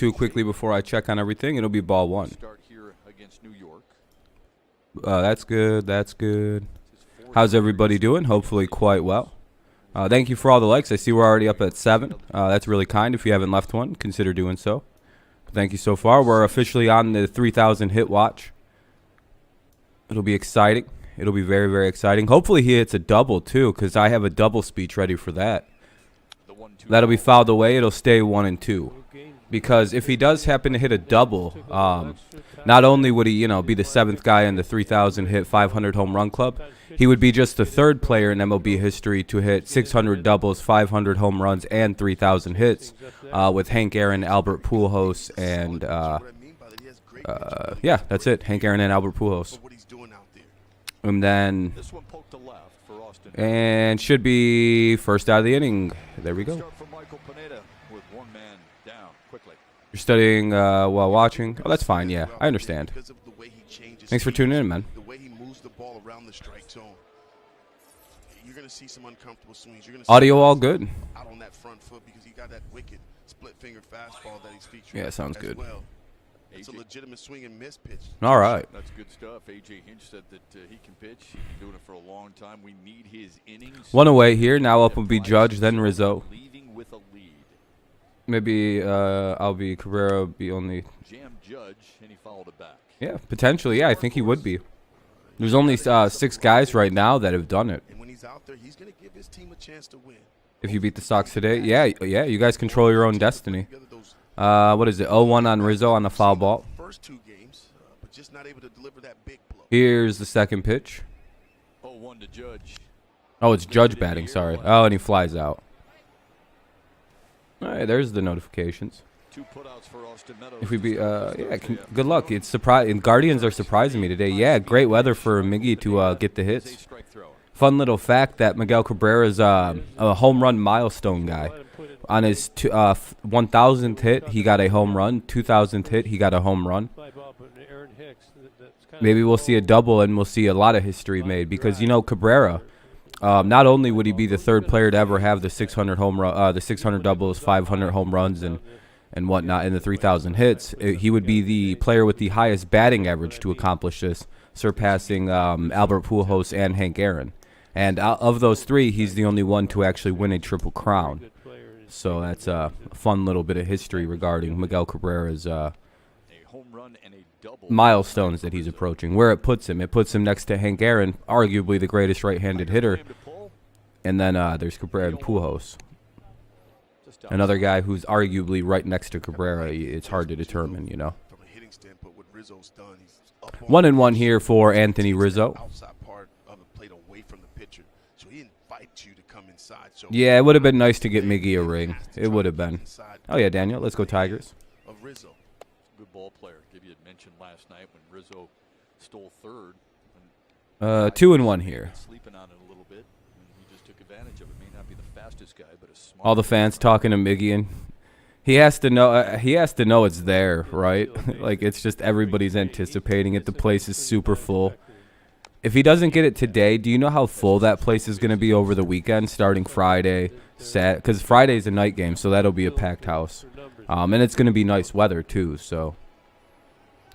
2 quickly before I check on everything. It'll be ball 1. That's good. That's good. How's everybody doing? Hopefully quite well. Thank you for all the likes. I see we're already up at 7. That's really kind. If you haven't left one, consider doing so. Thank you so far. We're officially on the 3,000 hit watch. It'll be exciting. It'll be very, very exciting. Hopefully he hits a double, too, because I have a double speech ready for that. That'll be fouled away. It'll stay 1 and 2. Because if he does happen to hit a double, not only would he, be the 7th guy in the 3,000 hit 500 home run club, he would be just the 3rd player in MLB history to hit 600 doubles, 500 home runs, and 3,000 hits, with Hank Aaron, Albert Pujols, and yeah, that's it. Hank Aaron and Albert Pujols. And then, and should be first out of the inning. There we go. You're studying while watching. Oh, that's fine. Yeah, I understand. Thanks for tuning in, man. Audio all good. Yeah, sounds good. It's a legitimate swing and miss pitch. All right. That's good stuff. AJ Hinch said that he can pitch. He's been doing it for a long time. We need his innings. 1 away here. Now up will be Judge, then Rizzo. Maybe I'll be Cabrera be only. Jam Judge, and he followed it back. Yeah, potentially. Yeah, I think he would be. There's only 6 guys right now that have done it. And when he's out there, he's going to give his team a chance to win. If you beat the Sox today, yeah, you guys control your own destiny. What is it? 0-1 on Rizzo on the foul ball. Here's the second pitch. 0-1 to Judge. Oh, it's Judge batting. Sorry. Oh, and he flies out. All right, there's the notifications. If we be, yeah, good luck. It's and Guardians are surprising me today. Yeah, great weather for Miggy to get the hits. Fun little fact that Miguel Cabrera's a home run milestone guy. On his 1,000th hit, he got a home run. 2,000th hit, he got a home run. Maybe we'll see a double, and we'll see a lot of history made because Cabrera. Not only would he be the 3rd player to ever have the 600 the 600 doubles, 500 home runs, and whatnot in the 3,000 hits, he would be the player with the highest batting average to accomplish this, surpassing Albert Pujols and Hank Aaron. And of those 3, he's the only one to actually win a Triple Crown. So that's a fun little bit of history regarding Miguel Cabrera's milestones that he's approaching. Where it puts him next to Hank Aaron, arguably the greatest right-handed hitter. And then there's Cabrera and Pujols. Another guy who's arguably right next to Cabrera. It's hard to determine, 1-1 here for Anthony Rizzo. Yeah, it would have been nice to get Miggy a ring. It would have been. Oh, yeah, Daniel. Let's go Tigers. Good ball player. Maybe you had mentioned last night when Rizzo stole 3rd. 2-1 here. Sleeping on it a little bit. He just took advantage of it. May not be the fastest guy, but a smart. All the fans talking to Miggy, and he has to know. He has to know it's there, right? Like it's just everybody's anticipating it. The place is super full. If he doesn't get it today, do you know how full that place is going to be over the weekend, starting Friday, because Friday's a night game, so that'll be a packed house. And it's going to be nice weather, too. So,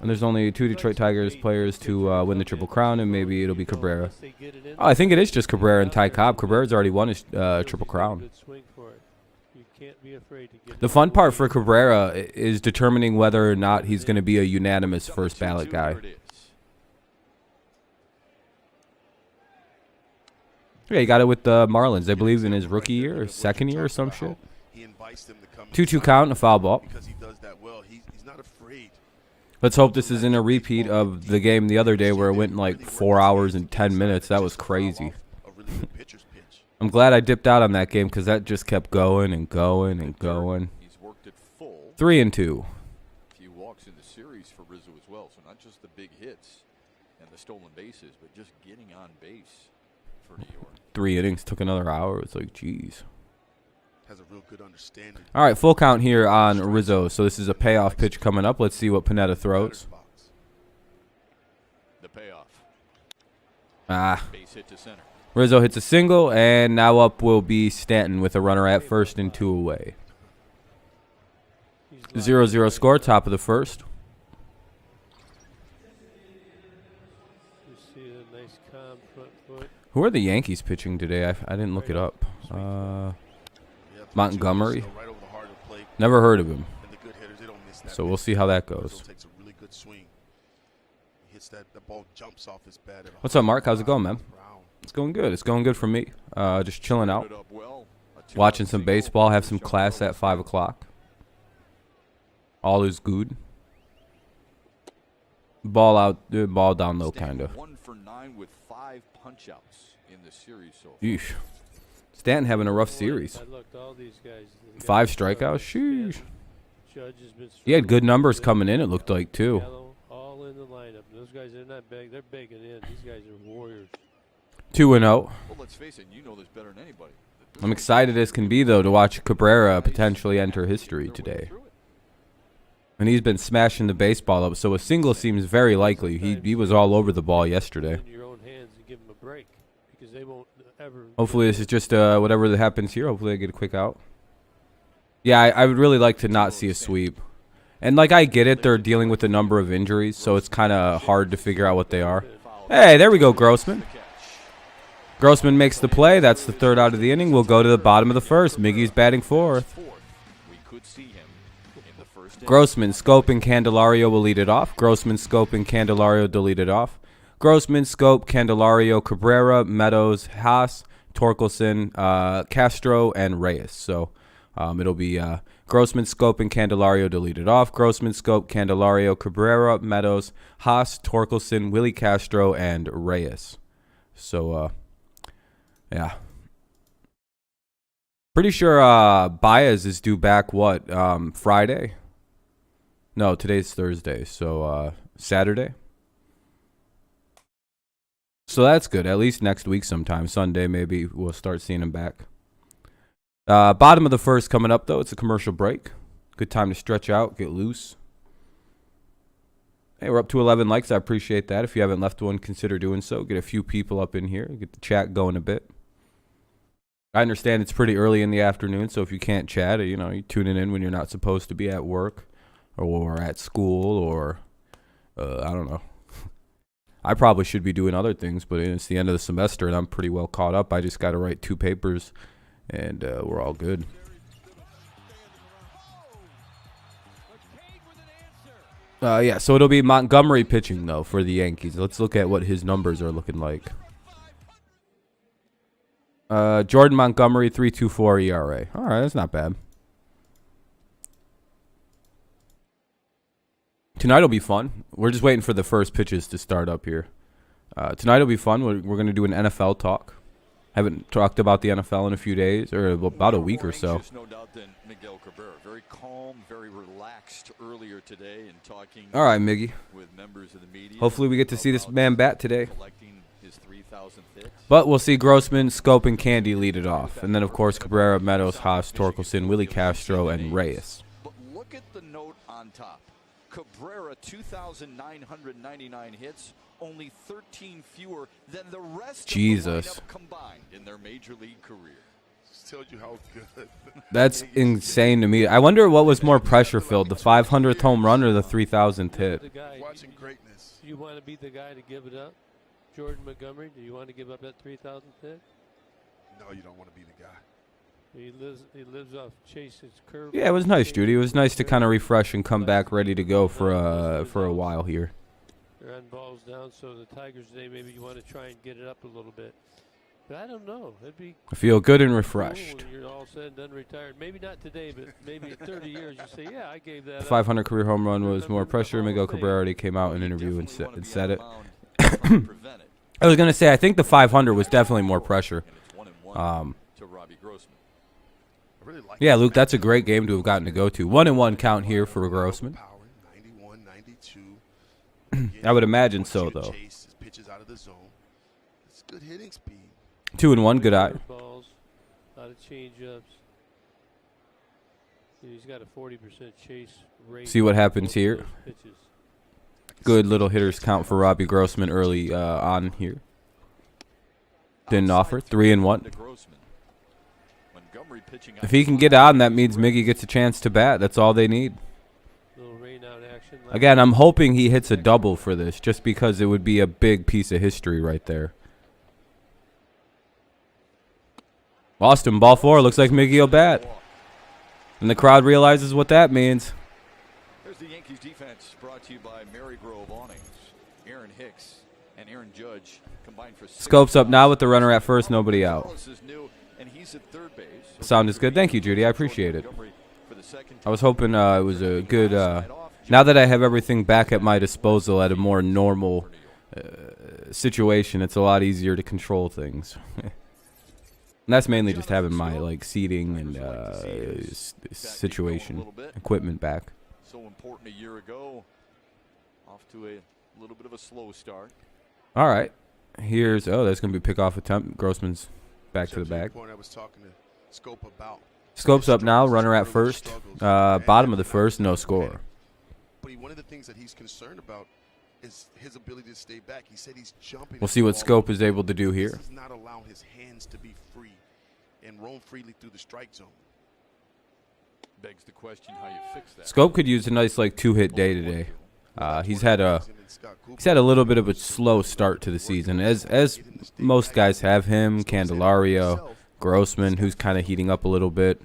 and there's only 2 Detroit Tigers players to win the Triple Crown, and maybe it'll be Cabrera. Oh, I think it is just Cabrera and Ty Cobb. Cabrera's already won his Triple Crown. The fun part for Cabrera is determining whether or not he's going to be a unanimous first ballot guy. Yeah, he got it with the Marlins, I believe, in his rookie year or second year or some shit. 2-2 count and a foul ball. Let's hope this isn't a repeat of the game the other day where it went in like 4 hours and 10 minutes. That was crazy. I'm glad I dipped out on that game because that just kept going and going and going. 3-2. Few walks in the series for Rizzo as well, so not just the big hits and the stolen bases, but just getting on base for New York. 3 innings, took another hour. It's like, geez. Has a real good understanding. All right, full count here on Rizzo. So this is a payoff pitch coming up. Let's see what Pineda throws. The payoff. Base hit to center. Rizzo hits a single, and now up will be Stanton with a runner at first and 2 away. 0-0 score, top of the first. Who are the Yankees pitching today? I didn't look it up. Montgomery. Never heard of him. So we'll see how that goes. What's up, Mark? How's it going, man? It's going good. It's going good for me. Just chilling out. Watching some baseball. Have some class at 5 o'clock. All is good. Ball out, ball down low, kind of. 1 for 9 with 5 punch-outs in the series so far. Yeesh. Stanton having a rough series. 5 strikeouts. Sheesh. He had good numbers coming in, it looked like, too. All in the lineup. Those guys are not big. They're baking in. These guys are warriors. 2-0. Well, let's face it, you know this better than anybody. I'm excited as can be, though, to watch Cabrera potentially enter history today. And he's been smashing the baseball up, so a single seems very likely. He was all over the ball yesterday. Hopefully this is just whatever that happens here. Hopefully I get a quick out. Yeah, I would really like to not see a sweep. And, like, I get it. They're dealing with a number of injuries, so it's kind of hard to figure out what they are. Hey, there we go, Grossman. Grossman makes the play. That's the 3rd out of the inning. We'll go to the bottom of the 1st. Miggy's batting 4th. Grossman, Scope, and Candelario will lead it off. Grossman, Scope, and Candelario to lead it off. Grossman, Scope, Candelario, Cabrera, Meadows, Haas, Torkelson, Castro, and Reyes. So it'll be Grossman, Scope, and Candelario to lead it off. Grossman, Scope, Candelario, Cabrera, Meadows, Haas, Torkelson, Willie Castro, and Reyes. So, yeah. Pretty sure Baez is due back, what, Friday? No, today's Thursday, so Saturday. So that's good. At least next week sometime. Sunday maybe we'll start seeing him back. Bottom of the 1st coming up, though. It's a commercial break. Good time to stretch out, get loose. Hey, we're up to 11 likes. I appreciate that. If you haven't left one, consider doing so. Get a few people up in here. Get the chat going a bit. I understand it's pretty early in the afternoon, so if you can't chat, you know, you're tuning in when you're not supposed to be at work or at school or, I don't know. I probably should be doing other things, but it's the end of the semester, and I'm pretty well caught up. I just got to write 2 papers, and we're all good. Yeah, so it'll be Montgomery pitching, though, for the Yankees. Let's look at what his numbers are looking like. Jordan Montgomery, 3.24 ERA. All right, that's not bad. Tonight will be fun. We're just waiting for the first pitches to start up here. Tonight will be fun. We're going to do an NFL talk. Haven't talked about the NFL in a few days, or about a week or so. No doubt than Miguel Cabrera. Very calm, very relaxed earlier today and talking. All right, Miggy. With members of the media. Hopefully we get to see this man bat today. His 3,000th hit. But we'll see Grossman, Scope, and Candy lead it off. And then, of course, Cabrera, Meadows, Haas, Torkelson, Willie Castro, and Reyes. But look at the note on top. Cabrera, 2,999 hits, only 13 fewer than the rest of the lineup combined in their major league career. Just tells you how good. That's insane to me. I wonder what was more pressure-filled, the 500th home run or the 3,000th hit. Watching greatness. Do you want to be the guy to give it up? Jordan Montgomery, do you want to give up that 3,000th hit? No, you don't want to be the guy. He lives off Chase's curve. Yeah, it was nice, Judy. It was nice to kind of refresh and come back ready to go for a while here. They're on balls down, so the Tigers today, maybe you want to try and get it up a little bit. But I don't know. It'd be I feel good and refreshed. Cool when you're all said and done retired. Maybe not today, but maybe in 30 years you say, yeah, I gave that The 500 career home run was more pressure. Miguel Cabrera already came out in an interview and said it. I was going to say, I think the 500 was definitely more pressure. Yeah, Luke, that's a great game to have gotten to go to. 1-1 count here for Grossman. I would imagine so, though. 2-1, good eye. Balls, a lot of change-ups. He's got a 40% chase rate. See what happens here. Good little hitters count for Robbie Grossman early on here. Didn't offer. 3-1. If he can get on, that means Miggy gets a chance to bat. That's all they need. Little rain out action. Again, I'm hoping he hits a double for this, just because it would be a big piece of history right there. Boston, ball 4. Looks like Miggy will bat. And the crowd realizes what that means. Here's the Yankees defense brought to you by Marygrove Awnings. Aaron Hicks and Aaron Judge combined for Scopes up now with the runner at first, nobody out. Gonzalez is new, and he's at third base. Sound is good. Thank you, Judy. I appreciate it. I was hoping it was a good... now that I have everything back at my disposal at a more normal situation, it's a lot easier to control things. And that's mainly just having my seating and situation equipment back. So important a year ago. Off to a little bit of a slow start. All right. Here's that's gonna be a pickoff attempt. Grossman's back to the bag. Scopes up now. Runner at first. Bottom of the first. No score. But one of the things that he's concerned about is his ability to stay back. He said he's jumping. We'll see what Scope is able to do here. This does not allow his hands to be free and roam freely through the strike zone. Begs the question how you fix that. Scope could use a nice 2-hit day today. He's had a little bit of a slow start to the season, as most guys have. Him, Candelario, Grossman, who's kind of heating up a little bit.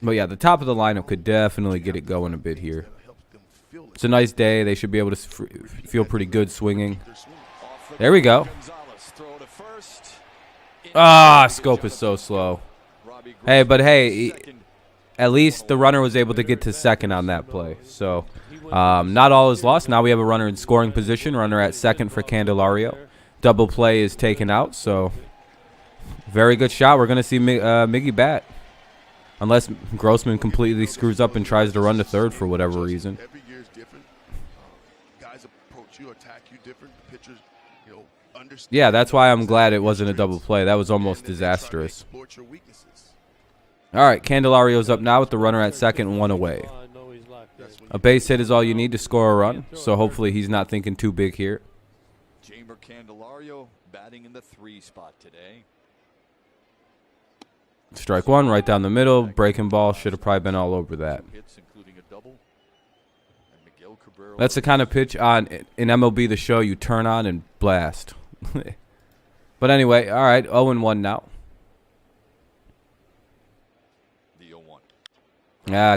But yeah, the top of the lineup could definitely get it going a bit here. It's a nice day. They should be able to feel pretty good swinging. There we go. Scope is so slow. Hey, at least the runner was able to get to second on that play. So not all is lost. Now we have a runner in scoring position. Runner at second for Candelario. Double play is taken out. So very good shot. We're going to see Miggy bat. Unless Grossman completely screws up and tries to run to third for whatever reason. Every year is different. Guys approach you, attack you different. The pitchers, understand. Yeah, that's why I'm glad it wasn't a double play. That was almost disastrous. All right, Candelario's up now with the runner at second, one away. A base hit is all you need to score a run, so hopefully he's not thinking too big here. Jamer Candelario batting in the 3 spot today. Strike one, right down the middle. Breaking ball, should have probably been all over that. That's the kind of pitch in MLB The Show you turn on and blast. But anyway, all right, 0-1 now.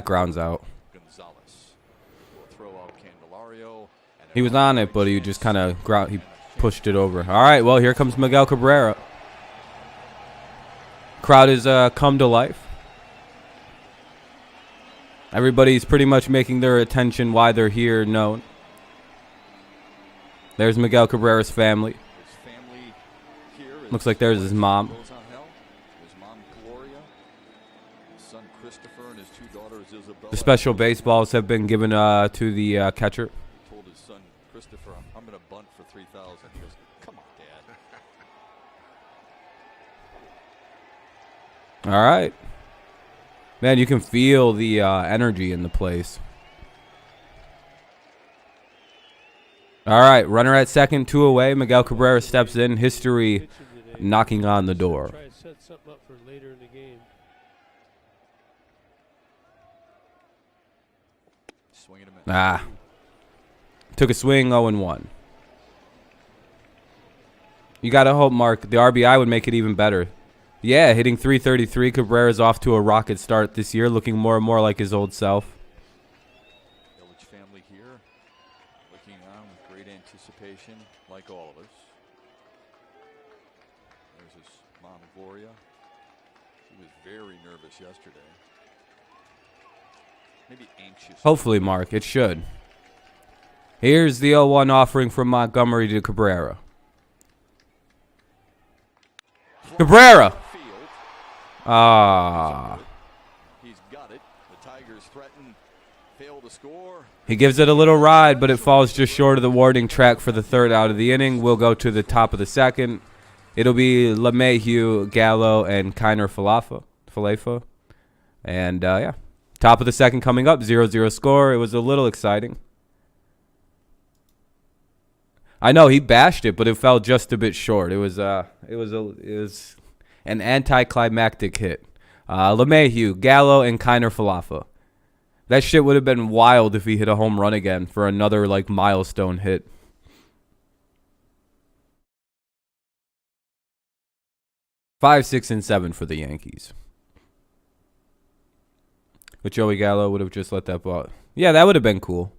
Grounds out. He was on it, but he just kind of he pushed it over. All right, well, here comes Miguel Cabrera. Crowd has come to life. Everybody's pretty much making their attention why they're here known. There's Miguel Cabrera's family. Looks like there's his mom. The special baseballs have been given to the catcher. Told his son Christopher, I'm going to bunt for 3,000. He goes, come on, Dad. All right. Man, you can feel the energy in the place. All right, runner at second, 2 away. Miguel Cabrera steps in. History knocking on the door. Try to set something up for later in the game. Took a swing, 0-1. You got to hope, Mark, the RBI would make it even better. Yeah, hitting .333. Cabrera's off to a rocket start this year, looking more and more like his old self. Village family here, looking on with great anticipation, like all of us. There's his mom, Gloria. She was very nervous yesterday. Maybe anxious. Hopefully, Mark, it should. Here's the 0-1 offering from Montgomery to Cabrera. Cabrera! He's got it. The Tigers threaten, fail to score. He gives it a little ride, but it falls just short of the warning track for the third out of the inning. We'll go to the top of the second. It'll be LeMahieu, Gallo, and Kiner Falefa. And, yeah. Top of the second coming up, 0-0 score. It was a little exciting. I know he bashed it, but it fell just a bit short. It was an anticlimactic hit. LeMahieu, Gallo, and Kiner Falefa. That shit would have been wild if he hit a home run again for another, like, milestone hit. Five, 6, and 7 for the Yankees. But Joey Gallo would have just let that ball. Yeah, that would have been cool.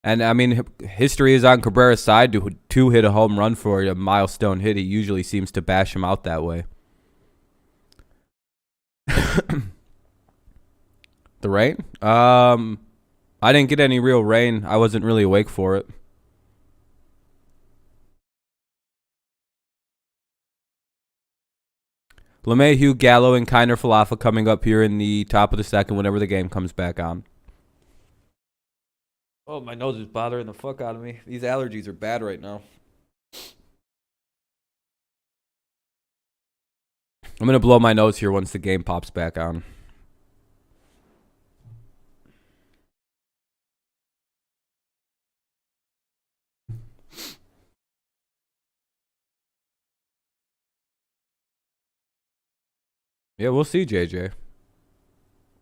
And, I mean, history is on Cabrera's side to hit a home run for a milestone hit. He usually seems to bash him out that way. The rain? I didn't get any real rain. I wasn't really awake for it. LeMahieu, Gallo, and Kiner Falefa coming up here in the top of the second whenever the game comes back on. Oh, my nose is bothering the fuck out of me. These allergies are bad right now. I'm going to blow my nose here once the game pops back on. Yeah, we'll see, JJ.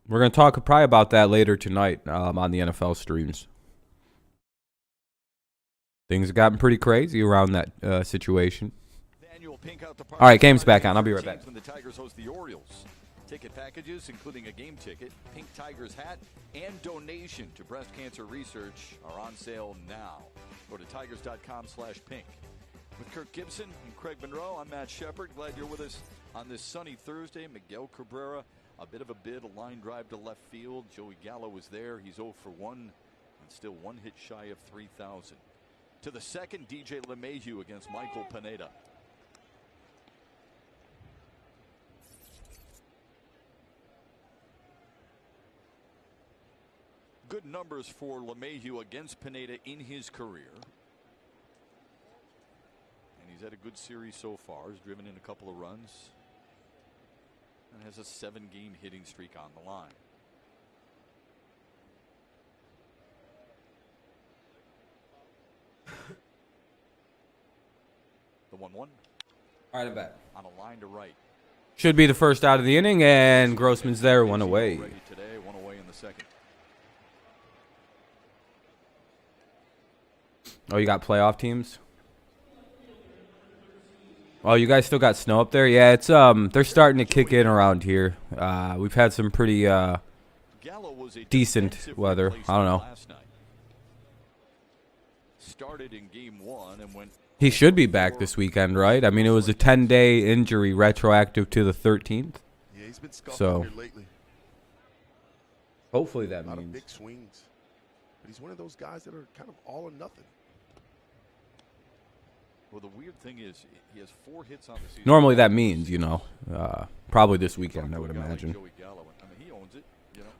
We're going to talk probably about that later tonight on the NFL streams. Things have gotten pretty crazy around that situation. All right, game's back on. I'll be right back. When the Tigers host the Orioles. Ticket packages, including a game ticket, Pink Tigers hat, and donation to breast cancer research are on sale now. Go to tigers.com/pink. With Kirk Gibson and Craig Monroe, I'm Matt Shepard. Glad you're with us on this sunny Thursday. Miguel Cabrera, a bit of a bid, a line drive to left field. Joey Gallo was there. He's 0 for 1 and still one hit shy of 3,000. To the second, DJ LeMahieu against Michael Pineda. Good numbers for LeMahieu against Pineda in his career. He's had a good series so far. He's driven in a couple of runs. And has a 7-game hitting streak on the line. The 1-1. All right, I'm back. On a line to right. Should be the first out of the inning, and Grossman's there, one away. Today, one away in the second. Oh, you got playoff teams? Oh, you guys still got snow up there? Yeah, it's they're starting to kick in around here. We've had some pretty decent weather. I don't know. Started in game 1 and went. He should be back this weekend, right? I mean, it was a 10-day injury retroactive to the 13th. Yeah, he's been scuffling So here lately. Hopefully that A lot of means big swings. But he's one of those guys that are kind of all or nothing. Well, the weird thing is he has 4 hits on the season. normally that means, you know, probably this weekend, I would imagine.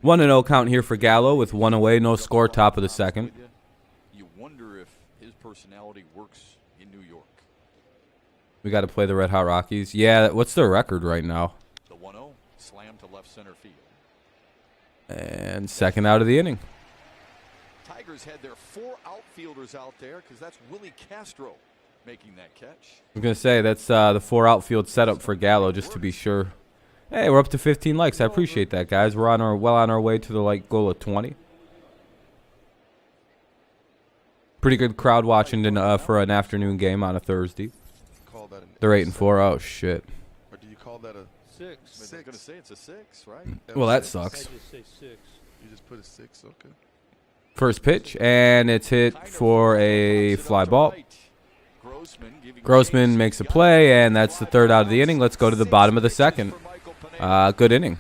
1-0 count here for Gallo with 1 away, no score, top of the second. You wonder if his personality works in New York. We got to play the Red Hot Rockies. Yeah, what's their record right now? The 1-0 slam to left center field. And second out of the inning. Tigers had their 4 outfielders out there because that's Willie Castro making that catch. I'm going to say that's the 4 outfield setup for Gallo, just to be sure. Hey, we're up to 15 likes. I appreciate that, guys. We're well on our way to the goal of 20. Pretty good crowd watching for an afternoon game on a Thursday. They're 8-4. Oh shit. Or do you call that a 6? I'm going to say it's a 6, right? Well, that sucks. I just say 6. You just put a 6, okay. First pitch, and it's hit for a fly ball. Grossman makes a play, and that's the third out of the inning. Let's go to the bottom of the second. Good inning.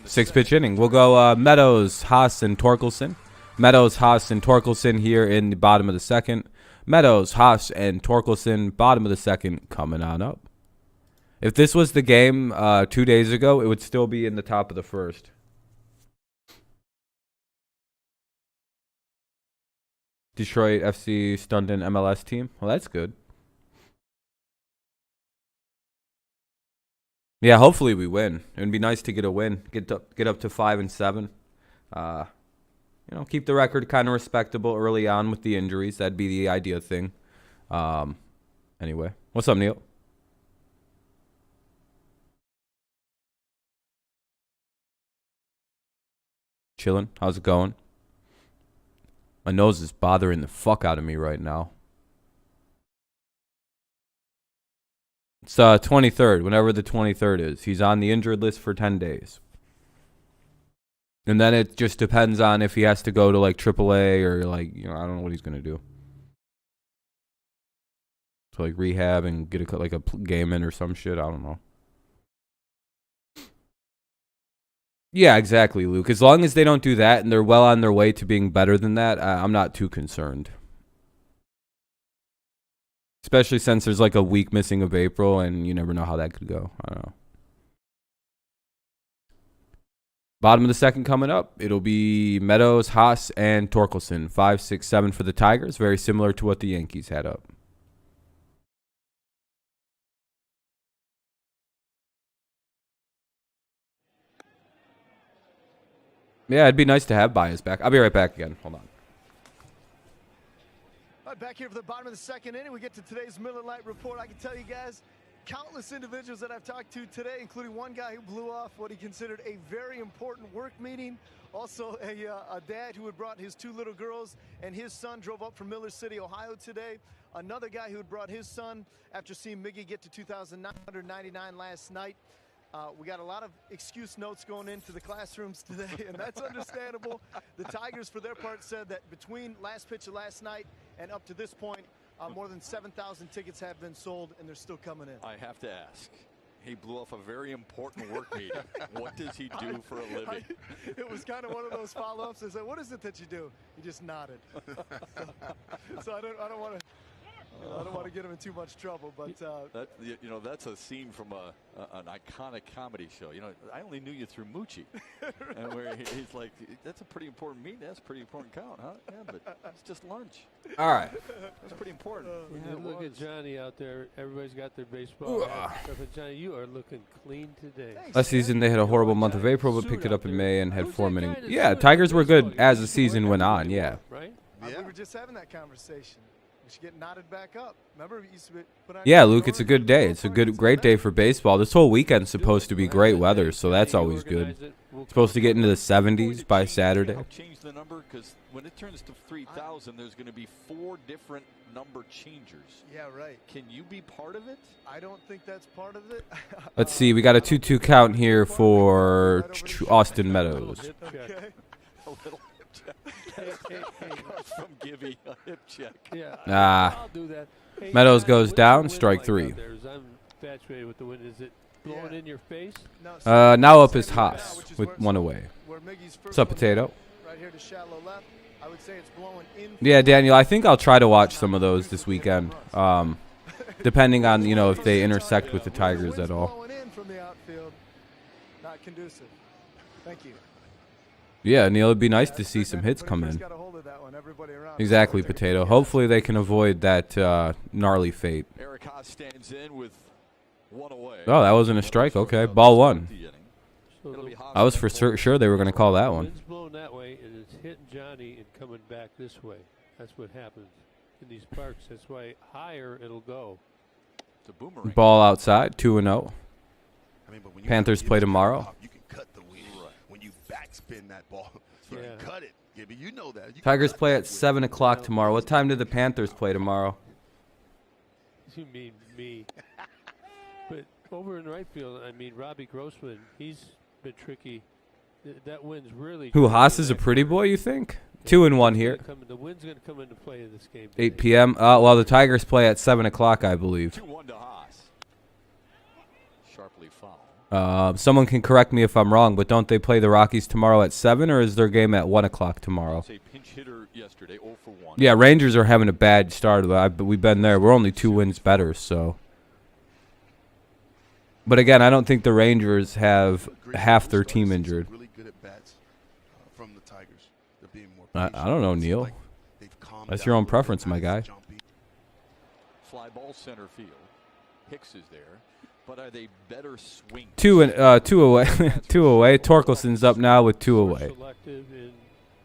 6-pitch inning. We'll go Meadows, Haas, and Torkelson. Meadows, Haas, and Torkelson here in the bottom of the second. Meadows, Haas, and Torkelson, bottom of the second, coming on up. If this was the game 2 days ago, it would still be in the top of the first. Detroit FC Stundon MLS team. Well, that's good. Yeah, hopefully we win. It would be nice to get a win, get up to 5 and 7. Keep the record kind of respectable early on with the injuries. That'd be the ideal thing. Anyway, what's up, Neil? Chilling. How's it going? My nose is bothering the fuck out of me right now. It's 23rd, whenever the 23rd is. He's on the injured list for 10 days. And then it just depends on if he has to go to like AAA or like, I don't know what he's going to do. So like rehab and get a game in or some shit. I don't know. Yeah, exactly, Luke. As long as they don't do that and they're well on their way to being better than that, I'm not too concerned. Especially since there's like a week missing of April and you never know how that could go. I don't know. Bottom of the second coming up. It'll be Meadows, Haas, and Torkelson. 5, 6, 7 for the Tigers. Very similar to what the Yankees had up. Yeah, it'd be nice to have Baez back. I'll be right back again. Hold on. All right, back here for the bottom of the second inning, we get to today's Miller Lite Report. I can tell you guys, countless individuals that I've talked to today, including one guy who blew off what he considered a very important work meeting. Also, a dad who had brought his 2 little girls and his son drove up from Miller City, Ohio today. Another guy who had brought his son after seeing Miggy get to 2,999 last night. We got a lot of excuse notes going into the classrooms today, and that's understandable. The Tigers, for their part, said that between last pitch of last night and up to this point, more than 7,000 tickets have been sold, and they're still coming in. I have to ask. He blew off a very important work meeting. What does he do for a living? It was kind of one of those follow-ups. I said, "What is it that you do?" He just nodded. So I don't want to. I don't want to get him in too much trouble, but that's a scene from an iconic comedy show. I only knew you through Moochie, and where he's like, "That's a pretty important meeting. That's a pretty important count, huh? Yeah, but it's just lunch." All right. That's pretty important. Look at Johnny out there. Everybody's got their baseball hats. Johnny, you are looking clean today. Last season, they had a horrible month of April, but picked it up in May and had 4 innings. Yeah, Tigers were good as the season went on, yeah. Right? We were just having that conversation. We should get knotted back up. Remember, we used to put on. Yeah, Luke, it's a good day. It's a great day for baseball. This whole weekend's supposed to be great weather, so that's always good. It's supposed to get into the 70s by Saturday. Change the number because when it turns to 3,000, there's going to be 4 different number changers. Yeah, right. Can you be part of it? I don't think that's part of it. Let's see. We got a 2-2 count here for Austin Meadows. Okay. A little hip check. Hey. From Gibby, a hip check. Yeah, Ah. I'll do that. Hey, Meadows Johnny, goes what's down, the wind strike like 3. out there? As I'm infatuated with the wind. Is it blowing in your face? No, Now up is Haas with 1 away. Where Miggy's first What's up, one Potato? right here to shallow left. I would say it's blowing in. Yeah, Daniel, I think I'll try to watch some of those this weekend, depending on, if they intersect with the Tigers at all. Blowing in from the outfield. Not conducive. Thank you. Yeah, Neil, it'd be nice to see some hits come in. Got a hold of that one. Everybody around. Exactly, Potato. Hopefully they can avoid that gnarly fate. Eric Haas stands in with 1 away. Oh, that wasn't a strike. Okay, ball 1. So the I was for sure they were going to call that one. wind's blowing that way, and it's hitting Johnny and coming back this way. That's what happens in these parks. That's why higher it'll go. It's a boomerang. Ball outside, 2-0. I mean, but when you Panthers play tomorrow. You can cut the wind. When you backspin that ball, you can cut it. Gibby, you know that. You can Tigers cut play that at wind. 7 o'clock tomorrow. What time do the Panthers play tomorrow? You mean me? But over in right field, I mean Robbie Grossman. He's been tricky. That wind's really. Who, tricky Haas in is a that pretty corner. boy, you think? 2-1 here. The wind's going to come into play in this game. 8 p.m. Well, the Tigers play at 7 o'clock, I believe. 2-1 to Haas. Sharply fouled. Someone can correct me if I'm wrong, but don't they play the Rockies tomorrow at 7, or is their game at 1 o'clock tomorrow? It's a pinch hitter yesterday, 0 for 1. Yeah, Rangers are having a bad start, but we've been there. We're only 2 wins better, so. But again, I don't think the Rangers have half their team injured. Really good at bats from the Tigers. They're being more I patient. don't know, It seems Neil. like they've calmed That's down your a own little bit, preference, not my as guy. jumpy. Fly ball center field. Hicks is there. But are they better swing? 2 away. 2 away. Torkelson's up now with 2 away. Selective and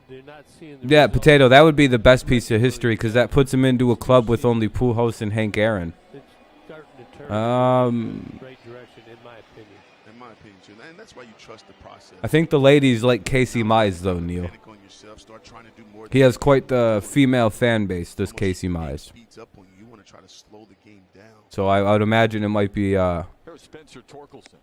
they're not seeing the Yeah, result. Potato, that would be the best piece of history because that puts him into a club with only Pujols and Hank Aaron. It's starting to turn Um, in the right direction, in my opinion. In my opinion. change, and that's why you trust the process. I think the ladies like Casey Mize, though, Neil. Panic on yourself, start trying to do more. He has quite the female fan base, this Casey Mize. Speeds up when you want to try to slow the game down. So I would imagine it might be. Here's Spencer Torkelson,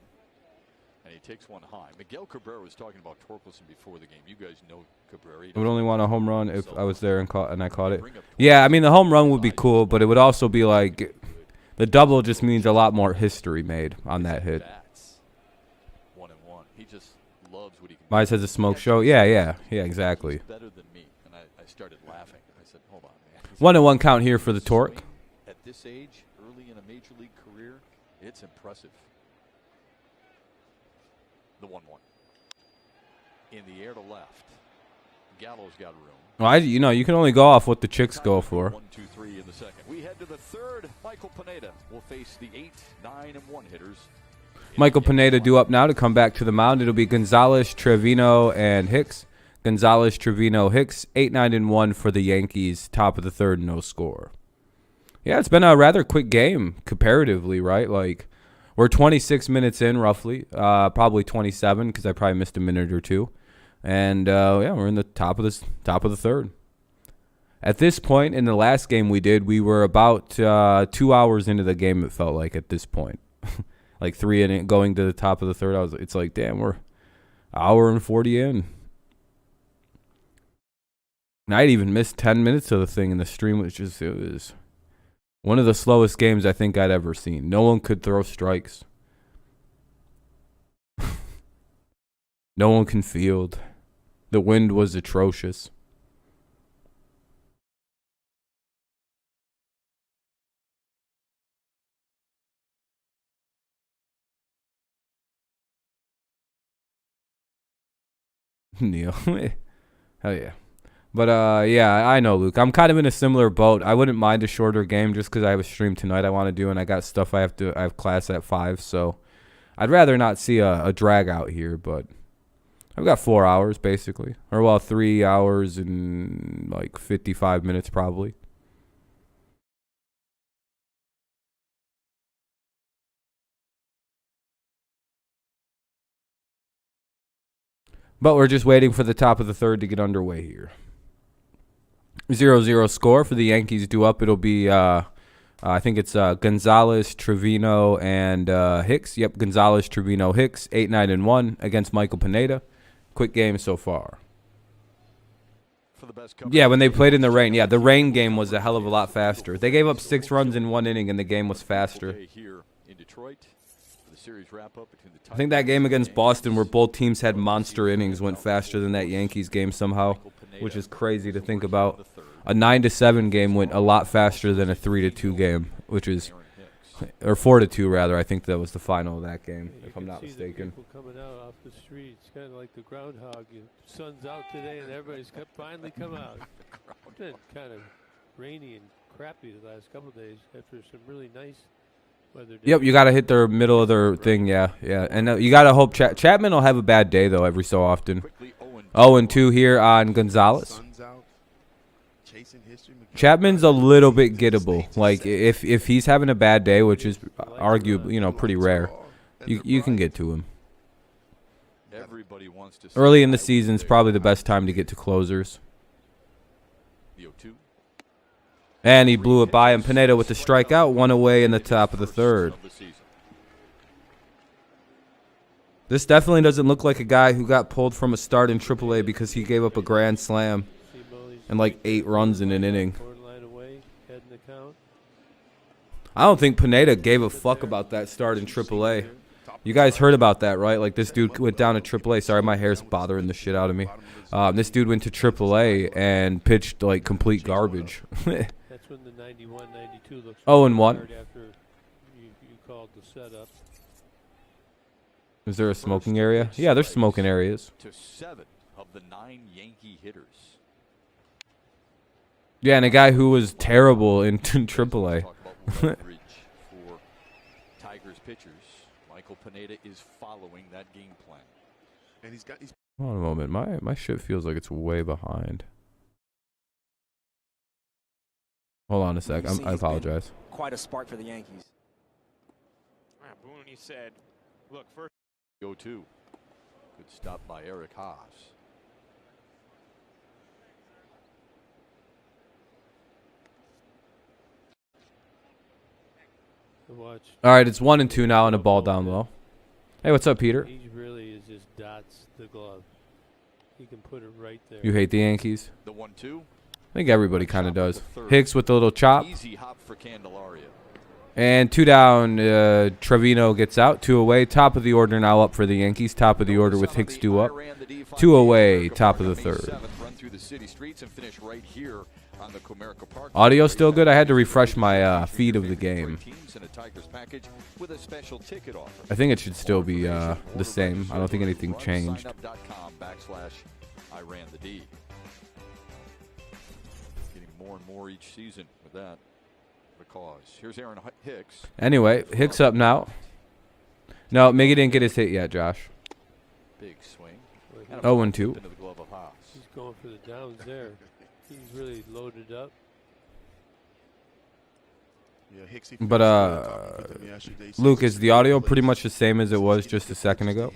and he takes one high. Miguel Cabrera was talking about Torkelson before the game. You guys know Cabrera. I would only want a home run if I was there and I caught it. Yeah, I mean the home run would be cool, but it would also be like the double just means a lot more history made on that hit. 1-1. He just loves what he can. Mize has a smoke show. Yeah, exactly. He's better than me, and I started laughing. I said, "Hold on, man." 1-1 count here for the Torque. At this age, early in a major league career, it's impressive. The 1-1. In the air to left. Gallo's got room. Well, you can only go off what the chicks go for. 1-2-3 in the second. We head to the third. Michael Pineda will face the 8, 9, and 1 hitters. Michael Pineda due up now to come back to the mound. It'll be Gonzalez, Trevino, and Hicks. Gonzalez, Trevino, Hicks. 8, 9, and 1 for the Yankees. Top of the third, no score. Yeah, it's been a rather quick game comparatively, right? Like, we're 26 minutes in, roughly. Probably 27 because I probably missed a minute or two. And, yeah, we're in the top of the third. At this point in the last game we did, we were about 2 hours into the game, it felt like, at this point. Like 3 in it, going to the top of the third. It's like, damn, we're hour and 40 in. And I'd even missed 10 minutes of the thing in the stream, it was one of the slowest games I think I'd ever seen. No one could throw strikes. No one can field. The wind was atrocious. Neil. Hell yeah. But, yeah, I know, Luke. I'm kind of in a similar boat. I wouldn't mind a shorter game just because I have a stream tonight I want to do, and I got stuff I have class at 5, so I'd rather not see a drag out here, but I've got 4 hours, basically. Or, well, 3 hours and, like, 55 minutes, probably. But we're just waiting for the top of the third to get underway here. 0-0 score for the Yankees due up. It'll be, I think it's Gonzalez, Trevino, and Hicks. Yep, Gonzalez, Trevino, Hicks. 8, 9, and 1 against Michael Pineda. Quick game so far. Yeah, when they played in the rain. Yeah, the rain game was a hell of a lot faster. They gave up 6 runs in 1 inning, and the game was faster. Here in Detroit. Series wrap up between the I think that game against Boston where both teams had monster innings went faster than that Yankees game somehow, which is crazy to think about. A 9-7 game went a lot faster than a 3-2 game, which is, or 4-2 rather. I think that was the final of that game, if I'm not mistaken. People coming out off the streets, kind of like the groundhog. The sun's out today, and everybody's finally come out. It's been kind of rainy and crappy the last couple of days after some really nice. Yep, you got to hit their middle of their thing, yeah. And you got to hope Chapman will have a bad day, though, every so often. 0-2 here on Gonzalez. Chapman's a little bit gettable. Like, if he's having a bad day, which is arguably, pretty rare, you can get to him. Early in the season is probably the best time to get to closers. And he blew it by him. Pineda with the strikeout, 1 away in the top of the third. This definitely doesn't look like a guy who got pulled from a start in AAA because he gave up a grand slam and like 8 runs in an inning. I don't think Pineda gave a fuck about that start in AAA. You guys heard about that, right? Like, this dude went down to AAA. Sorry, my hair's bothering the shit out of me. This dude went to AAA and pitched, like, complete garbage. That's when the 91, 92 looks 0-1. After you called the setup. Is there a smoking area? Yeah, there's smoking areas. To 7 of the 9 Yankee hitters. Yeah, and a guy who was terrible in AAA. For Tigers pitchers, Michael Pineda is following that game plan. And he's Hold on a moment. My shit feels like it's way behind. Hold on a sec. I apologize. Quite a spark for the Yankees. Boone, he said, look, first 0-2. Good stop by Eric Haas. Watch. All right, it's 1-2 now and a ball down low. Hey, what's up, Peter? He really is just dots the glove. He can put it right there. You hate the Yankees? The 1-2. I think everybody kind of does. Hicks with the little chop. Easy hop for Candelaria. And 2 down. Trevino gets out. 2 away. Top of the order now up for the Yankees. Top of the order with Hicks due up. 2 away. Top of the third. Run through the city streets and finish right here on the Comerica Park. Audio still good? I had to refresh my feed of the game. I think it should still be the same. I don't think anything changed. I ran the D. Getting more and more each season with that. Because here's Aaron Hicks. Anyway, Hicks up now. No, Miggy didn't get his hit yet, Josh. Big swing. 0-2. He's going for the downs there. He's really loaded up. But Luke, is the audio pretty much the same as it was just a second ago?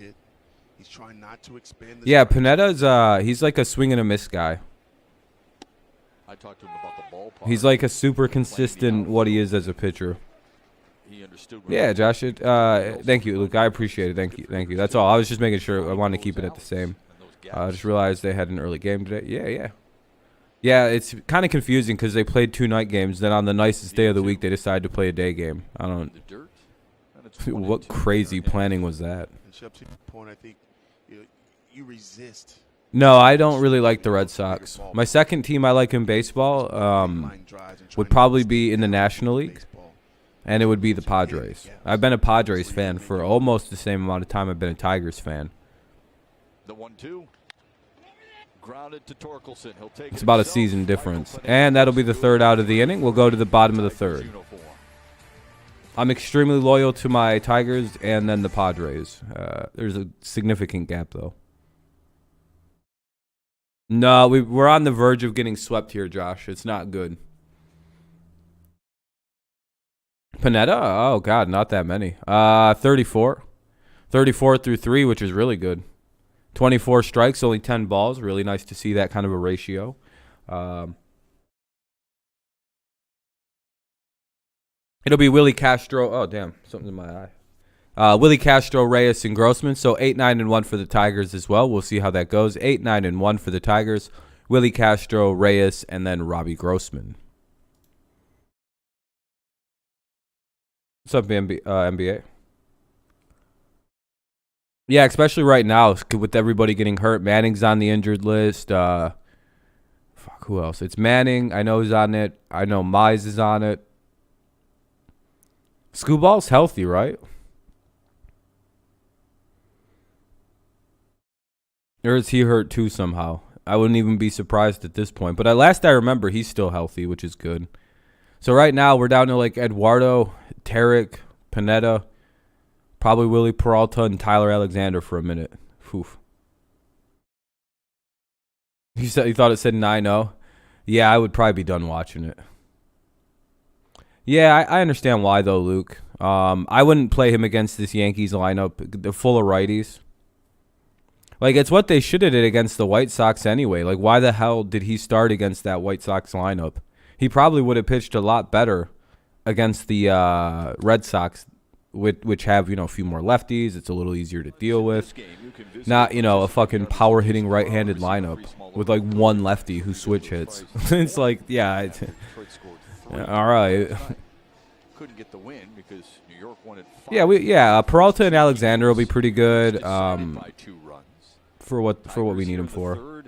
Yeah, Pineda's he's like a swing and a miss guy. I talked to him about the ballpark. He's like a super consistent what he is as a pitcher. Yeah, Josh. Thank you, Luke. I appreciate it. Thank you. That's all. I was just making sure. I wanted to keep it at the same. I just realized they had an early game today. Yeah, it's kind of confusing because they played 2 night games. Then on the nicest day of the week, they decided to play a day game. I don't. What crazy planning was that? You resist. No, I don't really like the Red Sox. My second team I like in baseball would probably be in the National League, and it would be the Padres. I've been a Padres fan for almost the same amount of time I've been a Tigers fan. The 1-2. Grounded to Torkelson. He'll take it's about a season difference. And that'll be the 3rd out of the inning. We'll go to the bottom of the 3rd. I'm extremely loyal to my Tigers and then the Padres. There's a significant gap, though. No, we're on the verge of getting swept here, Josh. It's not good. Pineda? Oh, God, not that many. 34. 34 through 3, which is really good. 24 strikes, only 10 balls. Really nice to see that kind of a ratio. It'll be Willie Castro. Oh, damn. Something in my eye. Willie Castro, Reyes, and Grossman. So 8-9-1 for the Tigers as well. We'll see how that goes. 8-9-1 for the Tigers. Willie Castro, Reyes, and then Robbie Grossman. What's up, NBA? Yeah, especially right now with everybody getting hurt. Manning's on the injured list. Who else? It's Manning. I know he's on it. I know Mize is on it. Scooball's healthy, right? Or is he hurt too somehow? I wouldn't even be surprised at this point. But at last I remember, he's still healthy, which is good. So right now we're down to like Eduardo, Tarek, Pineda, probably Willie Peralta, and Tyler Alexander for a minute. Oof. You thought it said 9-0? Yeah, I would probably be done watching it. Yeah, I understand why though, Luke. I wouldn't play him against this Yankees lineup. They're full of righties. Like, it's what they should have did against the White Sox anyway. Like, why the hell did he start against that White Sox lineup? He probably would have pitched a lot better against the Red Sox, which have, a few more lefties. It's a little easier to deal with. Not, a fucking power-hitting right-handed lineup with, like, one lefty who switch hits. It's like, yeah. All right. Couldn't get the win because New York won it 5. Peralta and Alexander will be pretty good. For what we need him for.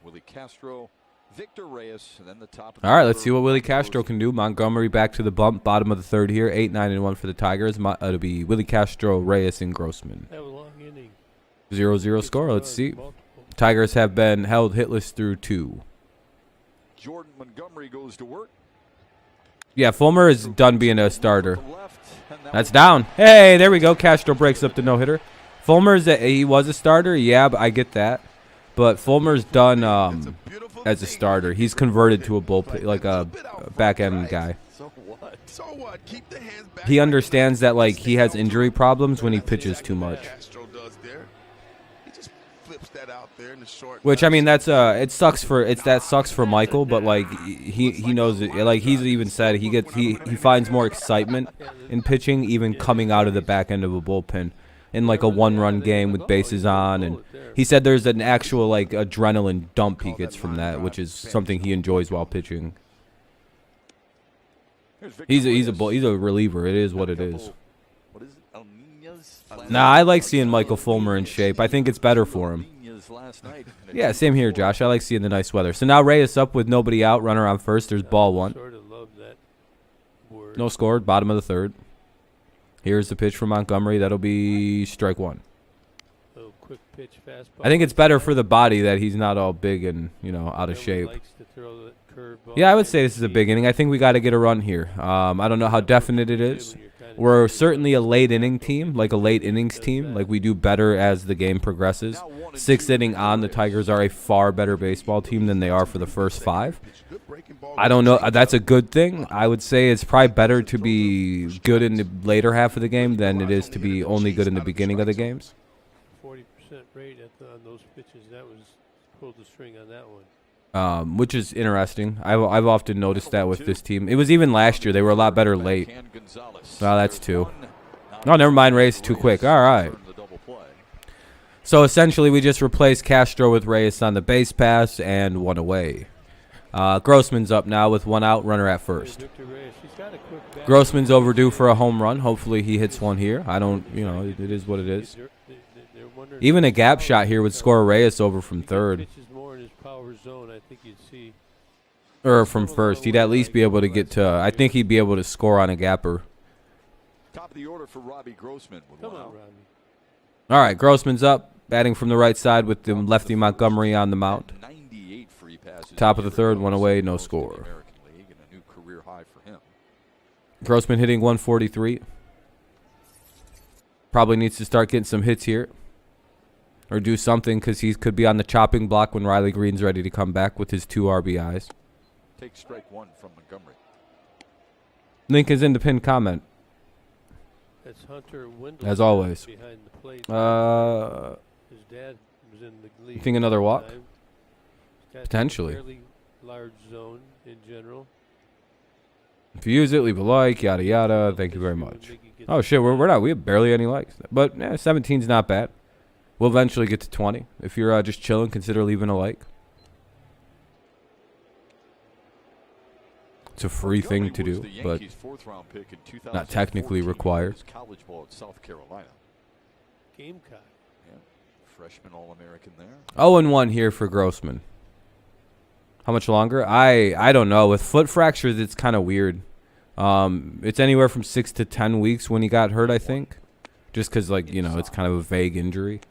Willie Castro, Victor Reyes, and then the top of all right, let's see what Willie Castro can do. Montgomery back to the bump, bottom of the 3rd here. 8-9-1 for the Tigers. It'll be Willie Castro, Reyes, and Grossman. That was a long inning. 0-0 score. Let's see. Tigers have been held hitless through 2. Jordan Montgomery goes to work. Yeah, Fulmer is done being a starter. That's down. Hey, there we go. Castro breaks up the no-hitter. He was a starter, yeah, but I get that. But Fulmer's done as a starter. He's converted to a bullpen, like a back-end guy. He understands that, like, he has injury problems when he pitches too much. He just flips that out there in the short. Which I mean, that sucks for Michael, but like he knows it. Like he's even said he finds more excitement in pitching even coming out of the back end of a bullpen in like a one-run game with bases on, and he said there's an actual like adrenaline dump he gets from that, which is something he enjoys while pitching. He's a reliever. It is what it is. Nah, I like seeing Michael Fulmer in shape. I think it's better for him. Yeah, same here, Josh. I like seeing the nice weather. So now Reyes up with nobody out, runner on first. There's ball one. No score, bottom of the third. Here's the pitch from Montgomery. That'll be strike one. Quick pitch, fastball. I think it's better for the body that he's not all big and, out of shape. Yeah, I would say this is a big inning. I think we got to get a run here. I don't know how definite it is. We're certainly a late inning team, like a late innings team. Like we do better as the game progresses. Sixth inning on, the Tigers are a far better baseball team than they are for the first five. I don't know. That's a good thing. I would say it's probably better to be good in the later half of the game than it is to be only good in the beginning of the games. 40% rate on those pitches. That was pulled the string on that one. Which is interesting. I've often noticed that with this team. It was even last year. They were a lot better late. Oh, that's two. Oh, never mind. Reyes too quick. All right. So essentially, we just replaced Castro with Reyes on the base pass and one away. Grossman's up now with one out, runner at first. Grossman's overdue for a home run. Hopefully he hits one here. I don't, it is what it is. Even a gap shot here would score Reyes over from third. Or from first. He'd at least be able to get to, I think he'd be able to score on a gapper. Top of the order for Robbie Grossman. Come on, Robbie. All right, Grossman's up, batting from the right side with the lefty Montgomery on the mound. Top of the third, one away, no score. Grossman hitting 143. Probably needs to start getting some hits here. Or do something because he could be on the chopping block when Riley Green's ready to come back with his 2 RBIs. Take strike one from Montgomery. Link is in the pinned comment. That's Hunter Wendell. As always. Behind the plate. His dad was in the league. You think another walk? Got Potentially. A fairly large zone in general. If you use it, leave a like, yada yada. Thank you very much. Oh shit, we're not. We have barely any likes, but 17's not bad. We'll eventually get to 20. If you're just chilling, consider leaving a like. It's a free thing to do, but not technically required. College ball at South Carolina. Gamecock. Yeah. Freshman All-American there. 0-1 here for Grossman. How much longer? I don't know. With foot fractures, it's kind of weird. It's anywhere from 6 to 10 weeks when he got hurt, I think. Just because, it's kind of a vague injury.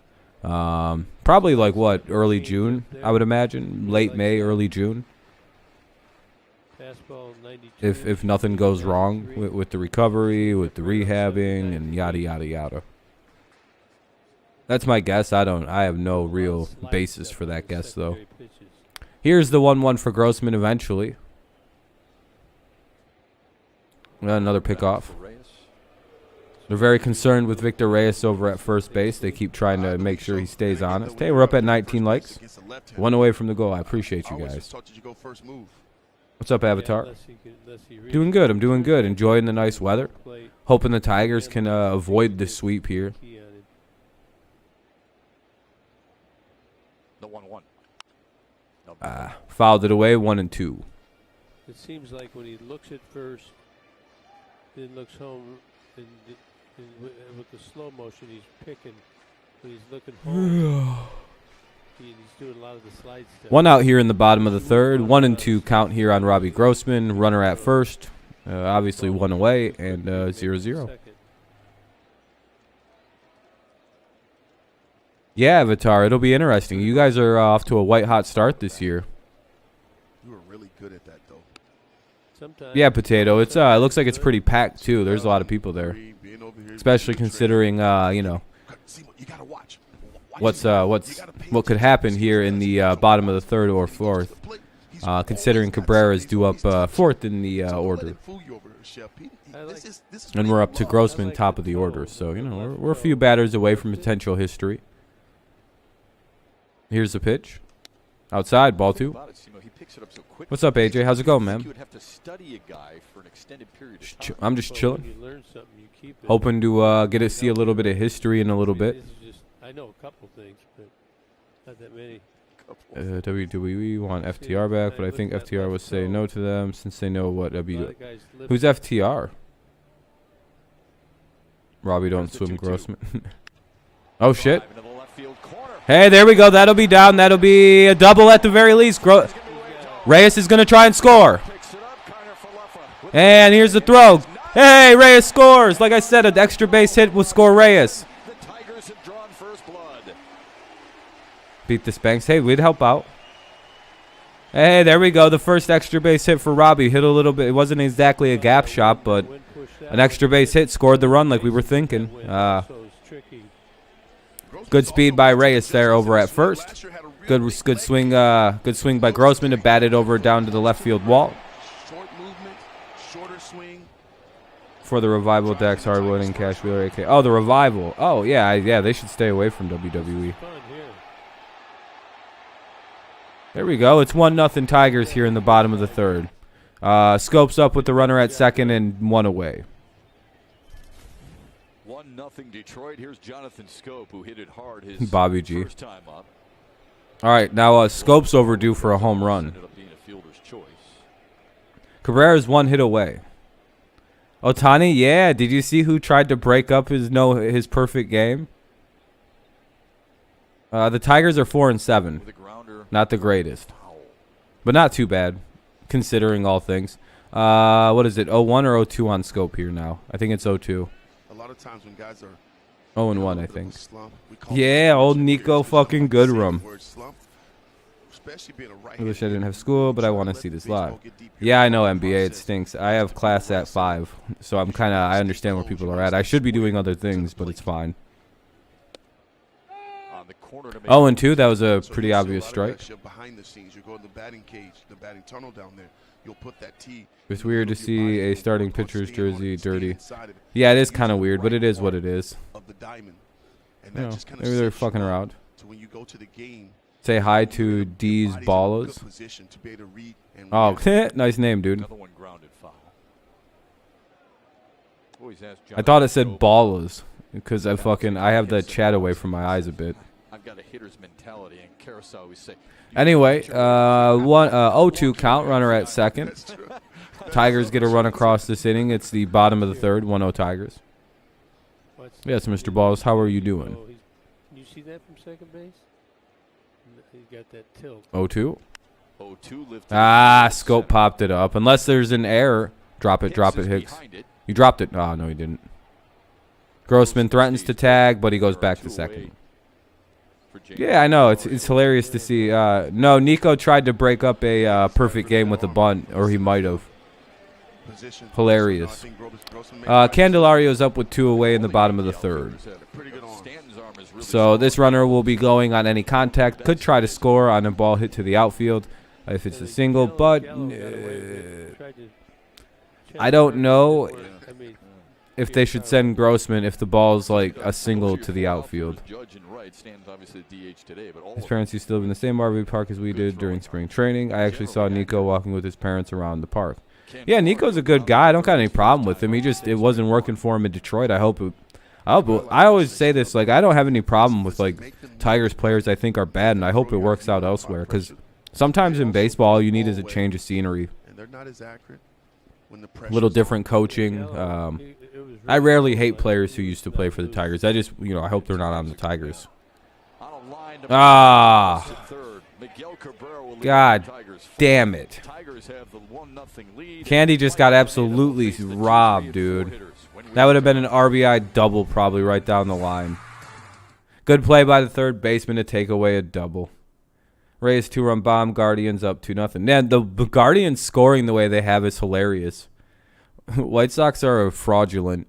Probably early June, I would imagine. Late May, early June. If nothing goes wrong with the recovery, with the rehabbing, and yada, yada, yada. That's my guess. I have no real basis for that guess, though. Here's the 1-1 for Grossman eventually. Another pickoff. They're very concerned with Victor Reyes over at first base. They keep trying to make sure he stays honest. Hey, we're up at 19 likes. 1 away from the goal. I appreciate you guys. What's up, Avatar? Doing good. I'm doing good. Enjoying the nice weather. Hoping the Tigers can avoid the sweep here. The 1-1. Fouled it away, 1-2. It seems like when he looks at first, then looks home, and with the slow motion, he's picking. When he's looking home, he's doing a lot of the slide stuff. 1 out here in the bottom of the third. 1-2 count here on Robbie Grossman. Runner at first. Obviously 1 away and 0-0. Yeah, Avatar, it'll be interesting. You guys are off to a white-hot start this year. You were really good at that, though. Sometimes. Yeah, Potato. It looks like it's pretty packed, too. There's a lot of people there. Especially considering, what could happen here in the bottom of the third or fourth. Considering Cabrera's due up fourth in the order. And we're up to Grossman, top of the order. So, we're a few batters away from potential history. Here's the pitch. Outside, ball 2. What's up, AJ? How's it going, man? I'm just chilling. Hoping to get to see a little bit of history in a little bit. I know a couple things, but not that many. WWE want FTR back, but I think FTR will say no to them since they know what WWE. Who's FTR? Robbie don't swim Grossman. Oh, shit. Hey, there we go. That'll be down. That'll be a double at the very least. Reyes is going to try and score. And here's the throw. Hey, Reyes scores. Like I said, an extra base hit will score Reyes. Beat the Spanks. Hey, we'd help out. Hey, there we go. The first extra base hit for Robbie. Hit a little bit. It wasn't exactly a gap shot, but an extra base hit scored the run like we were thinking. Good speed by Reyes there over at first. Good swing by Grossman to bat it over down to the left field wall. For the Revival, Dax Hardwood and Cash Wheeler, AK. Oh, the Revival. Oh, yeah, they should stay away from WWE. There we go. It's 1-0 Tigers here in the bottom of the third. Scopes up with the runner at second and 1 away. 1-0 Detroit. Here's Jonathan Scope, who hit it hard his Bobby G. first time up. All right, now Scope's overdue for a home run. Cabrera's 1 hit away. Ohtani, yeah. Did you see who tried to break up his perfect game? The Tigers are 4-7. Not the greatest, but not too bad, considering all things. What is it? 0-1 or 0-2 on Scope here now? I think it's 0-2. A lot of times when guys are 0-1, I think. Yeah, old Nico fucking Goodrum. I wish I didn't have school, but I want to see this live. Yeah, I know NBA. It stinks. I have class at 5, so I understand where people are at. I should be doing other things, but it's fine. 0-2. That was a pretty obvious strike. It's weird to see a starting pitcher's jersey dirty. Yeah, it is kind of weird, but it is what it is. You know, maybe they're fucking around. Say hi to D's Ballas. Oh, nice name, dude. I thought it said Ballas because I have the chat away from my eyes a bit. I've got a hitter's mentality, and Carousel always say. Anyway, 0-2 count, runner at second. Tigers get a run across this inning. It's the bottom of the third, 1-0 Tigers. Yes, Mr. Balls, how are you doing? Can you see that from second base? He got that tilt. 0-2. Ah, Scope popped it up. Unless there's an error. Drop it, Hicks. You dropped it. Oh, no, he didn't. Grossman threatens to tag, but he goes back to second. Yeah, I know. It's hilarious to see. No, Nico tried to break up a perfect game with a bunt, or he might have. Hilarious. Candelario's up with 2 away in the bottom of the third. So this runner will be going on any contact. Could try to score on a ball hit to the outfield if it's a single, but I don't know if they should send Grossman if the ball's like a single to the outfield. His parents used to live in the same RV park as we did during spring training. I actually saw Nico walking with his parents around the park. Yeah, Nico's a good guy. I don't got any problem with him. It wasn't working for him in Detroit. I always say this, like, I don't have any problem with like Tigers players I think are bad, and I hope it works out elsewhere, because sometimes in baseball all you need is a change of scenery. A little different coaching. I rarely hate players who used to play for the Tigers. I just, I hope they're not on the Tigers. Ah. God damn it. Candy just got absolutely robbed, dude. That would have been an RBI double probably right down the line. Good play by the third baseman to take away a double. Rays 2-run bomb. Guardians up 2-0. Man, the Guardians scoring the way they have is hilarious. White Sox are fraudulent.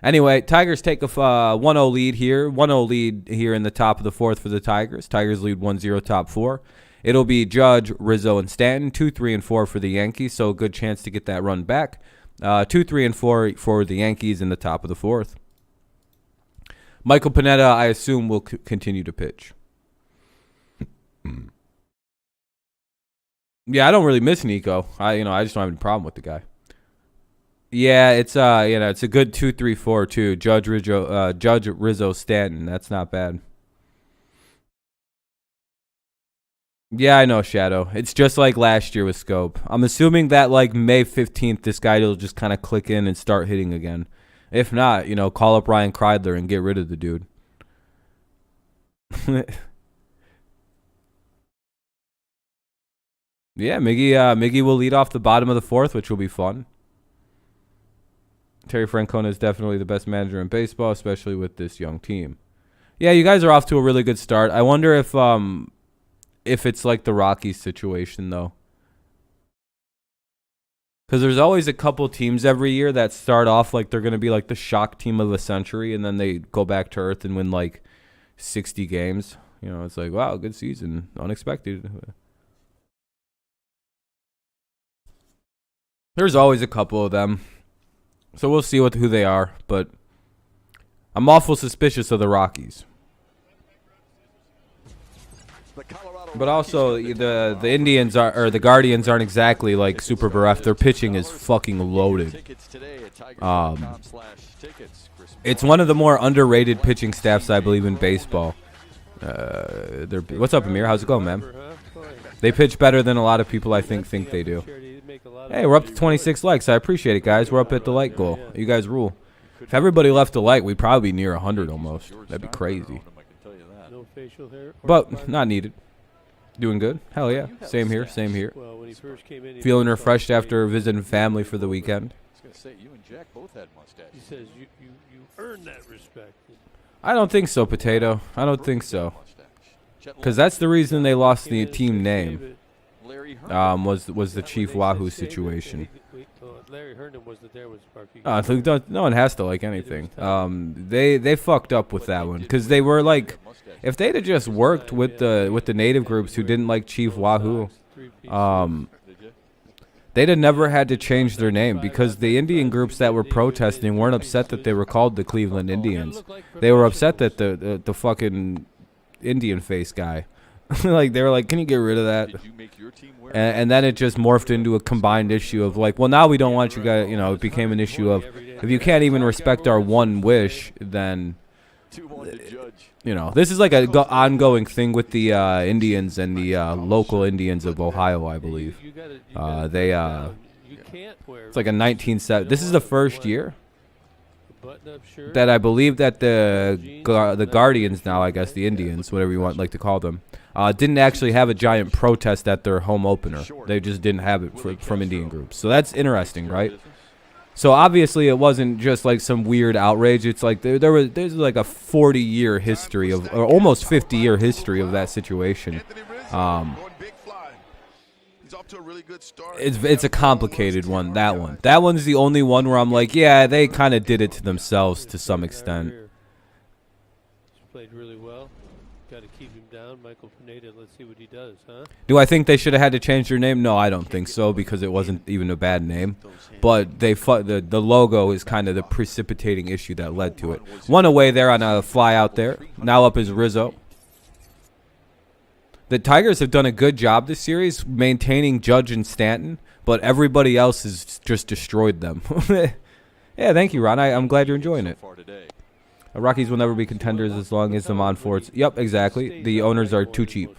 Anyway, Tigers take a 1-0 lead here. 1-0 lead here in the top of the fourth for the Tigers. Tigers lead 1-0 top 4. It'll be Judge, Rizzo, and Stanton. 2, 3, and 4 for the Yankees, so a good chance to get that run back. 2, 3, and 4 for the Yankees in the top of the fourth. Michael Pineda, I assume, will continue to pitch. Yeah, I don't really miss Nico. I just don't have any problem with the guy. Yeah, it's it's a good 2-3-4 too. Judge Rizzo, Stanton. That's not bad. Yeah, I know, Shadow. It's just like last year with Scope. I'm assuming that like May 15th, this guy will just kind of click in and start hitting again. If not, call up Ryan Kreidler and get rid of the dude. Yeah, Miggy will lead off the bottom of the fourth, which will be fun. Terry Francona is definitely the best manager in baseball, especially with this young team. Yeah, you guys are off to a really good start. I wonder if it's like the Rockies situation, though. Because there's always a couple teams every year that start off like they're going to be like the shock team of the century, and then they go back to earth and win like 60 games. It's like, wow, good season. Unexpected. There's always a couple of them. So we'll see who they are, but I'm awful suspicious of the Rockies. But also the Indians or the Guardians aren't exactly like super bereft. Their pitching is fucking loaded. It's one of the more underrated pitching staffs, I believe, in baseball. What's up, Amir? How's it going, man? They pitch better than a lot of people I think they do. Hey, we're up to 26 likes. I appreciate it, guys. We're up at the like goal. You guys rule. If everybody left a like, we'd probably be near 100 almost. That'd be crazy. But not needed. Doing good? Hell yeah. Same here. Feeling refreshed after visiting family for the weekend. He says you earned that respect. I don't think so, Potato. I don't think so. Because that's the reason they lost the team name. Was the Chief Wahoo situation. Larry Herndon wasn't there with Sparky. No one has to like anything. They fucked up with that one because they were like, if they'd have just worked with the native groups who didn't like Chief Wahoo, they'd have never had to change their name because the Indian groups that were protesting weren't upset that they were called the Cleveland Indians. They were upset that the fucking Indian face guy. Like they were like, can you get rid of that? And then it just morphed into a combined issue of like, well, now we don't want you guys. It became an issue of if you can't even respect our one wish, then this is like an ongoing thing with the Indians and the local Indians of Ohio, I believe. It's like a 1970. This is the first year that I believe that the Guardians now, I guess the Indians, whatever you like to call them, didn't actually have a giant protest at their home opener. They just didn't have it from Indian groups. So that's interesting, right? So obviously it wasn't just like some weird outrage. It's like there's like a 40-year history or almost 50-year history of that situation. It's a complicated one. That one's the only one where I'm like, yeah, they kind of did it to themselves to some extent. Played really well. Got to keep him down, Michael Pineda. Let's see what he does, huh? Do I think they should have had to change their name? No, I don't think so because it wasn't even a bad name. But the logo is kind of the precipitating issue that led to it. One away there on a fly out there. Now up is Rizzo. The Tigers have done a good job this series maintaining Judge and Stanton, but everybody else has just destroyed them. Yeah, thank you, Ron. I'm glad you're enjoying it. The Rockies will never be contenders as long as the Monforts. Yep, exactly. The owners are too cheap.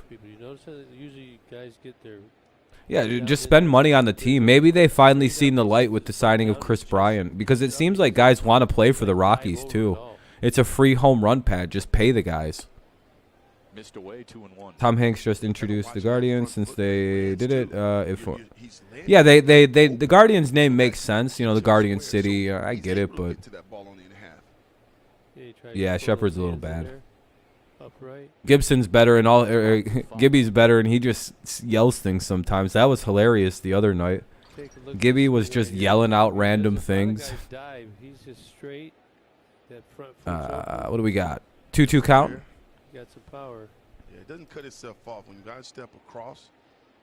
Yeah, just spend money on the team. Maybe they finally seen the light with the signing of Chris Bryant because it seems like guys want to play for the Rockies too. It's a free home run pad. Just pay the guys. Tom Hanks just introduced the Guardians since they did it. The Guardians name makes sense. The Guardian City. I get it, but yeah, Shepard's a little bad. Gibson's better and Gibby's better, and he just yells things sometimes. That was hilarious the other night. Gibby was just yelling out random things. What do we got? 2-2 count. Got some power. Yeah, it doesn't cut itself off. When you guys step across,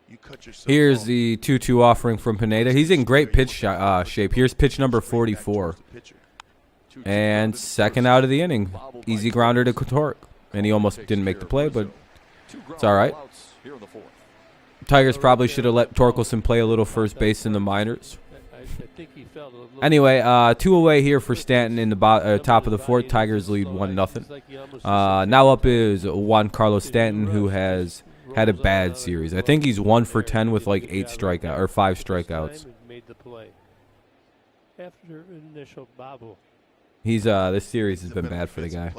you cut yourself Here's off. the 2-2 offering from Pineda. He's in great pitch shape. Here's pitch number 44. And second out of the inning. Easy grounder to Torque. And he almost didn't make the play, but it's all right. Tigers probably should have let Torkelson play a little first base in the minors. I think he felt a little. Anyway, 2 away here for Stanton in the top of the 4th. Tigers lead 1-0. Now up is Juan Carlos Stanton, who has had a bad series. I think he's 1 for 10 with like 5 strikeouts. Made the play after initial bobble. He's this series has been bad for the guy.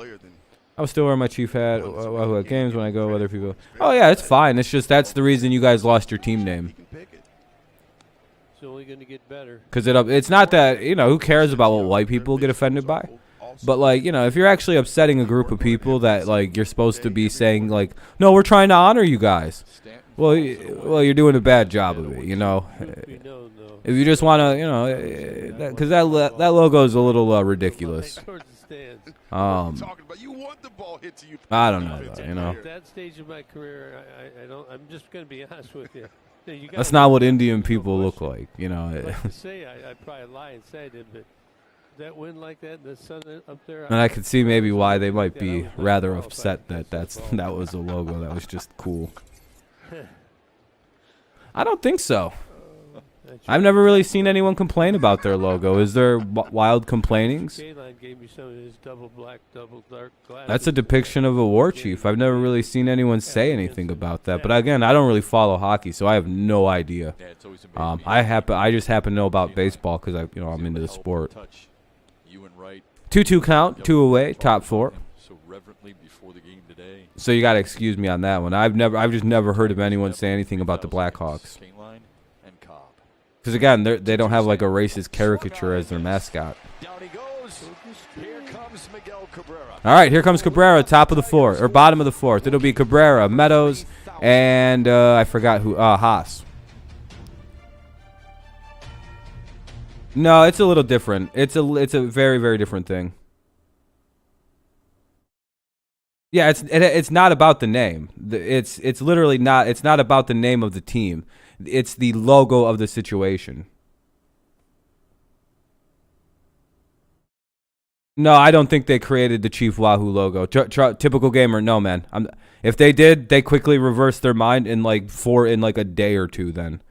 I was still wearing my Chief hat at games when I go. Other people. Oh yeah, it's fine. It's just that's the reason you guys lost your team name. It's only going to get better. Because it's not that, who cares about what white people get offended by? But, like, if you're actually upsetting a group of people that, like, you're supposed to be saying, like, no, we're trying to honor you guys. Well, you're doing a bad job of it, If you just want to, because that logo is a little ridiculous. I don't know, though, At that stage of my career, I'm just going to be honest with you. That's not what Indian people look like, I'd like to say I'd probably lie and say it, but that wind like that, the sun up there. And I could see maybe why they might be rather upset that that was a logo that was just cool. I don't think so. I've never really seen anyone complain about their logo. Is there wild complainings? Gave me some of his double black, double dark glasses. That's a depiction of a war chief. I've never really seen anyone say anything about that. But again, I don't really follow hockey, so I have no idea. I just happen to know about baseball because I'm into the sport. 2-2 count, 2 away, top 4. So you gotta excuse me on that one. I've just never heard of anyone say anything about the Blackhawks. Because again, they don't have like a racist caricature as their mascot. Down he goes. Here comes Miguel Cabrera. All right, here comes Cabrera, top of the 4th or bottom of the 4th. It'll be Cabrera, Meadows, and I forgot who. Haas. No, it's a little different. It's a very, very different thing. Yeah, it's not about the name. It's literally not. It's not about the name of the team. It's the logo of the situation. No, I don't think they created the Chief Wahoo logo. Typical gamer, no man. If they did, they quickly reversed their mind in like a day or two. Then,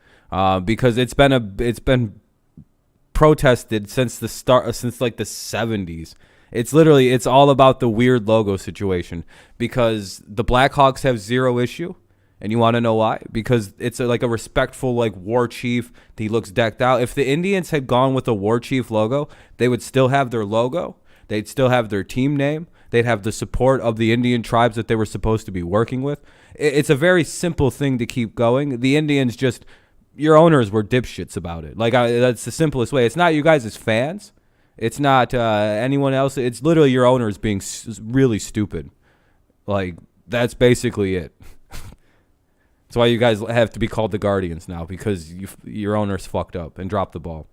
because it's been protested since like the 70s. It's all about the weird logo situation because the Blackhawks have zero issue. And you want to know why? Because it's like a respectful like war chief. He looks decked out. If the Indians had gone with a war chief logo, they would still have their logo. They'd still have their team name. They'd have the support of the Indian tribes that they were supposed to be working with. It's a very simple thing to keep going. The Indians your owners were dipshits about it. Like that's the simplest way. It's not you guys as fans. It's not anyone else. It's literally your owners being really stupid. Like that's basically it. That's why you guys have to be called the Guardians now because your owners fucked up and dropped the ball.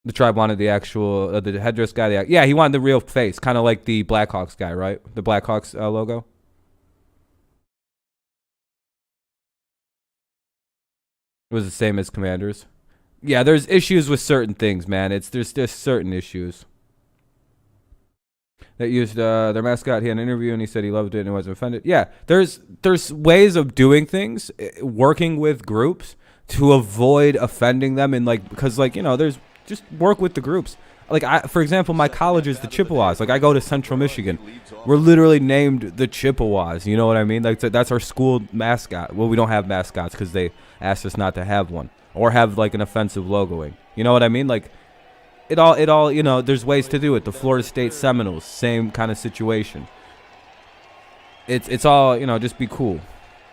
The tribe wanted the actual the headdress guy. He wanted the real face, kind of like the Blackhawks guy, right? The Blackhawks logo. It was the same as Commanders. Yeah, there's issues with certain things, man. There's just certain issues. That used their mascot. He had an interview and he said he loved it and wasn't offended. Yeah, there's ways of doing things, working with groups to avoid offending them and because there's just work with the groups. For example, my college is the Chippewas. I go to Central Michigan. We're literally named the Chippewas. You know what I mean? That's our school mascot. Well, we don't have mascots because they asked us not to have one or have an offensive logoing. You know what I mean? It all, there's ways to do it. The Florida State Seminoles, same kind of situation. It's all, just be cool.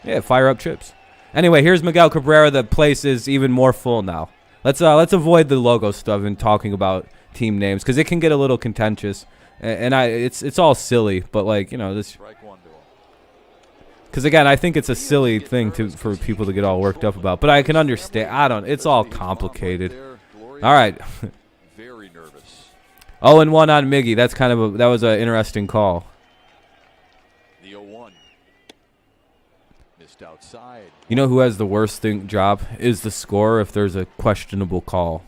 Yeah, fire up chips. Anyway, here's Miguel Cabrera. The place is even more full now. Let's avoid the logo stuff and talking about team names because it can get a little contentious. And it's all silly, but this. Because again, I think it's a silly thing for people to get all worked up about. But I can understand. It's all complicated. All right. 0-1 on Miggy. That's that was an interesting call. The 0-1 missed outside. You know who has the worst job is the scorer if there's a questionable call.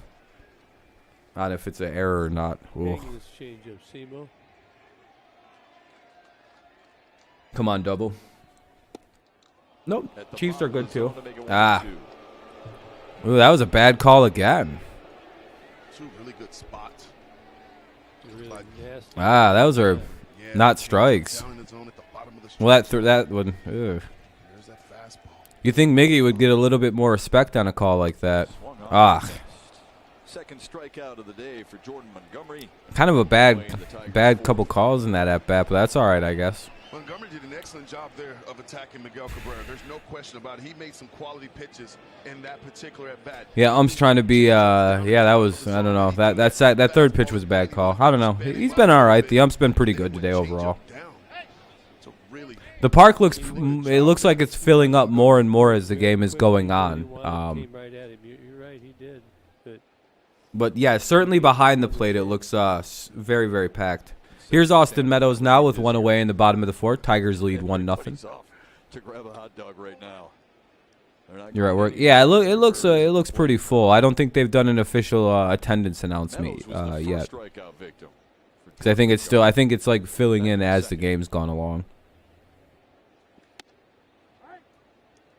Not if it's an error or not. Come on, double. Nope. At the Chiefs are bottom good of the too. zone to make it Ah. 1-2. Ooh, that was a bad call again. Two really good spots. Really Like- nasty. Ah, those are Yeah, not strikes. down in the zone at the bottom of the Well, strike that zone. one. Ugh. There's that fastball. You think Miggy would get a little bit more respect on a call like that? Swung on Ah, the next. Second strikeout of the day for Jordan Montgomery. kind of a bad couple calls in that at bat, but that's all right, I guess. Montgomery did an excellent job there of attacking Miguel Cabrera. There's no question about it. He made some quality pitches in that particular at bat. Yeah, Ump's trying to be. Yeah, that was. I don't know. That third pitch was a bad call. I don't know. He's been all right. The Ump's been pretty good today overall. So really, The park looks. It looks like it's filling up more and more as the game is going on. Came right at him. You're right, he did. But But yeah, certainly behind the plate, it looks very, very packed. Here's Austin Meadows now with one away in the bottom of the fourth. Tigers lead 1-0. To grab a hot dog right now. You're at work. Yeah, it looks pretty full. I don't think they've done an official attendance announcement yet. Because I think it's like filling in as the game's gone along.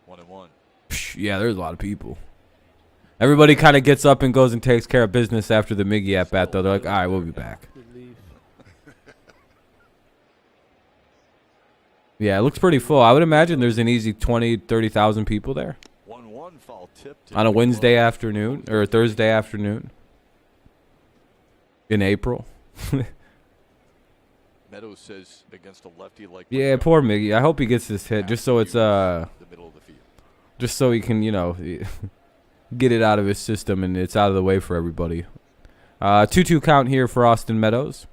1-1. Psh, yeah, there's a lot of people. Everybody kind of gets up and goes and takes care of business after the Miggy at bat, though. They're like, all right, we'll be back. relief. Yeah, it looks pretty full. I would imagine there's an easy 20, 30,000 people there 1-1 foul tip on a Wednesday afternoon or a Thursday afternoon in April. Meadows says against a lefty like Yeah, poor Miggy. I hope he gets this hit just so it's the middle of the field. just so he can, get it out of his system and it's out of the way for everybody. 2-2 count here for Austin Meadows.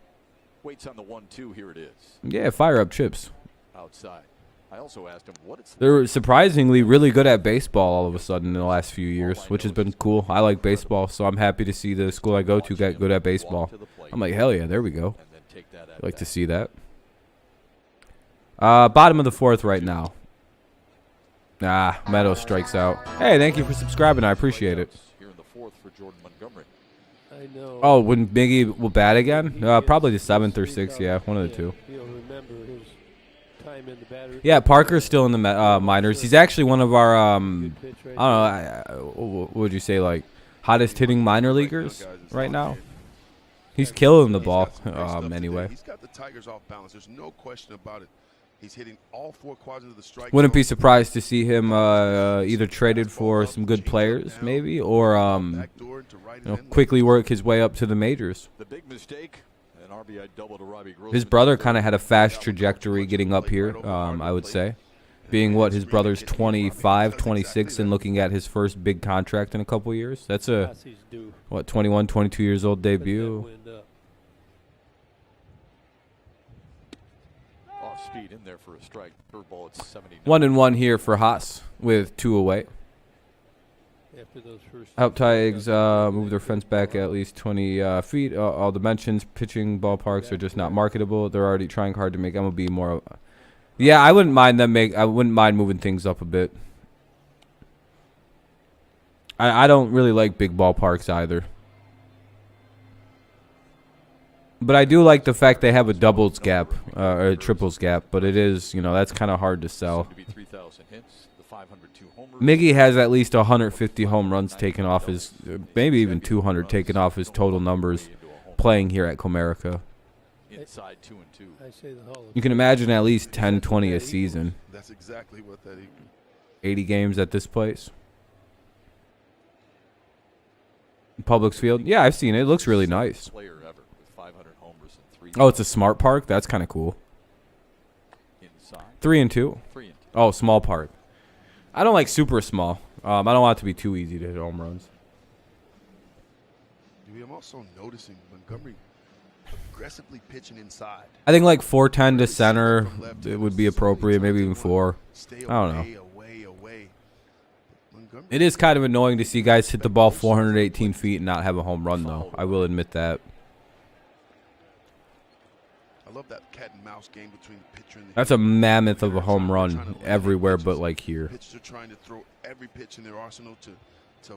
Waits on the 1-2. Here it is. Yeah, fire up Chips. Outside. I also asked him what it's They're surprisingly really good at baseball all of a sudden in the last few years, which has been cool. I like baseball, so I'm happy to see the school I go to get good at baseball. I'm like, hell yeah, there we go. and then take that I like to see that. Bottom of the fourth right now. Meadows strikes out. Hey, thank you for subscribing. I appreciate it. Here in the fourth for Jordan Montgomery. I know. Oh, when Miggy will bat again? Probably the seventh or sixth. Yeah, one of the two. He'll remember his time in the battery. Yeah, Parker's still in the minors. He's actually one of our I Good pitch right don't know. What would you say, like hottest hitting minor leaguers right now? He's killing the ball. Anyway, He's got the Tigers off balance. There's no question about it. He's hitting all four quadrants of the strike wouldn't be zone. surprised to see him either traded for some good players, maybe, or Backdoor to right and in. quickly work his way up to the majors. The big mistake, an RBI double to Robbie Grossman. His brother kind of had a fast trajectory getting up here, I would say. Being what, his brother's 25, 26, and looking at his first big contract in a couple years. That's a, Aussies do. what, 21, 22 years old Let that debut. wind up. Off speed in there for a strike. Curveball at 79. 1-1 here for Haas with 2 away. After those first Help Tigers move their fence back at least 20 feet. All dimensions, pitching ballparks are just not marketable. They're already trying hard to make MLB more. Yeah, I wouldn't mind I wouldn't mind moving things up a bit. I don't really like big ballparks either. But I do like the fact they have a doubles gap or a triples gap. But it is, that's kind of hard to sell. To be 3,000 hits, the 502 homers. Miggy has at least 150 home runs taken off his, maybe even 200 taken off his total numbers playing here at Comerica. Inside 2-2. I say the Hall of You can imagine at least 10, 20 a season. That's exactly what that equals. 80 games at this place. Publix Field. Yeah, I've seen it. It looks really nice. Player ever with 500 homers and 3. Oh, it's a smart park? That's kind of cool. Inside 3-2. 3-2. Oh, small park. I don't like super small. I don't want it to be too easy to hit home runs. I'm also noticing Montgomery aggressively pitching inside. I think like 410 to center, it would be appropriate. Maybe even 4. Stay I don't know. away. Montgomery, It is kind of annoying to see guys hit the ball 418 feet and not have a home run, though. I will admit that. I love that cat and mouse game between the pitcher and the That's a mammoth of a home run everywhere but like here. pitchers are trying to throw every pitch in their arsenal to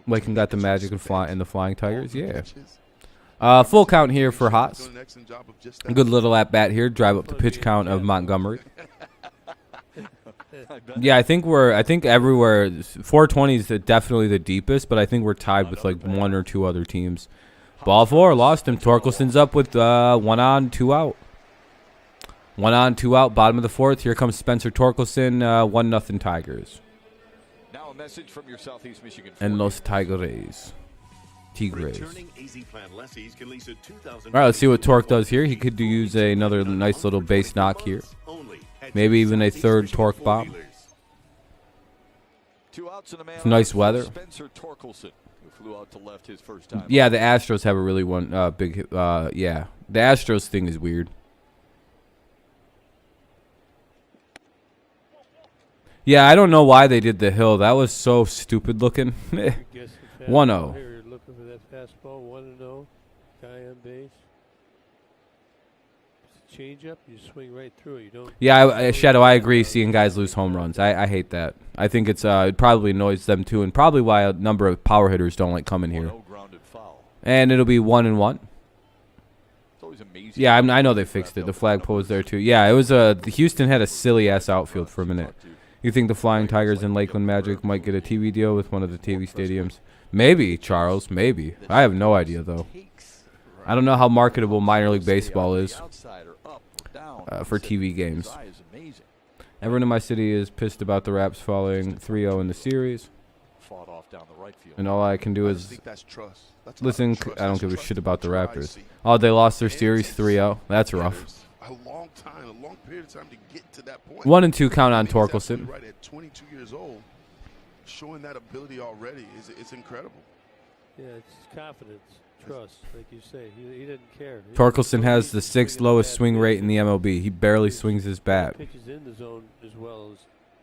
Lakin got the magic and the Flying Tigers, yeah. pitches. Full count here for Haas. Doing an excellent job of just Good little at bat here. Drive up the pitch count of Montgomery. Yeah, I think everywhere 420 is definitely the deepest, but I think we're tied with like one or two other teams. Ball four, lost him. Torkelson's up with 1 on, 2 out. 1 on, 2 out, bottom of the fourth. Here comes Spencer Torkelson, 1-0 Tigers. Now a message from your Southeast Michigan. And Los Tigres. Tigres. Returning AZ Plan lessees can lease a 2000. All right, let's see what Torque does here. He could use another nice little base knock here. Maybe even a third Torque bomb. 2 outs and a man. Some nice weather. Spencer Torkelson, who flew out to left his first time. Yeah, the Astros have a really big. Yeah, the Astros thing is weird. Yeah, I don't know why they did the hill. That was so stupid looking. 1-0. Here, looking for that fastball. 1-0. Guy on base. Change up, you swing right through it. You don't. Yeah, Shadow, I agree. Seeing guys lose home runs, I hate that. I think it probably annoys them too, and probably why a number of power hitters don't like coming here. And it'll be 1-1. Yeah, I know they fixed it. The flagpole was there too. Yeah, it was Houston had a silly ass outfield for a minute. You think the Flying Tigers and Lakeland Magic might get a TV deal with one of the TV stadiums? Maybe, Charles. Maybe. I have no idea though. I don't know how marketable minor league baseball is for TV games. Everyone in my city is pissed about the Raps falling 3-0 in the series. And all I can do is listen. I don't give a shit about the Raptors. Oh, they lost their series 3-0. That's rough. A long period of time to get to that point. 1-2 count on Torkelson. Right at 22 years old, showing that ability already is incredible. Yeah, it's confidence, trust, like you say. He didn't care. Torkelson has the 6th lowest swing rate in the MLB. He barely swings his bat. Pitches in the zone as well as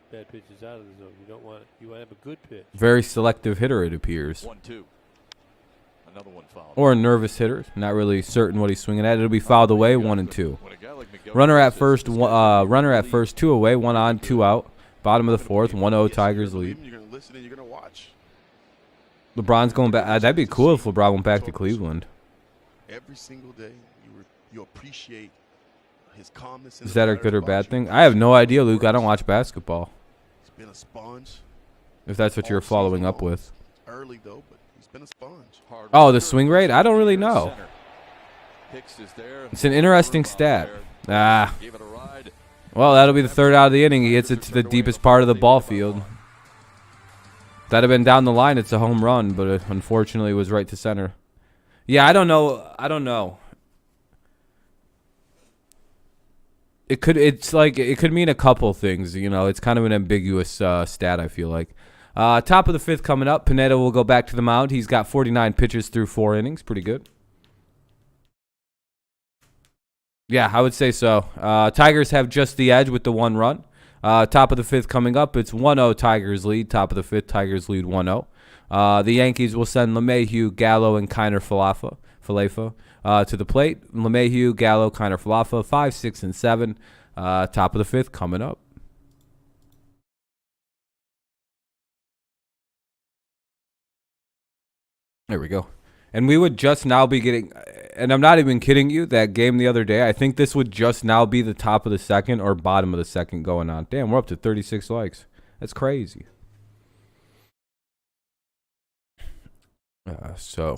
bad pitches out of the zone. You want to have a good pitch. Very selective hitter, it appears. 1-2. Another one fouled. Or a nervous hitter, not really certain what he's swinging at. It'll be fouled away, 1-2. Runner at first, 2 away, 1 on, 2 out. Bottom of the fourth, 1-0 Tigers lead. You're gonna listen and you're gonna watch. LeBron's going back. That'd be cool if LeBron went back to Cleveland. Every single day, you appreciate his calmness. Is that a good or bad thing? I have no idea, Luke. I don't watch basketball. He's been a sponge. If that's what you're following up with. Early though, but he's been a sponge. Oh, the swing rate? I don't really know. It's an interesting stat. Well, that'll be the 3rd out of the inning. He hits it to the deepest part of the ball field. That'd have been down the line. It's a home run, but it unfortunately was right to center. Yeah, I don't know. It could mean a couple things. You know, it's kind of an ambiguous stat, I feel like. Top of the 5th coming up. Pineda will go back to the mound. He's got 49 pitches through 4 innings. Pretty good. Yeah, I would say so. Tigers have just the edge with the 1 run. Top of the 5th coming up. It's 1-0 Tigers lead. Top of the 5th, Tigers lead 1-0. The Yankees will send LeMahieu, Gallo, and Kiner Falefa to the plate. LeMahieu, Gallo, Kiner Falefa, 5, 6, and 7. Top of the 5th coming up. There we go. And we would just now be getting, and I'm not even kidding you, that game the other day, I think this would just now be the top of the 2nd or bottom of the 2nd going on. Damn, we're up to 36 likes. That's crazy. So,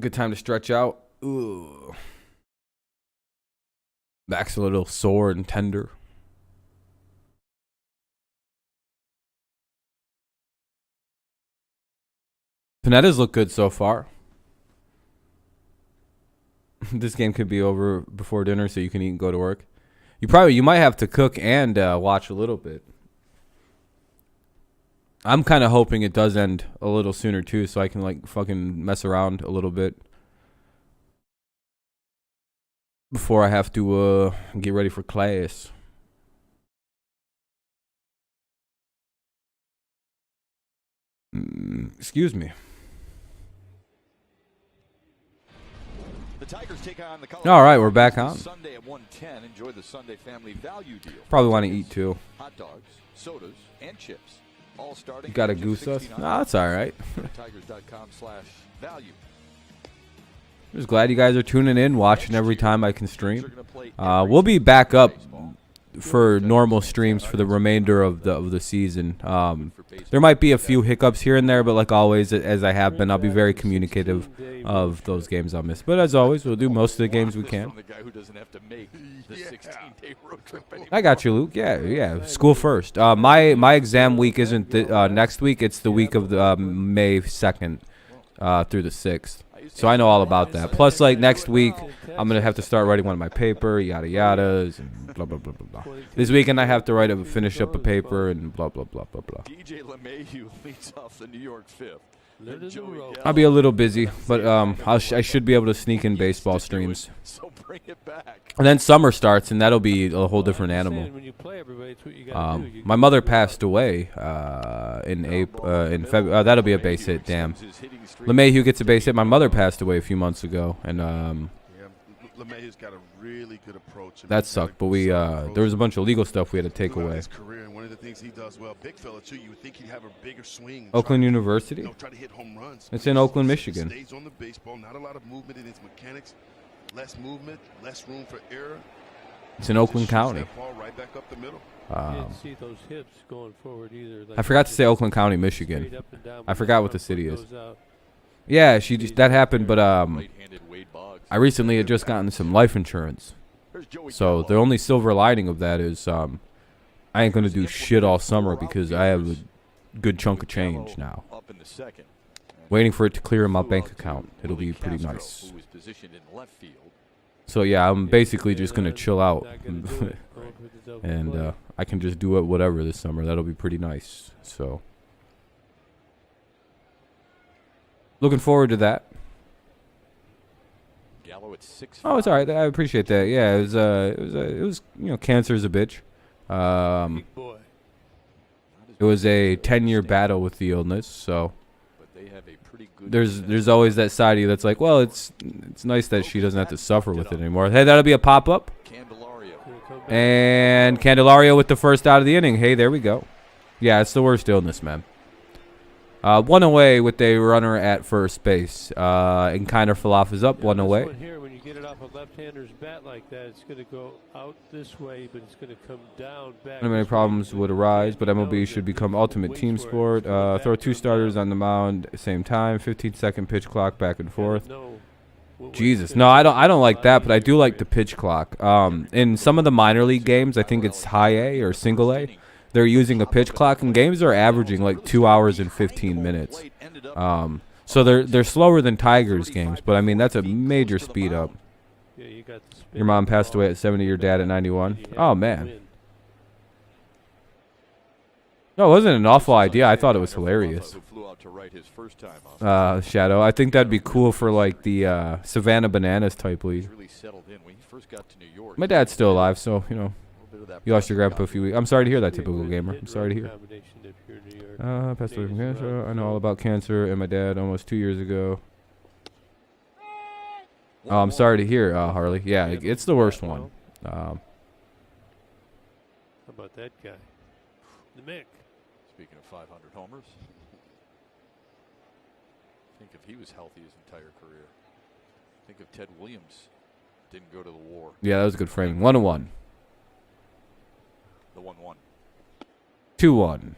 good time to stretch out. Ooh. Back's a little sore and tender. Pinedas look good so far. This game could be over before dinner so you can eat and go to work. You might have to cook and watch a little bit. I'm kind of hoping it does end a little sooner too so I can like fucking mess around a little bit before I have to get ready for class. Excuse me. The Tigers take on the All right, we're back on. Sunday at 1:10. Enjoy the Sunday family value deal. Probably want to eat too. Hot dogs, sodas, and chips. All starting. You got to goose us? No, that's all right. Tigers.com/value. Just glad you guys are tuning in, watching every time I can stream. We'll be back up for normal streams for the remainder of the season. There might be a few hiccups here and there, but like always, as I have been, I'll be very communicative of those games I'll miss. But as always, we'll do most of the games we can. I got you, Luke. Yeah. School first. My exam week isn't next week. It's the week of the May 2nd through the 6th. So I know all about that. Plus, like next week, I'm gonna have to start writing one of my paper, yada yadas, and blah blah blah blah blah. This weekend I have to finish up a paper and blah blah blah blah blah. DJ LeMahieu leads off the New York fifth. I'll be a little busy, but I should be able to sneak in baseball streams. So bring it back. And then summer starts, and that'll be a whole different animal. My mother passed away in April, in February. That'll be a base hit. Damn. LeMahieu gets a base hit. My mother passed away a few months ago, and LeMahieu's got a really good approach. that sucked. But there was a bunch of legal stuff we had to take away. His career, and one of the things he does well, big fella too. You would think he'd have a bigger swing. Oakland University. Try to hit home runs. It's in Oakland, Michigan. Stays on the baseball. Not a lot of movement in his mechanics. Less movement, less room for error. It's in Oakland County. That ball right back up the middle. Didn't see those hips going forward either. I forgot to say Oakland County, Michigan. I forgot what the city is. Yeah, that happened, but I recently had just gotten some life insurance. So the only silver lining of that is I ain't gonna do shit all summer because I have a good chunk of change now. Waiting for it to clear in my bank account. It'll be pretty nice. So yeah, I'm basically just gonna chill out, and I can just do it whatever this summer. That'll be pretty nice. So looking forward to that. Oh, it's all right. I appreciate that. Yeah, it was cancer's a bitch. It was a 10-year battle with the illness, so there's always that side of you that's like, well, it's nice that she doesn't have to suffer with it anymore. Hey, that'll be a pop-up. And Candelario with the first out of the inning. Hey, there we go. Yeah, it's the worst illness, man. One away with a runner at first base. And Kiner Falaf is up, one away. Here, when you get it off a left-hander's bat like that, it's going to go out this way, but it's going to come down back. Not many problems would arise, but MLB should become ultimate team sport. Throw two starters on the mound at the same time. 15-second pitch clock back and forth. Jesus, no, I don't like that, but I do like the pitch clock. In some of the minor league games, I think it's high A or single A, they're using a pitch clock, and games are averaging like 2 hours and 15 minutes. So they're slower than Tigers games, but I mean that's a major speed up. Your mom passed away at 70, your dad at 91. Oh man. No, it wasn't an awful idea. I thought it was hilarious. Shadow, I think that'd be cool for like the Savannah Bananas type league. My dad's still alive, so you lost your grandpa a few weeks. I'm sorry to hear that, typical gamer. I'm sorry to hear. Passed away from cancer. I know all about cancer and my dad almost 2 years ago. Oh, I'm sorry to hear, Harley. Yeah, it's the worst one. How about that guy? The Mick. Speaking of 500 homers, think if he was healthy his entire career. Think if Ted Williams didn't go to the war. Yeah, that was a good framing. 1-1. The 1-1. 2-1.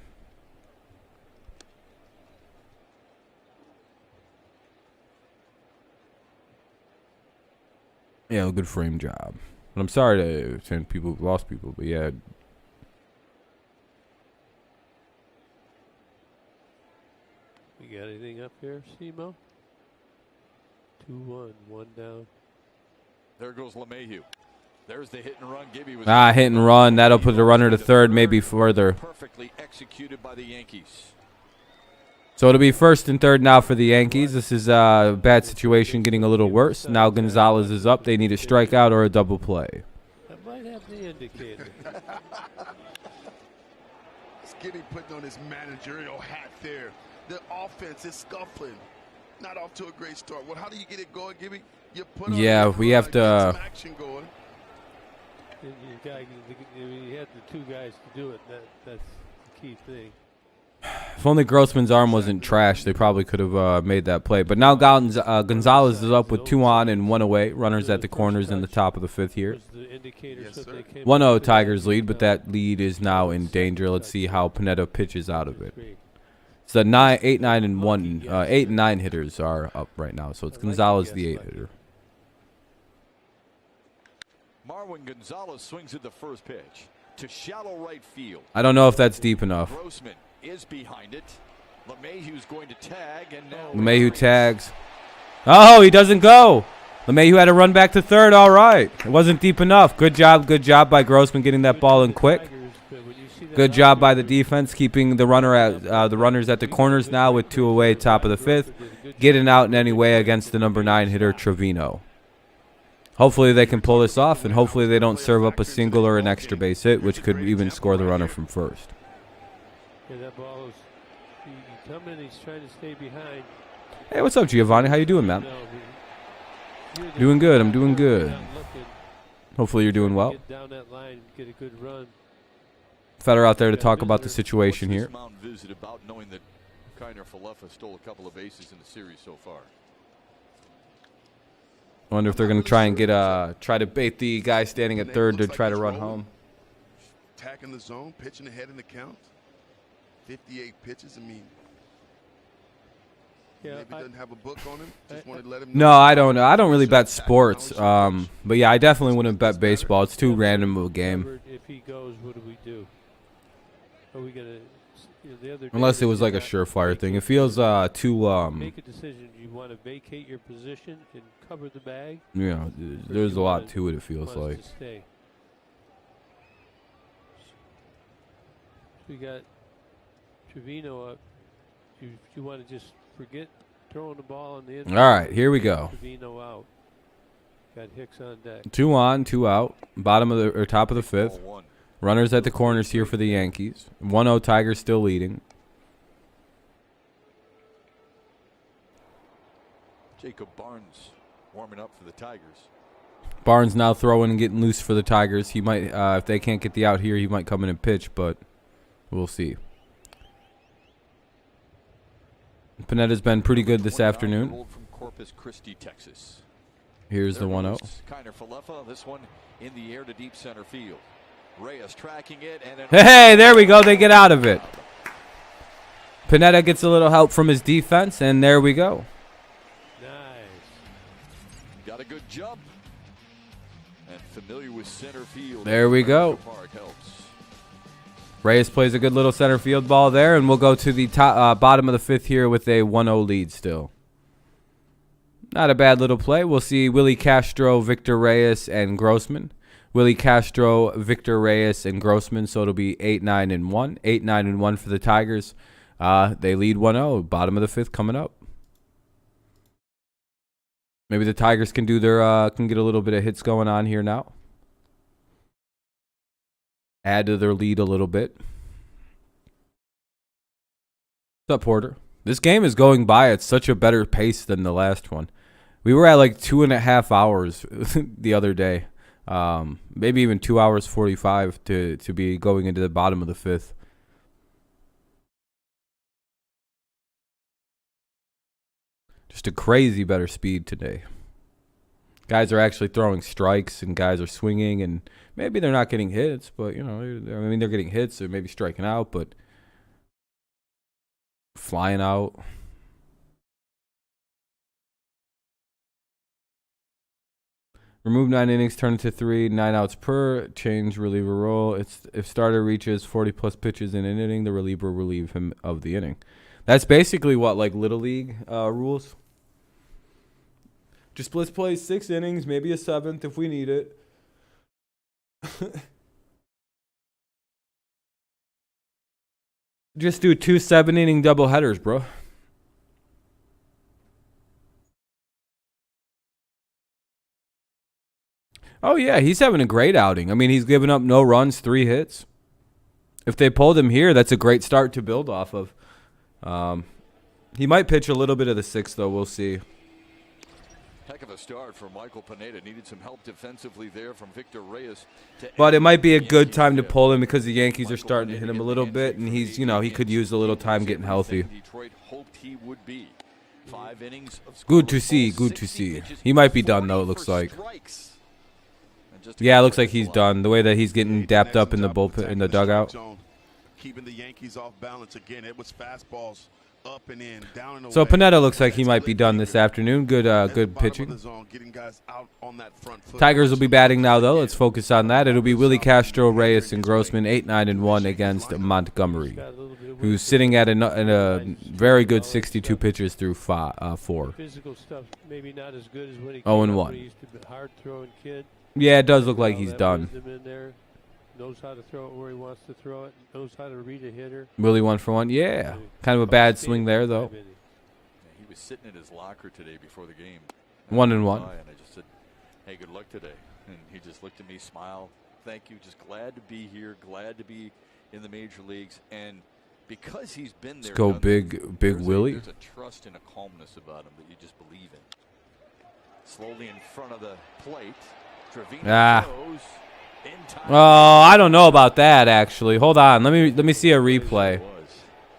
Yeah, a good frame job. But I'm sorry to send people who lost people, but yeah. You got anything up here, Simo? 2-1, one down. There goes LeMahieu. There's the hit and run. Gibby was hit and run. That'll put the runner to third, maybe further. Perfectly executed by the Yankees. So it'll be first and third now for the Yankees. This is a bad situation getting a little worse. Now Gonzalez is up. They need a strikeout or a double play. That might have the indicator. Skinny putting on his managerial hat there. The offense is scuffling. Not off to a great start. Well, how do you get it going, Gibby? You put on we have to. Get some action going. You had the two guys to do it. That's the key thing. If only Grossman's arm wasn't trash, they probably could have made that play. But now Gonzalez is up with 2 on and 1 away. Runners at the corners in the top of the 5th here. 1-0 Tigers lead, but that lead is now in danger. Let's see how Pineda pitches out of it. So 8, 9, and 1, 8 and 9 hitters are up right now. So it's Gonzalez, the 8 hitter. Marwin Gonzalez swings at the first pitch to shallow right field. I don't know if that's deep enough. Grossman is behind it. LeMahieu's going to tag, and now LeMahieu tags. Oh, he doesn't go. LeMahieu had to run back to third. All right. It wasn't deep enough. Good job by Grossman getting that ball in quick. Good job by the defense keeping the runners at the corners now with 2 away, top of the 5th. Getting out in any way against the number 9 hitter, Trevino. Hopefully they can pull this off, and hopefully they don't serve up a single or an extra base hit, which could even score the runner from first. Yeah, that ball is coming. He's trying to stay behind. Hey, what's up, Giovanni? How you doing, man? Doing good. I'm doing good. Hopefully you're doing well. Get down that line, get a good run. Feder out there to talk about the situation here. What's this mound visit about, knowing that Kiner Falefa stole a couple of bases in the series so far? I wonder if they're going to try to bait the guy standing at third to try to run home. Attacking the zone, pitching ahead in the count. 58 pitches. I mean, yeah, maybe doesn't have a book on him. Just wanted to let him know. No, I don't know. I don't really bet sports. But yeah, I definitely wouldn't bet baseball. It's too random of a game. If he goes, what do we do? Are we gonna? The other Unless it was like a surefire thing. It feels too. Make a decision. Do you want to vacate your position and cover the bag? You know, there's a lot to it. It feels like. We got Trevino up. Do you want to just forget throwing the ball on the inside? All right, here we go. Trevino out. Got Hicks on deck. 2 on, 2 out. Bottom of the or top of the 5th. Runners at the corners here for the Yankees. 1-0 Tigers still leading. Jacob Barnes warming up for the Tigers. Barnes now throwing and getting loose for the Tigers. He might, if they can't get the out here, he might come in and pitch, but we'll see. Pineda's been pretty good this afternoon. From Corpus Christi, Texas. Here's the 1-0. Kiner Falefa, this one in the air to deep center field. Reyes tracking it, and hey, there we go. They get out of it. Pineda gets a little help from his defense, and there we go. Nice. Got a good jump. And familiar with center field. There we go. Park helps. Reyes plays a good little center field ball there, and we'll go to the bottom of the 5th here with a 1-0 lead still. Not a bad little play. We'll see Willie Castro, Victor Reyes, and Grossman. Willie Castro, Victor Reyes, and Grossman. So it'll be 8, 9, and 1. 8, 9, and 1 for the Tigers. They lead 1-0. Bottom of the 5th coming up. Maybe the Tigers can do their can get a little bit of hits going on here now. Add to their lead a little bit. What's up, Porter? This game is going by at such a better pace than the last one. We were at like 2.5 hours the other day. Maybe even 2 hours 45 to be going into the bottom of the 5th. Just a crazy better speed today. Guys are actually throwing strikes and guys are swinging, and maybe they're not getting hits, but you know, I mean, they're getting hits or maybe striking out, but flying out. Remove 9 innings, turn it to 3, 9 outs per, change reliever role. If starter reaches 40-plus pitches in an inning, the reliever will relieve him of the inning. That's basically what, like, Little League rules. Just let's play 6 innings, maybe a 7th if we need it. Just do 2 7-inning doubleheaders, bro. Oh, yeah, he's having a great outing. I mean, he's given up no runs, 3 hits. If they pulled him here, that's a great start to build off of. He might pitch a little bit of the 6th, though. We'll see. Heck of a start for Michael Pineda. Needed some help defensively there from Victor Reyes. But it might be a good time to pull him because the Yankees are starting to hit him a little bit, and he's, you know, he could use a little time getting healthy. Detroit hoped he would be. 5 innings of Good to scoreless see, balls, good to 60 see. pitches, He might be done, though, it 40 looks for like. strikes. And just a Yeah, it couple looks like hits he's allowed. done. The way that he's getting dapped up in the bullpen, in the dugout. Keeping the Yankees off balance again. It was fastballs up and in, down and away. So Pineda looks like he might be done this afternoon. Good pitching. Tigers will be batting now, though. Let's focus on that. It'll be Willie Castro, Reyes, and Grossman, 8-9-1 against Montgomery, who's sitting at a very good 62 pitches through 4. Physical stuff maybe not as good as when he 0-1. He used to be a hard throwing kid. Yeah, it does look like he's That done. wisdom in there. Knows how to throw it where he wants to throw it. Knows how to read a hitter. Willie 1 for 1. Yeah, kind of a bad swing there, though. Yeah, he was sitting in his locker today before the game. 1-1. And I just said, hey, good luck today. And he just looked at me, smiled. Thank you. Just glad to be here. Glad to be in the major leagues. And because he's been there. Let's go done big there's Willie. There's a trust and a calmness about him that you just believe in. Slowly in front of the plate. Trevino throws in time. Oh, I don't know about that, actually. Hold on. Let me see a replay. It was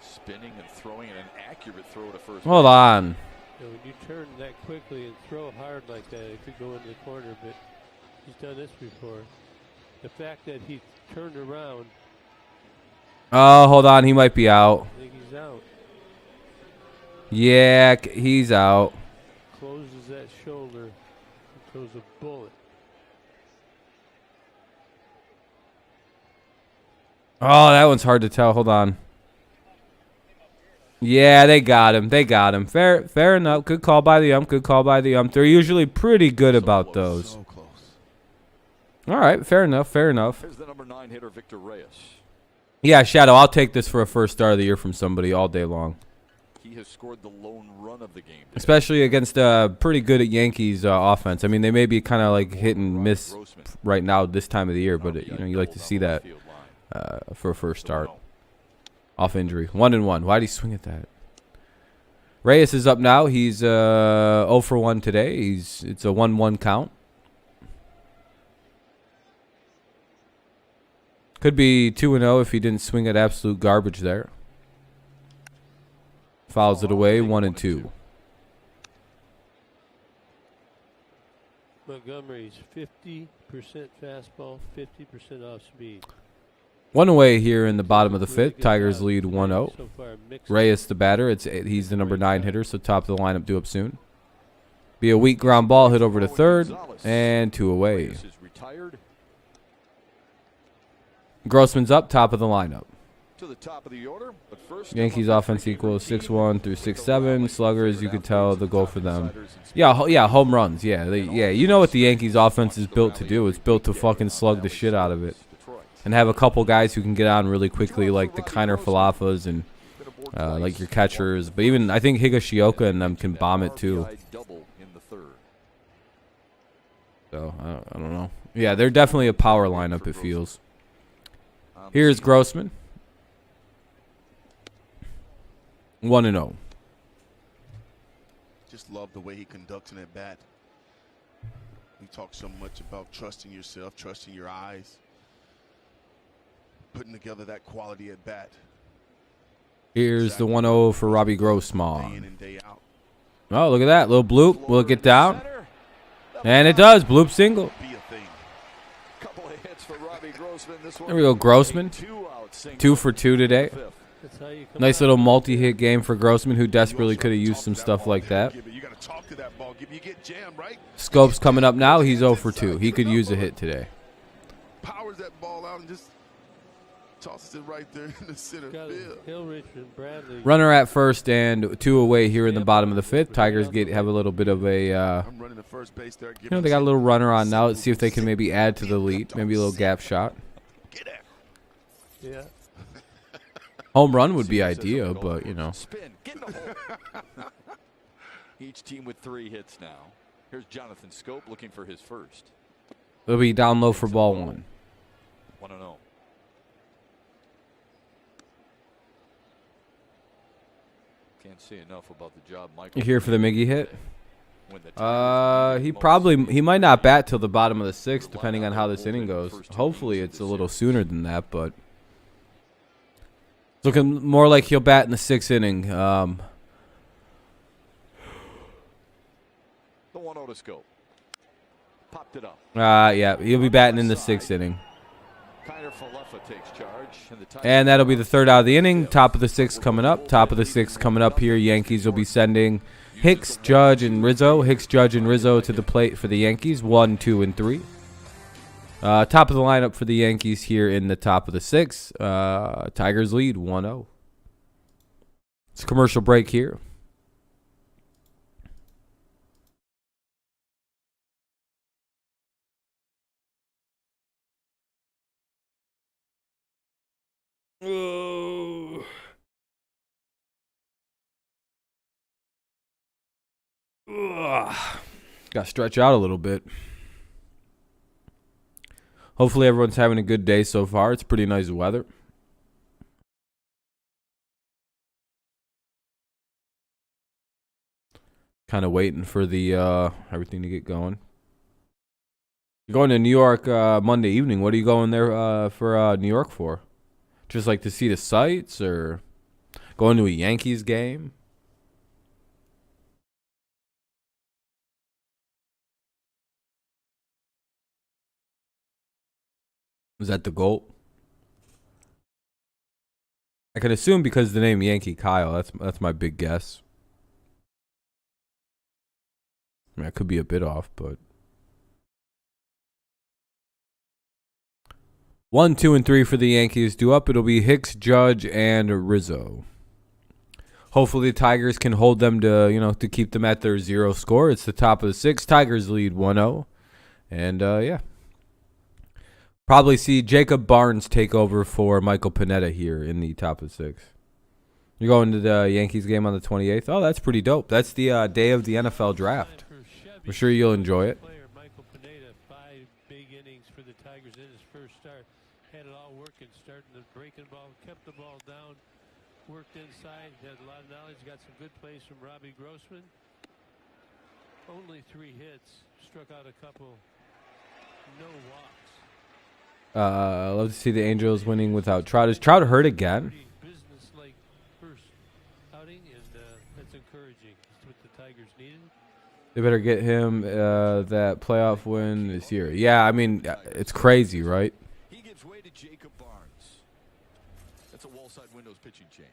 spinning and throwing an accurate throw to first. Hold on. You know, when you turn that quickly and throw hard like that, it could go into the corner, but he's done this before. The fact that he turned around, Oh, hold on. He might be out. I think he's out. Yeah, he's out. Closes that shoulder and throws a bullet. Oh, that one's hard to tell. Hold on. Yeah, they got him. They got him. Fair enough. Good call by the ump. Good call by the ump. They're usually pretty good about those. So close. All right, fair enough. Fair enough. Here's the number 9 hitter, Victor Reyes. Yeah, Shadow, I'll take this for a first start of the year from somebody all day long. He has scored the lone run of the game today. Especially against pretty good at Yankees offense. I mean, they may be kind of like hit and miss right now this time of the year, but you know, you like to see that for a first start. Off injury. 1-1. Why'd he swing at that? Reyes is up now. He's 0 for 1 today. It's a 1-1 count. Could be 2-0 if he didn't swing at absolute garbage there. Fouls it away. 1-2. Montgomery's 50% fastball, 50% off speed. 1 away here in the bottom of the 5th. Tigers lead 1-0. So far, Reyes the batter. He's the number 9 hitter, so top of the lineup due up soon. Be a weak ground ball hit over to third, and 2 away. Reyes is retired Grossman's up, top of the lineup. to the top of the order, but first Yankees offense equals 6-1 through 6-7. Sluggers, you could tell the goal for them. Yeah, home runs. Yeah, you know what the Yankees offense is built to do. It's built to fucking slug the shit out of it. And have a couple guys who can get on really quickly, like the Kiner Falafas and like your catchers. But even I think Higashioka and them can bomb it too. So I don't know. Yeah, they're definitely a power lineup. It feels. Here's Grossman. 1-0. Just love the way he conducts an at bat. We talk so much about trusting yourself, trusting your eyes, putting together that quality at bat. Here's the 1-0 for Robbie Day in Grossman. and day out. Oh, look at that. Little bloop. Will it get down? And it does. Bloop single. Be a thing. Couple of hits for Robbie Grossman. This one There we go, Grossman. 2 2 for 2 today. That's how you come Nice out. little multi-hit game for Grossman, who desperately could have used some stuff like that. You got to talk to that ball. You get jammed, right? Scope's coming up now. He's 0 for 2. He could use a hit today. Powers that ball out and just tosses it right there in the center Got field. Hillrich and Bradley. Runner at first and 2 away here in the bottom of the 5th. Tigers have a little bit of a, I'm running the first base there. they got a little runner on now. Let's see if they can maybe add to the lead. Maybe a little gap shot. Get there. Yeah. Home run would be ideal, but, you know. Spin. Get in the hole. Each team with 3 hits now. Here's Jonathan Scope looking for his first. It'll be down low for ball 1. 1-0. Can't say enough about the job Michael. You here for the Miggy hit? He might not bat till the bottom of the 6th, depending on how this inning goes. Hopefully, it's a little sooner than that, but it's looking more like he'll bat in the 6th inning. The 1-0 to scope. Popped it up. Yeah, he'll be batting in the 6th inning. Takes charge, and that'll be the 3rd out of the inning. Top of the 6th coming up. Top of the 6th coming up here. Yankees will be sending Hicks, Judge, and Rizzo. Hicks, Judge, and Rizzo to the plate for the Yankees. 1, 2, and 3. Top of the lineup for the Yankees here in the top of the 6th. Tigers lead 1-0. It's a commercial break here. Got to stretch out a little bit. Hopefully everyone's having a good day so far. It's pretty nice weather. Kind of waiting for the everything to get going. You're going to New York Monday evening. What are you going there for New York for? Just like to see the sights, or going to a Yankees game? Is that the goal? I can assume because the name Yankee Kyle. That's my big guess. I mean, I could be a bit off, but 1, 2, and 3 for the Yankees. Due up, it'll be Hicks, Judge, and Rizzo. Hopefully the Tigers can hold them to keep them at their 0 score. It's the top of the 6th. Tigers lead 1-0. And yeah. Probably see Jacob Barnes take over for Michael Pineda here in the top of the 6th. You're going to the Yankees game on the 28th? Oh, that's pretty dope. That's the day of the NFL draft. I'm sure you'll enjoy it. Michael Pineda, 5 big innings for the Tigers in his first start. Had it all working, starting the breaking ball, kept the ball down, worked inside, had a lot of knowledge, got some good plays from Robbie Grossman. Only 3 hits, struck out a couple, no walks. Love to see the Angels winning without Trout. Is Trout hurt again? Business-like first outing, and that's encouraging. That's what the Tigers needed. They better get him that playoff win this year. Yeah, I mean, it's crazy, right? He gives way to Jacob Barnes. That's a wall side windows pitching change.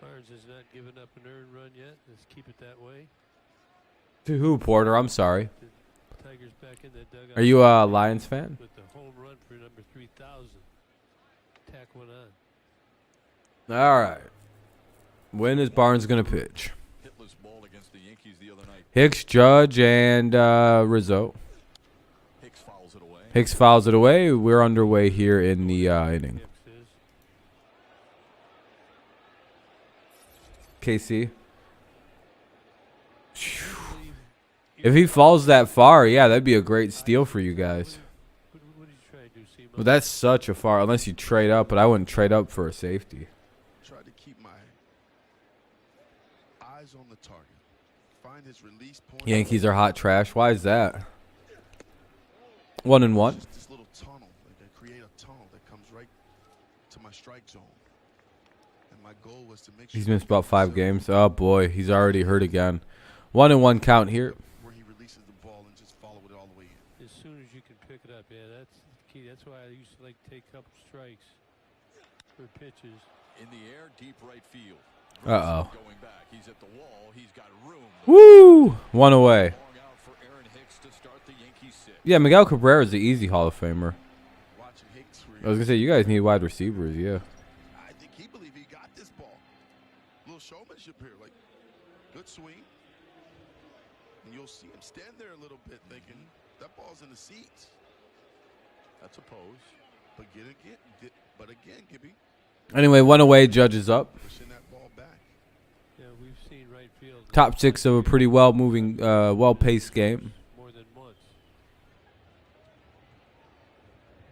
Barnes has not given up an earned run yet. Let's keep it that way. To who, Porter? I'm sorry. The Tigers back in the dugout. Are you a Lions fan? With the home run for number 3,000. Tack one on. All right. When is Barnes going to pitch? Hitless ball against the Yankees the other night. Hicks, Judge, and Rizzo. Hicks fouls it away. Hicks fouls it away. We're underway here in the inning. KC. If he falls that far, yeah, that'd be a great steal for you guys. What did you try to do, Simo? But that's such a far, unless you trade up, but I wouldn't trade up for a safety. Try to keep my eyes on the target. Find his release point. Yankees are hot trash. Why is that? 1-1. Just this little tunnel. Like I create a tunnel that comes right to my strike zone. And my goal was to make sure He's missed about 5 games. Oh boy, he's already hurt again. 1-1 count here. where he releases the ball and just follow it all the way in. As soon as you can pick it up, yeah, that's the key. That's why I used to like take a couple strikes for pitches. In the air, deep right field. Uh-oh. Going back. He's at the wall. He's got room. Woo! 1 away. Long out for Aaron Hicks to start the Yankees 6. Yeah, Miguel Cabrera is the easy Hall of Famer. Watching Hicks I was going to say, you guys need wide receivers, yeah. I think he believed he got this ball. Little showmanship here, like good swing. And you'll see him stand there a little bit thinking that ball's in the seats. That's a pose. But again, Gibby, Anyway, 1 away, Judge is up. pushing that ball back. Yeah, we've seen right field. Top 6 of a pretty well-moving, well-paced game. More than once.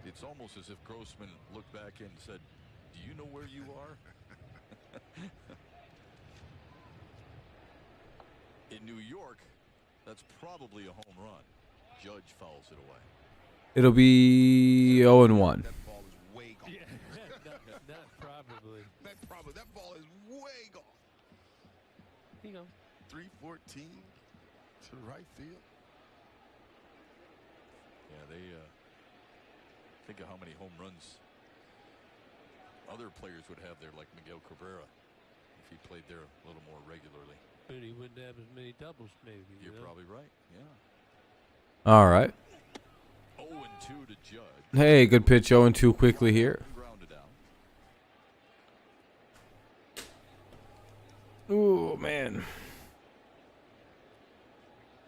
It's almost as if Grossman looked back and said, "Do you know where you are?" in New York, that's probably a home run. Judge fouls it away. It'll be 0-1. That ball is way gone. Yeah, not probably. That ball is way gone. You know. 314 to right field. Yeah, they think of how many home runs other players would have there, like Miguel Cabrera, if he played there a little more regularly. But he wouldn't have as many doubles, maybe. You're probably right. Yeah. All right. 0-2 to Judge. Hey, good pitch. 0-2 quickly here. Grounded out. Oh, man.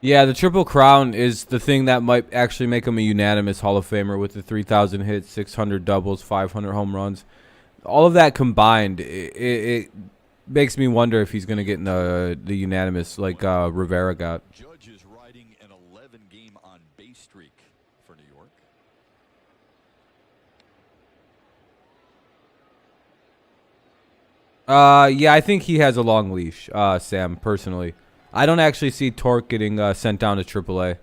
Yeah, the Triple Crown is the thing that might actually make him a unanimous Hall of Famer with the 3,000 hits, 600 doubles, 500 home runs. All of that combined, it makes me wonder if he's going to get in the unanimous like Rivera got. Judge is riding an 11-game on-base streak for New York. Yeah, I think he has a long leash, Sam, personally. I don't actually see Torque getting sent down to AAA.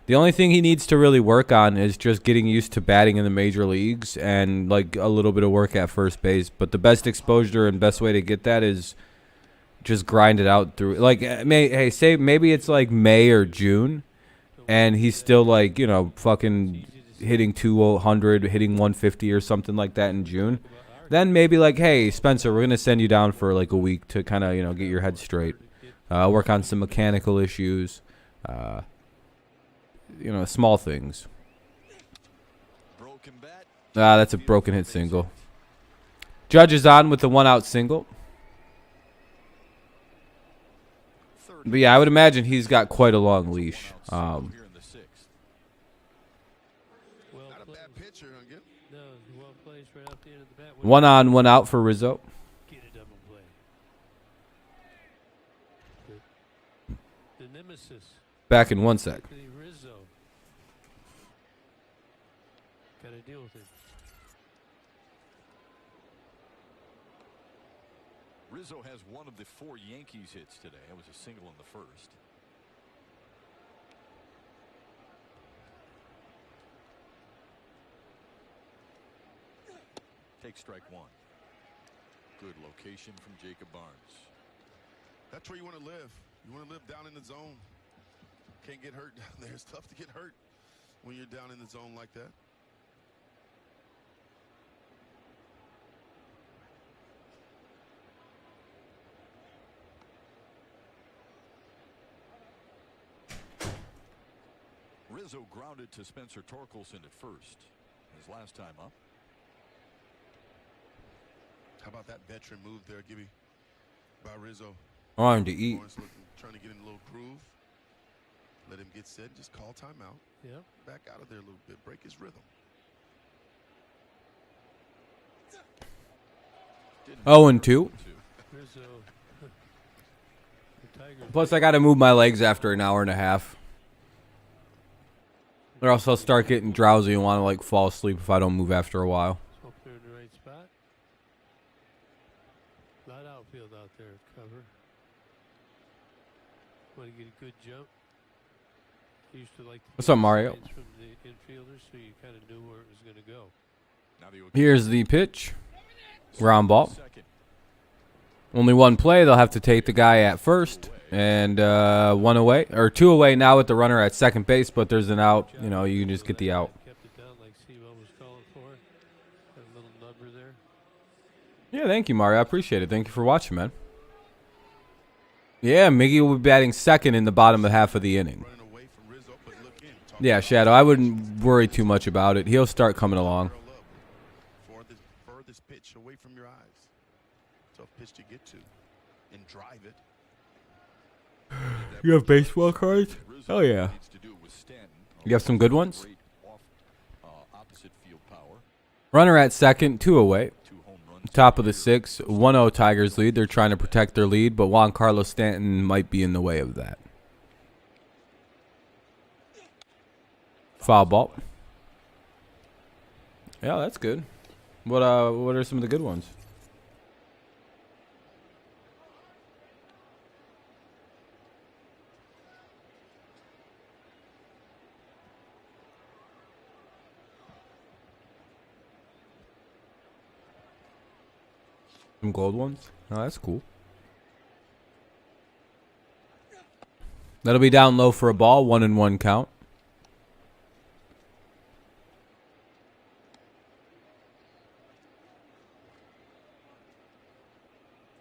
The only thing he needs to really work on is just getting used to batting in the major leagues and like a little bit of work at first base. But the best exposure and best way to get that is just grind it out through. Like, say maybe it's like May or June, and he's still like, you know, fucking hitting 200, hitting 150 or something like that in June. Then maybe like, hey, Spencer, we're gonna send you down for like a week to kind of, you know, get your head straight. Work on some mechanical issues, you know, small things. Broken bat. That's a broken hit single. Judge is on with the 1-out single. But yeah, I would imagine he's got quite a long leash. Here in the sixth. Well Not a played. bad pitcher again. No, well placed right out the end of the bat. 1 on, 1 out for Rizzo. Get a double play. The nemesis. Back in 1 sec. Anthony Rizzo. Got to deal with it. Rizzo has one of the 4 Yankees hits today. That was a single in the first. Take strike 1. Good location from Jacob Barnes. That's where you want to live. You want to live down in the zone. Can't get hurt down there. It's tough to get hurt when you're down in the zone like that. Rizzo grounded to Spencer Torkelson at first. His last time up. How about that veteran move there, Gibby, by Rizzo? On to eat. Lawrence trying to get in a little groove. Let him get set. Just call timeout. Yeah. Back out of there a little bit. Break his rhythm. 0-2. Rizzo. The Tigers. Plus, I got to move my legs after an hour and a half. Or else I'll start getting drowsy and want to like fall asleep if I don't move after a while. Hope they're in the right spot. A lot of outfield out there at cover. Want to get a good jump. Used to like to What's get up, Mario? signs from the infielders, so you kind of knew where it was going to go. Now the Here's the pitch. Ground ball. second. Only one play. They'll have to take the guy at first. And 1 away. Or 2 away now with the runner at second base. But there's an out. You know, you can just get the out. Kept it down like Steve was calling for. Got a little number there. Yeah, thank you, Mario. I appreciate it. Thank you for watching, man. Yeah, Miggy will be batting second in the bottom half of the inning. Running away from Rizzo, but look in. Yeah, Shadow, I wouldn't worry too much about it. He'll start coming along. Furthest pitch away from your eyes. Tough pitch to get to and drive it. You have baseball cards? Oh, yeah. Needs to do it with Stanton. You have some good ones? Great opposite field power. Runner at second, 2 away. 2 home runs. Top of the 6th, 1-0 Tigers lead. They're trying to protect their lead, but Juan Carlos Stanton might be in the way of that. Foul ball. Yeah, that's good. What are some of the good ones? Some gold ones. Oh, that's cool. That'll be down low for a ball. 1-1 count.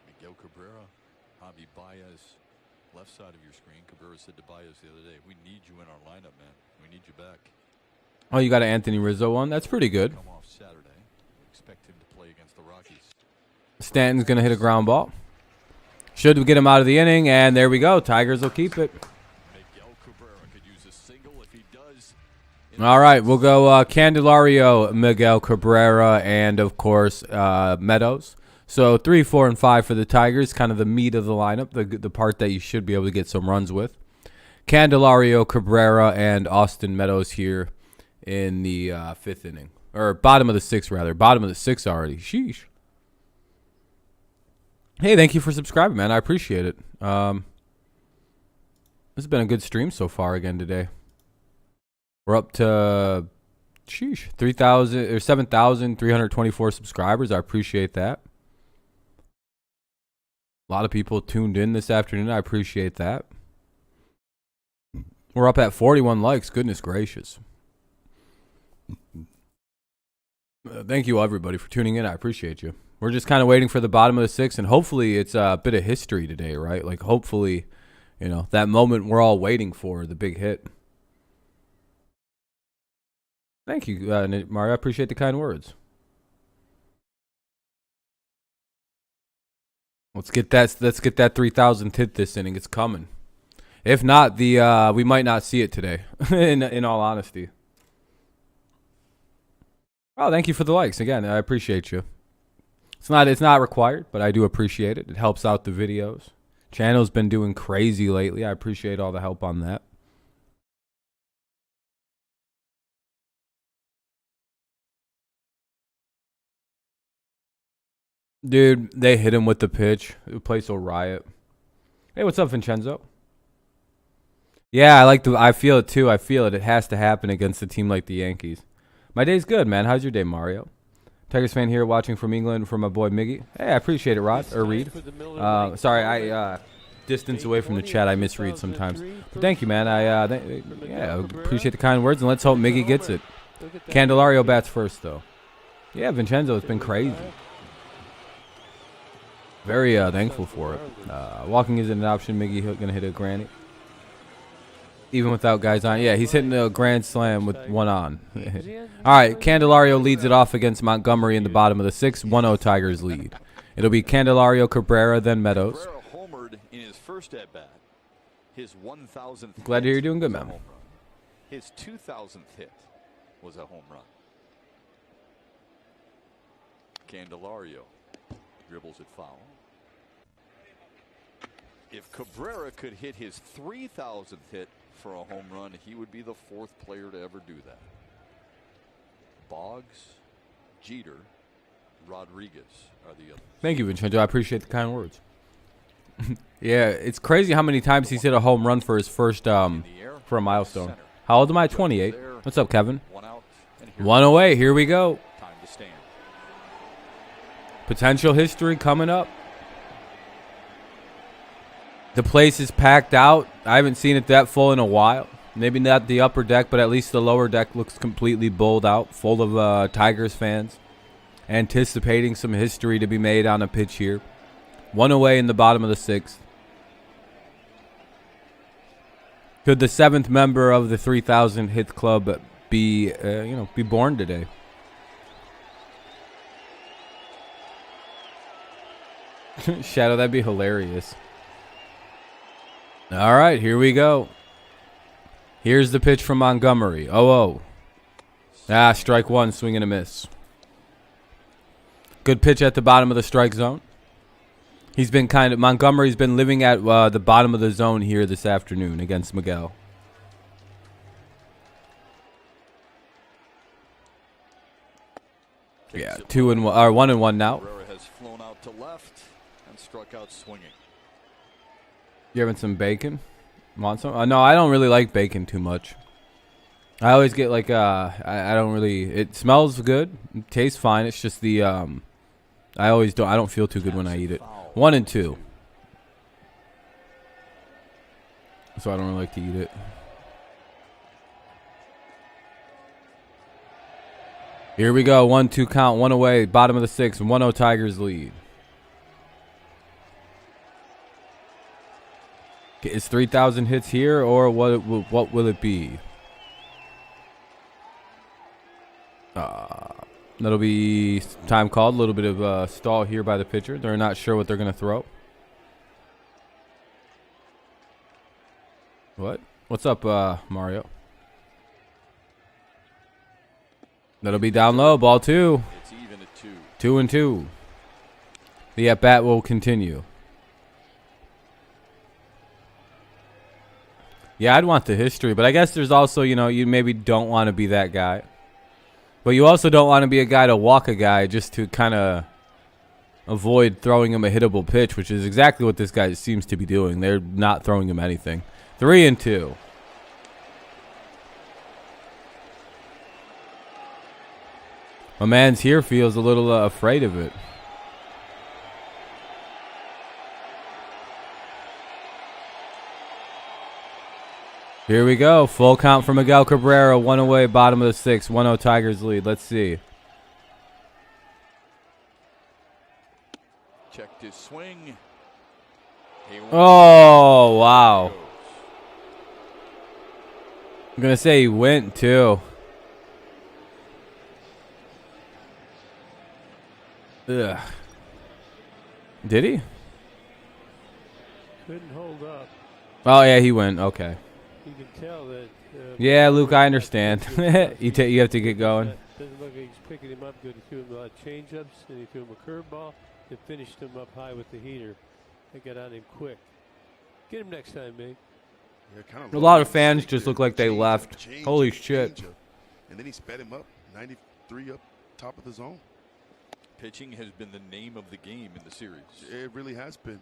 Miguel Cabrera, Javi Baez, left side of your screen. Cabrera said to Baez the other day, "We need you in our lineup, man. We need you back." Oh, you got an Anthony Rizzo one. That's pretty good. Come off Saturday. Expect him to play against the Rockies. Stanton's going to hit a ground ball. Should get him out of the inning, and there we go. Tigers will keep it. Miguel Cabrera could use a single if he does. All right, we'll go Candelario, Miguel Cabrera, and, of course, Meadows. So 3, 4, and 5 for the Tigers, kind of the meat of the lineup, the part that you should be able to get some runs with. Candelario, Cabrera, and Austin Meadows here in the 5th inning. Or bottom of the 6th, rather. Bottom of the 6th already. Sheesh. Hey, thank you for subscribing, man. I appreciate it. This has been a good stream so far again today. We're up to 3,000 or 7,324 subscribers. I appreciate that. A lot of people tuned in this afternoon. I appreciate that. We're up at 41 likes. Goodness gracious. Thank you, everybody, for tuning in. I appreciate you. We're just kind of waiting for the bottom of the 6th, and hopefully it's a bit of history today, right? Like, hopefully, you know, that moment we're all waiting for, the big hit. Thank you, Mario. I appreciate the kind words. Let's get that 3,000th hit this inning. It's coming. If not, we might not see it today. in all honesty. Oh, thank you for the likes again. I appreciate you. It's not required, but I do appreciate it. It helps out the videos. Channel's been doing crazy lately. I appreciate all the help on that. Dude, they hit him with the pitch. The place will riot. Hey, what's up, Vincenzo? Yeah, I feel it too. I feel it. It has to happen against a team like the Yankees. My day's good, man. How's your day, Mario? Tigers fan here watching from England from my boy Miggy. Hey, I appreciate it, Reed. Sorry, I distance away from the chat. I misread sometimes. But thank you, man. I appreciate the kind words, and let's hope Miggy gets it. Candelario bats first, though. Yeah, Vincenzo, it's been crazy. Very thankful for it. Walking isn't an option. Miggy gonna hit a granny. Even without guys on. Yeah, he's hitting a grand slam with one on. All right, Candelario leads it off against Montgomery in the bottom of the 6th. 1-0 Tigers lead. It'll be Candelario, Cabrera, then Meadows. Cabrera homered in his first at-bat. His 1,000th Glad to hear you're doing good, man. His 2,000th hit was a home run. Candelario dribbles it foul. If Cabrera could hit his 3,000th hit for a home run, he would be the 4th player to ever do that. Boggs, Jeter, Rodriguez are the others. Thank you, Vincenzo. I appreciate the kind words. Yeah, it's crazy how many times he's hit a home run for his first for a milestone. How old am I? 28. What's up, Kevin? 108. Here we go. Time to stand. Potential history coming up. The place is packed out. I haven't seen it that full in a while. Maybe not the upper deck, but at least the lower deck looks completely bowled out, full of Tigers fans, anticipating some history to be made on a pitch here. 1 away in the bottom of the 6th. Could the 7th member of the 3,000 hit club be born today? Shadow, that'd be hilarious. All right, here we go. Here's the pitch from Montgomery. 0-0. Strike one, swing and a miss. Good pitch at the bottom of the strike zone. Montgomery's been living at the bottom of the zone here this afternoon against Miguel. Yeah, 1-1 now. Cabrera has flown out to left and struck out swinging. You having some bacon? Want some? No, I don't really like bacon too much. I always get I don't really. It smells good, it tastes fine. It's just the I always don't. I don't feel too good when I eat it. 1 and 2. So I don't really like to eat it. Here we go. 1-2 count. 1 away. Bottom of the 6th. 1-0 Tigers lead. Is 3,000 hits here, or what will it be? That'll be time called. A little bit of stall here by the pitcher. They're not sure what they're going to throw. What? What's up, Mario? That'll be down low. Ball 2. It's even at 2. 2 and 2. The at-bat will continue. Yeah, I'd want the history, but I guess there's also, you maybe don't want to be that guy. But you also don't want to be a guy to walk a guy just to kind of avoid throwing him a hittable pitch, which is exactly what this guy seems to be doing. They're not throwing him anything. 3 and 2. My man's here feels a little afraid of it. Here we go. Full count for Miguel Cabrera. 1 away, bottom of the 6th. 1-0 Tigers lead. Let's see. Checked his swing. Oh, wow. I'm going to say he went, too. Ugh. Did he? Couldn't hold up. Oh, yeah, he went. Okay. You can tell that. Yeah, Luke, I understand. You have to get going. Doesn't look like he's picking him up good. He threw him a lot of change-ups, and he threw him a curveball, and finished him up high with the heater. They got on him quick. Get him next time, mate. A lot of fans just look like they left. Holy shit. And then he sped him up, 93 up top of the zone. Pitching has been the name of the game in the series. It really has been.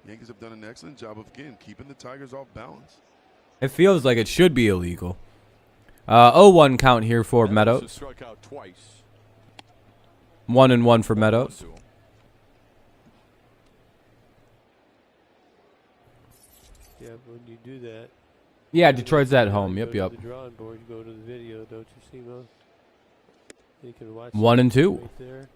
Yankees have done an excellent job of, again, keeping the Tigers off balance. It feels like it should be illegal. 0-1 count here for Meadows. Struck out twice. 1 and 1 for Meadows. Yeah, when you do that. Yeah, Detroit's at home. You Yep, go yep. to the drawing board, you go to the video, don't you see, Mo? You can watch 1 and 2. right there.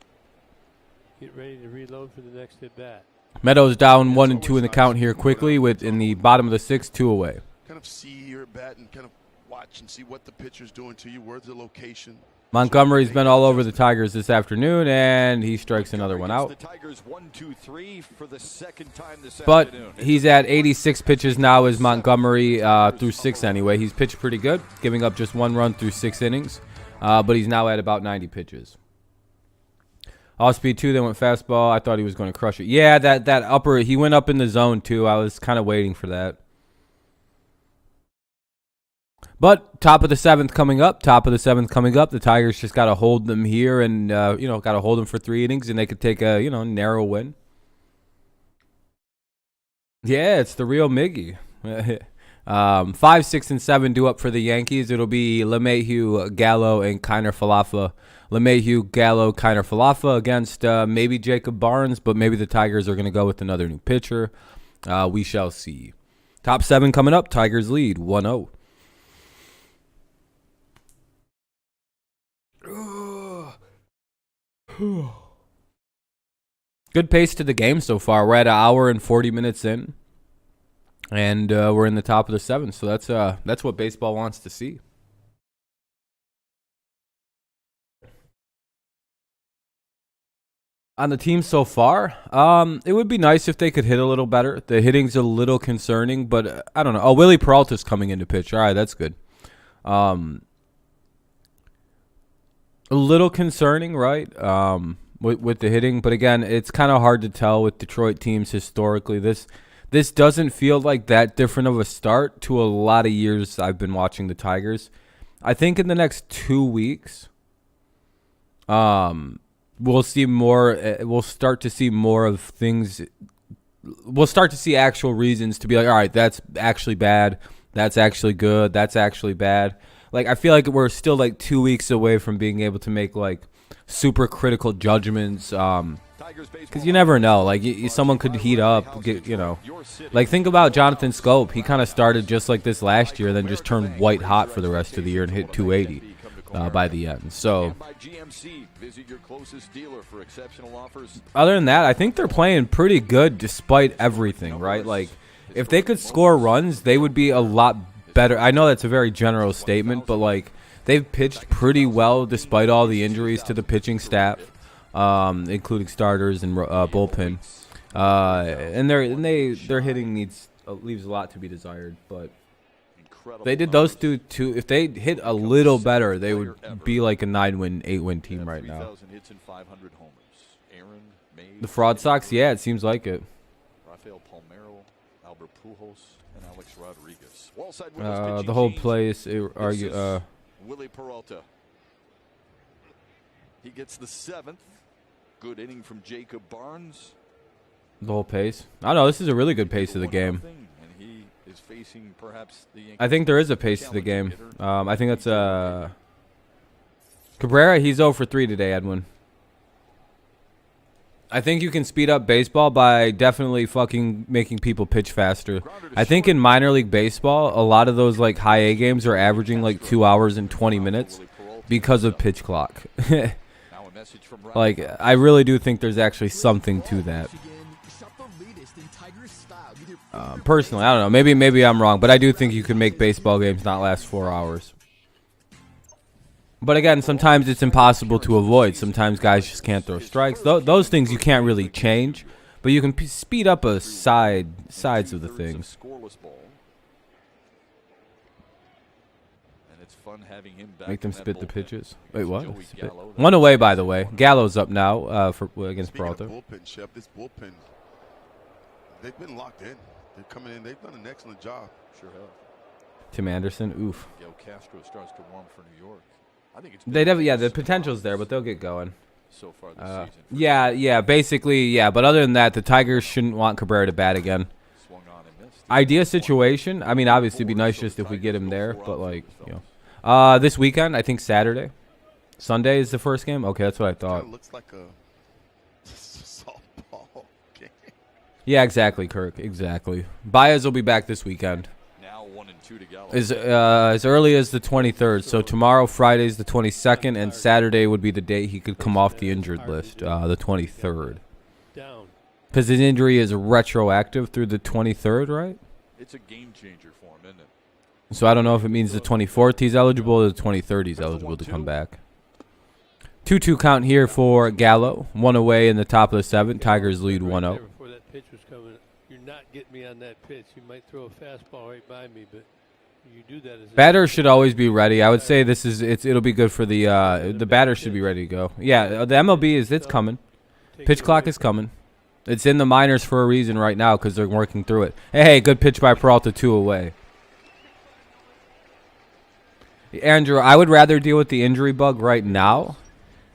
Get ready to reload for the next at bat. Meadows down 1 and 2 in the count here quickly with in the bottom of the 6th, 2 away. Kind of see your bat and kind of watch and see what the pitcher's doing to you. Where's the location? Montgomery's been all over the Tigers this afternoon, and he strikes another one out. The Tigers 1-2-3 for the second time this But afternoon. he's at 86 pitches now as Montgomery through 6 anyway. He's pitched pretty good, giving up just 1 run through 6 innings. But he's now at about 90 pitches. Off-speed 2, they went fastball. I thought he was going to crush it. Yeah, that upper, he went up in the zone too. I was kind of waiting for that. But top of the 7th coming up. The Tigers just got to hold them here and, got to hold them for 3 innings, and they could take a, narrow win. Yeah, it's the real Miggy. 5, 6, and 7 due up for the Yankees. It'll be LeMahieu, Gallo, and Kiner Falefa. LeMahieu, Gallo, Kiner Falefa against maybe Jacob Barnes, but maybe the Tigers are going to go with another new pitcher. We shall see. Top 7 coming up. Tigers lead 1-0. Good pace to the game so far. We're at 1 hour and 40 minutes in. And we're in the top of the 7th, so that's what baseball wants to see. On the team so far, it would be nice if they could hit a little better. The hitting's a little concerning, but I don't know. Oh, Willie Peralta's coming into pitch. All right, that's good. A little concerning, right, with the hitting. But again, it's kind of hard to tell with Detroit teams historically. This doesn't feel like that different of a start to a lot of years I've been watching the Tigers. I think in the next 2 weeks, we'll see more. We'll start to see more of things. We'll start to see actual reasons to be like, all right, that's actually bad. That's actually good. That's actually bad. like I feel like we're still like 2 weeks away from being able to make like super critical judgments. Because you never know. Like someone could heat up, like think about Jonathan Scope. He kind of started just like this last year, then just turned white hot for the rest of the year and hit 280 by the end. So other than that, I think they're playing pretty good despite everything, right? Like if they could score runs, they would be a lot better. I know that's a very general statement, but like they've pitched pretty well despite all the injuries to the pitching staff, including starters and bullpen. And their hitting leaves a lot to be desired, but they did those two. If they hit a little better, they would be like a 9-win, 8-win team right now. The Fraud Sox, yeah, it seems like it. The whole place, Willie Peralta. He gets the 7th. Good inning from Jacob Barnes. The whole pace. I don't know. This is a really good pace of the game. I think there is a pace to the game. I think that's Cabrera. He's 0 for 3 today, Edwin. I think you can speed up baseball by definitely fucking making people pitch faster. I think in minor league baseball, a lot of those like high A games are averaging like 2 hours and 20 minutes because of pitch clock. Like, I really do think there's actually something to that. Personally, I don't know. Maybe I'm wrong, but I do think you can make baseball games not last 4 hours. But again, sometimes it's impossible to avoid. Sometimes guys just can't throw strikes. Those things you can't really change, but you can speed up sides of the things. Make them spit the pitches. Wait, what? Spit. 1 away, by the way. Gallo's up now against Peralta. This bullpen, they've been locked in. They're coming in. They've done an excellent job. Sure have. Tim Anderson, oof. Gil Castro starts to warm for New York. I think it's the potential's there, but they'll get going. So far this season. Yeah, basically, yeah. But other than that, the Tigers shouldn't want Cabrera to bat again. Swung on and missed. Idea situation. I mean, obviously, it'd be nice just if we get him there, but like, this weekend, I think Saturday, Sunday is the first game. Okay, that's what I thought. It looks like a softball game. Yeah, exactly, Kirk. Exactly. Baez will be back this weekend. Now 1-2 to Gallo. As early as the 23rd. So tomorrow, Friday's the 22nd, and Saturday would be the day he could come off the injured list, the 23rd. Because his injury is retroactive through the 23rd, right? It's a game changer for him, isn't it? So I don't know if it means the 24th he's eligible or the 23rd he's eligible to come back. 2-2 count here for Gallo. 1 away in the top of the 7th. Tigers lead 1-0. Before that pitch was coming, you're not getting me on that pitch. You might throw a fastball right by me, but you do that as a batter should always be ready. I would say it'll be good for the batter should be ready to go. Yeah, the MLB it's coming. Pitch clock is coming. It's in the minors for a reason right now because they're working through it. Hey, good pitch by Peralta, 2 away. Andrew, I would rather deal with the injury bug right now.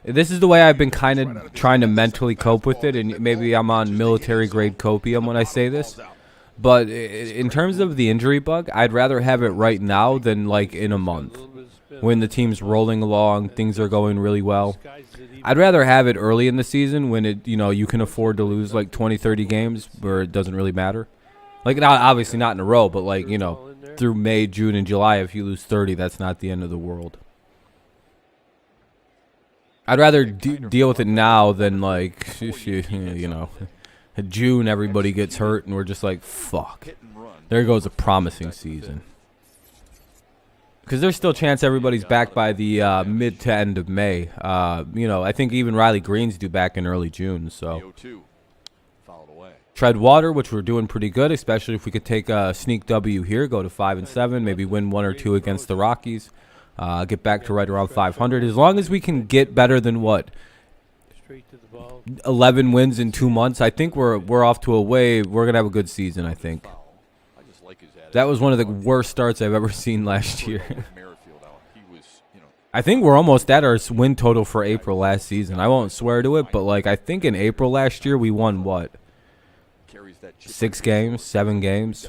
This is the way I've been kind of trying to mentally cope with it, and maybe I'm on military-grade copium when I say this. But in terms of the injury bug, I'd rather have it right now than like in a month when the team's rolling along, things are going really well. I'd rather have it early in the season when you can afford to lose like 20, 30 games where it doesn't really matter. Like, obviously not in a row, but like, through May, June, and July, if you lose 30, that's not the end of the world. I'd rather deal with it now than like, June everybody gets hurt and we're just like, fuck. There goes a promising season. Because there's still a chance everybody's back by the mid to end of May. I think even Riley Green's due back in early June. So tread water, which we're doing pretty good, especially if we could take a sneak W here, go to 5-7, maybe win 1 or 2 against the Rockies, get back to right around 500. As long as we can get better than 11 wins in 2 months, I think we're off to we're gonna have a good season. I think that was one of the worst starts I've ever seen last year. I think we're almost at our win total for April last season. I won't swear to it, but like I think in April last year we won what? 6 games, 7 games.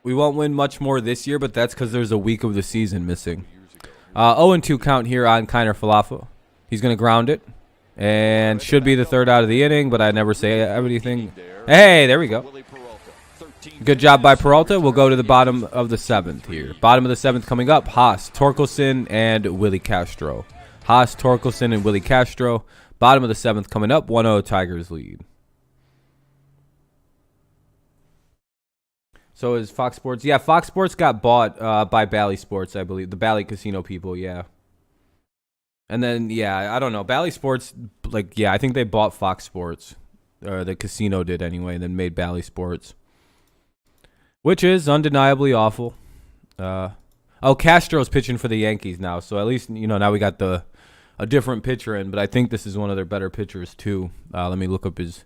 We won't win much more this year, but that's because there's a week of the season missing. 0-2 count here on Kiner Falafel. He's going to ground it. And should be the third out of the inning, but I never say everything. Hey, there we go. Good job by Peralta. We'll go to the bottom of the 7th here. Bottom of the 7th coming up, Haas, Torkelson, and Willie Castro. Haas, Torkelson, and Willie Castro. Bottom of the 7th coming up, 1-0 Tigers lead. So is Fox Sports. Yeah, Fox Sports got bought by Bally Sports, I believe. The Bally Casino people, yeah. And then, yeah, I don't know. Bally Sports, like, yeah, I think they bought Fox Sports. Or the casino did anyway, and then made Bally Sports. Which is undeniably awful. Castro's pitching for the Yankees now. So at least, now we got a different pitcher in. But I think this is one of their better pitchers, too. Let me look up his...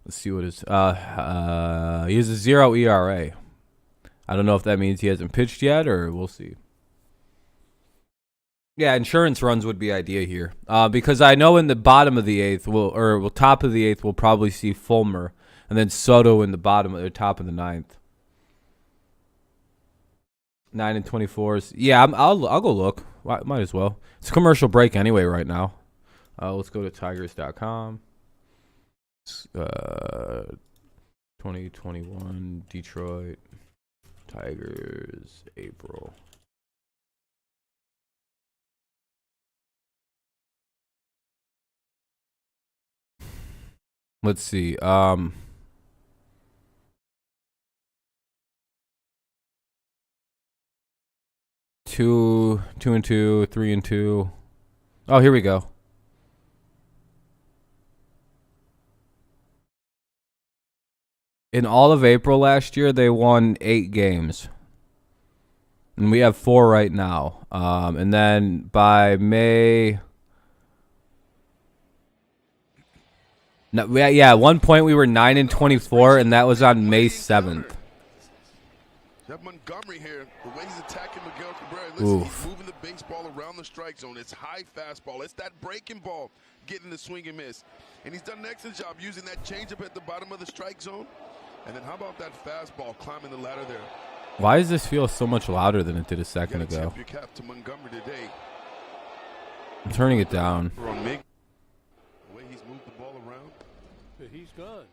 Let's see what his... he has a 0 ERA. I don't know if that means he hasn't pitched yet, or we'll see. Yeah, insurance runs would be idea here. Because I know in the bottom of the 8th, top of the 8th, we'll probably see Fulmer. And then Soto in the top of the 9th. 9 and 24s. Yeah, I'll go look. Might as well. It's a commercial break anyway right now. Let's go to Tigers.com. 2021 Detroit Tigers April. Let's see. 2 and 2, 3 and 2. Oh, here we go. In all of April last year, they won 8 games. And we have 4 right now. And then by May... No, yeah, at one point we were 9 and 24, and that was on May 7th. You have Montgomery here. The way he's attacking Miguel Cabrera. Listen, he's moving the baseball around the strike zone. It's high fastball. It's that breaking ball getting the swing and miss. And he's done an excellent job using that changeup at the bottom of the strike zone. And then how about that fastball climbing the ladder there? Why does this feel so much louder than it did a second ago? Your cap to Montgomery today. I'm turning it down. The way he's moved the ball around. He's gone.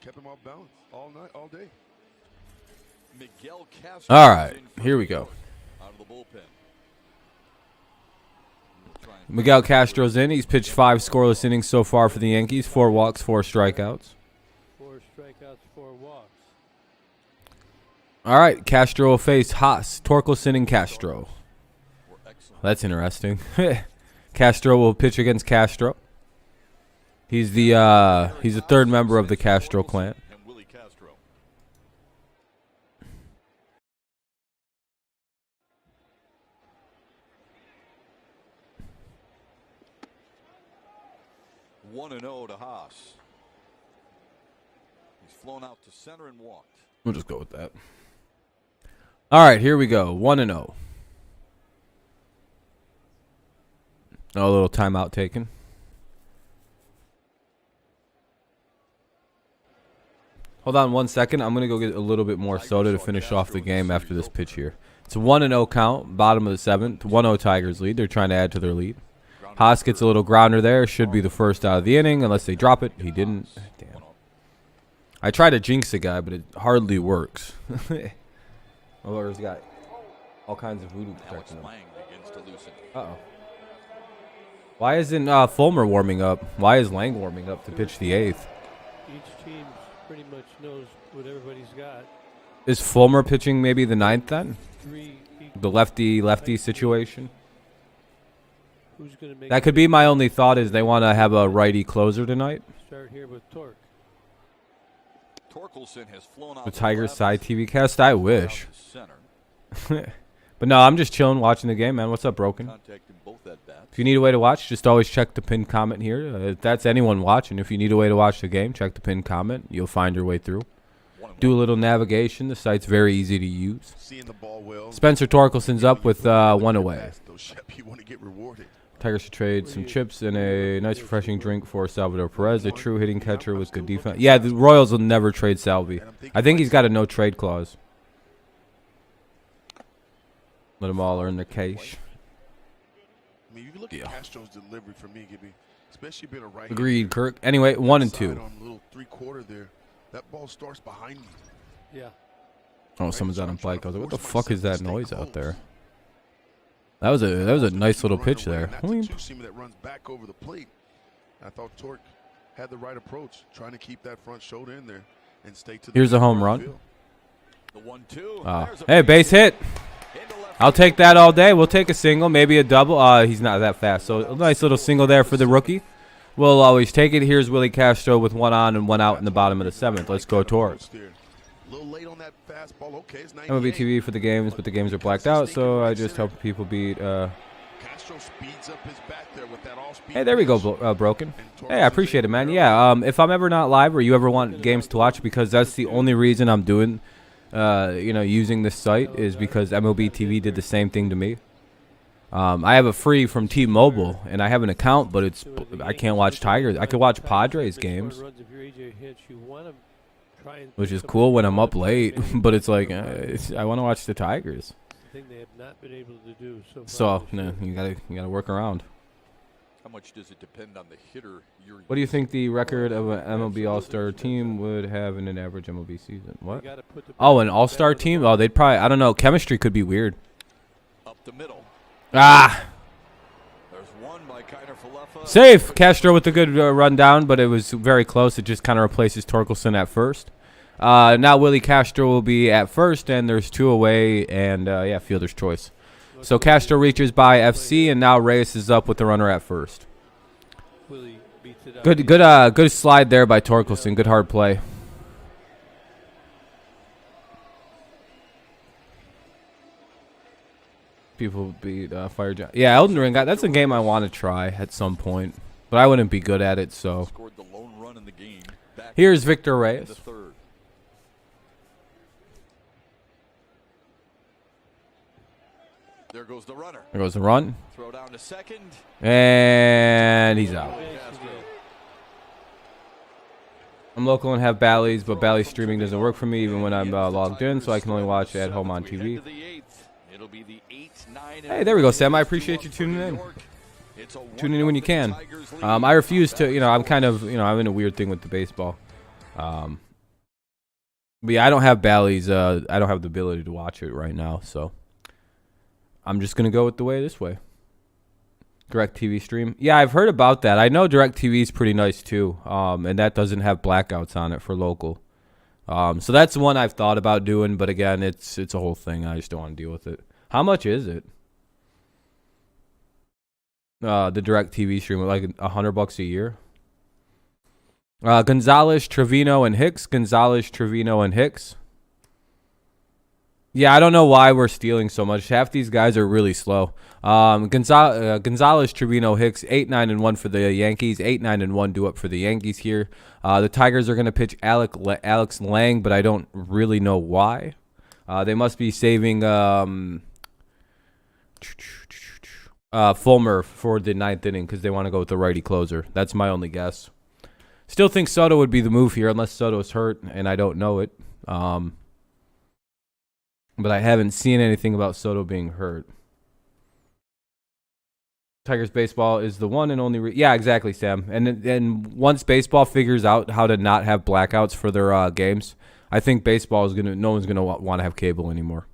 Kept him off balance all night, all day. Miguel Castro. All right, here we go. Out of the bullpen. Miguel Castro's in. He's pitched 5 scoreless innings so far for the Yankees. 4 walks, 4 strikeouts. 4 strikeouts, 4 walks. All right, Castro will face Haas, Torkelson, and Castro. That's interesting. Castro will pitch against Castro. He's the third member of the Castro clan. One and 0 to Haas. He's flown out to center and walked. We'll just go with that. All right, here we go. 1-0. A little timeout taken. Hold on 1 second. I'm going to go get a little bit more soda to finish off the game after this pitch here. It's a 1-0 count, bottom of the 7th. 1-0 Tigers lead. They're trying to add to their lead. Haas gets a little grounder there. Should be the first out of the inning unless they drop it. He didn't. Damn. I tried to jinx the guy, but it hardly works. He's got all kinds of voodoo protecting him. Uh-oh. Why isn't Fulmer warming up? Why is Lang warming up to pitch the 8th? Each team pretty much knows what everybody's got. Is Fulmer pitching maybe the 9th then? The lefty situation? Who's gonna make that could be my only thought is they want to have a righty closer tonight. Start here with Torque. Torkelson has flown out the Tigers side TV cast. I wish. But no, I'm just chilling watching the game, man. What's up, Broken? If you need a way to watch, just always check the pinned comment here. If that's anyone watching, if you need a way to watch the game, check the pinned comment. You'll find your way through. Do a little navigation. The site's very easy to use. Spencer Torkelson's up with 1 away. Tigers should trade some chips and a nice refreshing drink for Salvador Perez, a true hitting catcher with good defense. Yeah, the Royals will never trade Salvi. I think he's got a no-trade clause. Let them all earn their cash. I mean, you look at Castro's delivery for me, Gibby, especially being a right. Agreed, Kirk. Anyway, 1 and 2. On little 3/4 there, that ball starts behind me. Yeah. Oh, someone's on a bike. I was like, what the fuck is that noise out there? That was a nice little pitch there. That's a two-seamer that runs back over the plate. I thought Torque had the right approach, trying to keep that front shoulder in there and stay to the. Here's a home run. The 1-2. Hey, base hit. I'll take that all day. We'll take a single, maybe a double. He's not that fast. So a nice little single there for the rookie. We'll always take it. Here's Willie Castro with 1 on and 1 out in the bottom of the 7th. Let's go Torque. MLB TV for the games, but the games are blacked out, so I just help people beat. Hey, there we go, Broken. Hey, I appreciate it, man. Yeah, if I'm ever not live or you ever want games to watch, because that's the only reason I'm doing, using this site is because MLB TV did the same thing to me. I have a free from T-Mobile, and I have an account, but I can't watch Tigers. I could watch Padres games, which is cool when I'm up late, but it's like I want to watch the Tigers. Thing they have not been able to do so no, you gotta work around. How much does it depend on the hitter you're What do you think the record of an MLB All-Star team would have in an average MLB season? What? Oh, an All-Star team? Oh, they'd probably, I don't know. Chemistry could be weird. Up the middle. Ah! There's one by Kiner Falefa. Safe! Castro with a good run down, but it was very close. It just kind of replaces Torkelson at first. Now Willie Castro will be at first, and there's 2 away, and yeah, fielder's choice. So Castro reaches by FC, and now Reyes is up with the runner at first. Good slide there by Torkelson. Good hard play. People beat Fire Giant. Yeah, Elden Ring. That's a game I want to try at some point, but I wouldn't be good at it. So here's Victor Reyes. There goes the runner. There goes the run. Throw down to second. And he's out. I'm local and have Bally's, but Bally's streaming doesn't work for me even when I'm logged in, so I can only watch at home on TV. Hey, there we go, Sam. I appreciate you tuning in. Tune in when you can. I refuse to, I'm kind of, I'm in a weird thing with the baseball. But yeah, I don't have Bally's. I don't have the ability to watch it right now, so I'm just going to go with the way this way. DirecTV stream. Yeah, I've heard about that. I know DirecTV is pretty nice too, and that doesn't have blackouts on it for local. So that's one I've thought about doing, but again, it's a whole thing. I just don't want to deal with it. How much is it? The DirecTV stream, like $100 a year. Gonzalez, Trevino, and Hicks. Gonzalez, Trevino, and Hicks. Yeah, I don't know why we're stealing so much. Half these guys are really slow. Gonzalez, Trevino, Hicks, 8-9-1 for the Yankees. 8-9-1 due up for the Yankees here. The Tigers are going to pitch Alex Lang, but I don't really know why. They must be saving Fulmer for the 9th inning because they want to go with the righty closer. That's my only guess. Still think Soto would be the move here unless Soto's hurt, and I don't know it. But I haven't seen anything about Soto being hurt. Tigers baseball is the one and only. Yeah, exactly, Sam. And once baseball figures out how to not have blackouts for their games, I think baseball is no one's gonna want to have cable anymore.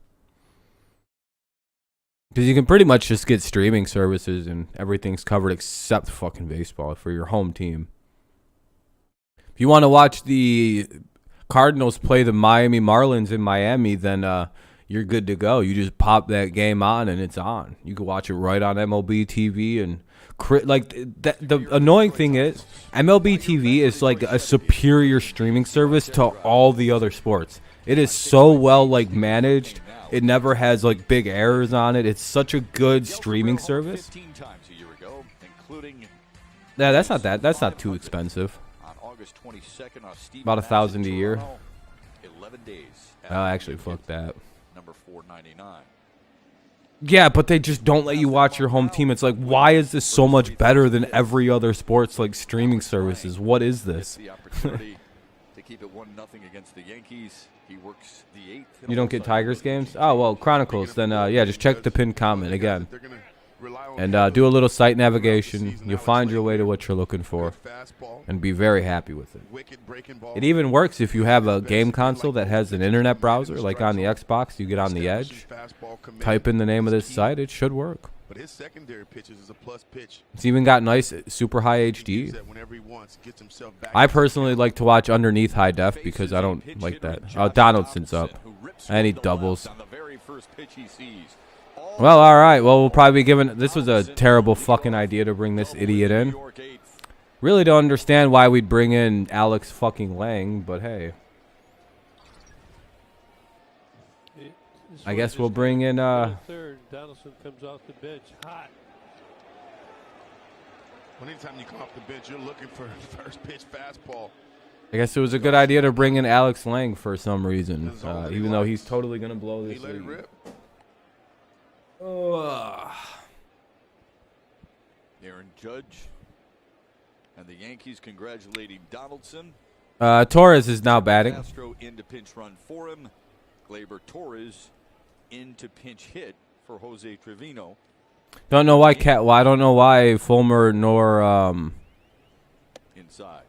Because you can pretty much just get streaming services and everything's covered except fucking baseball for your home team. If you want to watch the Cardinals play the Miami Marlins in Miami, then you're good to go. You just pop that game on and it's on. You can watch it right on MLB TV. And the annoying thing is MLB TV is like a superior streaming service to all the other sports. It is so well managed. It never has big errors on it. It's such a good streaming service. Yeah, that's not too expensive. About $1,000 a year. Oh, actually, fuck that. Number 499. Yeah, but they just don't let you watch your home team. It's like, why is this so much better than every other sports streaming services? What is this? keep it 1-0 against the Yankees. He works the 8th. You don't get Tigers games? Oh, well, Chronicles. Then, yeah, just check the pinned comment again. And do a little site navigation. You'll find your way to what you're looking for. And be very happy with it. It even works if you have a game console that has an internet browser. Like on the Xbox, you get on the Edge. Type in the name of this site. It should work. But his secondary pitches is a plus pitch. It's even got nice super high HD. I personally like to watch underneath high def because I don't like that. Oh, Donaldson's up. And he doubles. Well, all right. Well, we'll probably be giving... This was a terrible fucking idea to bring this idiot in. Really don't understand why we'd bring in Alex fucking Lang, but hey. I guess we'll bring in... Third, Donaldson comes off the bench hot. Anytime you come off the bench, you're looking for first pitch fastball. I guess it was a good idea to bring in Alex Lang for some reason, even though he's totally going to blow this league. Aaron Judge and the Yankees congratulating Donaldson. Torres is now batting. Castro into pinch run for him. Gleyber Torres into pinch hit for Jose Trevino. Don't know why I don't know why Fulmer nor inside.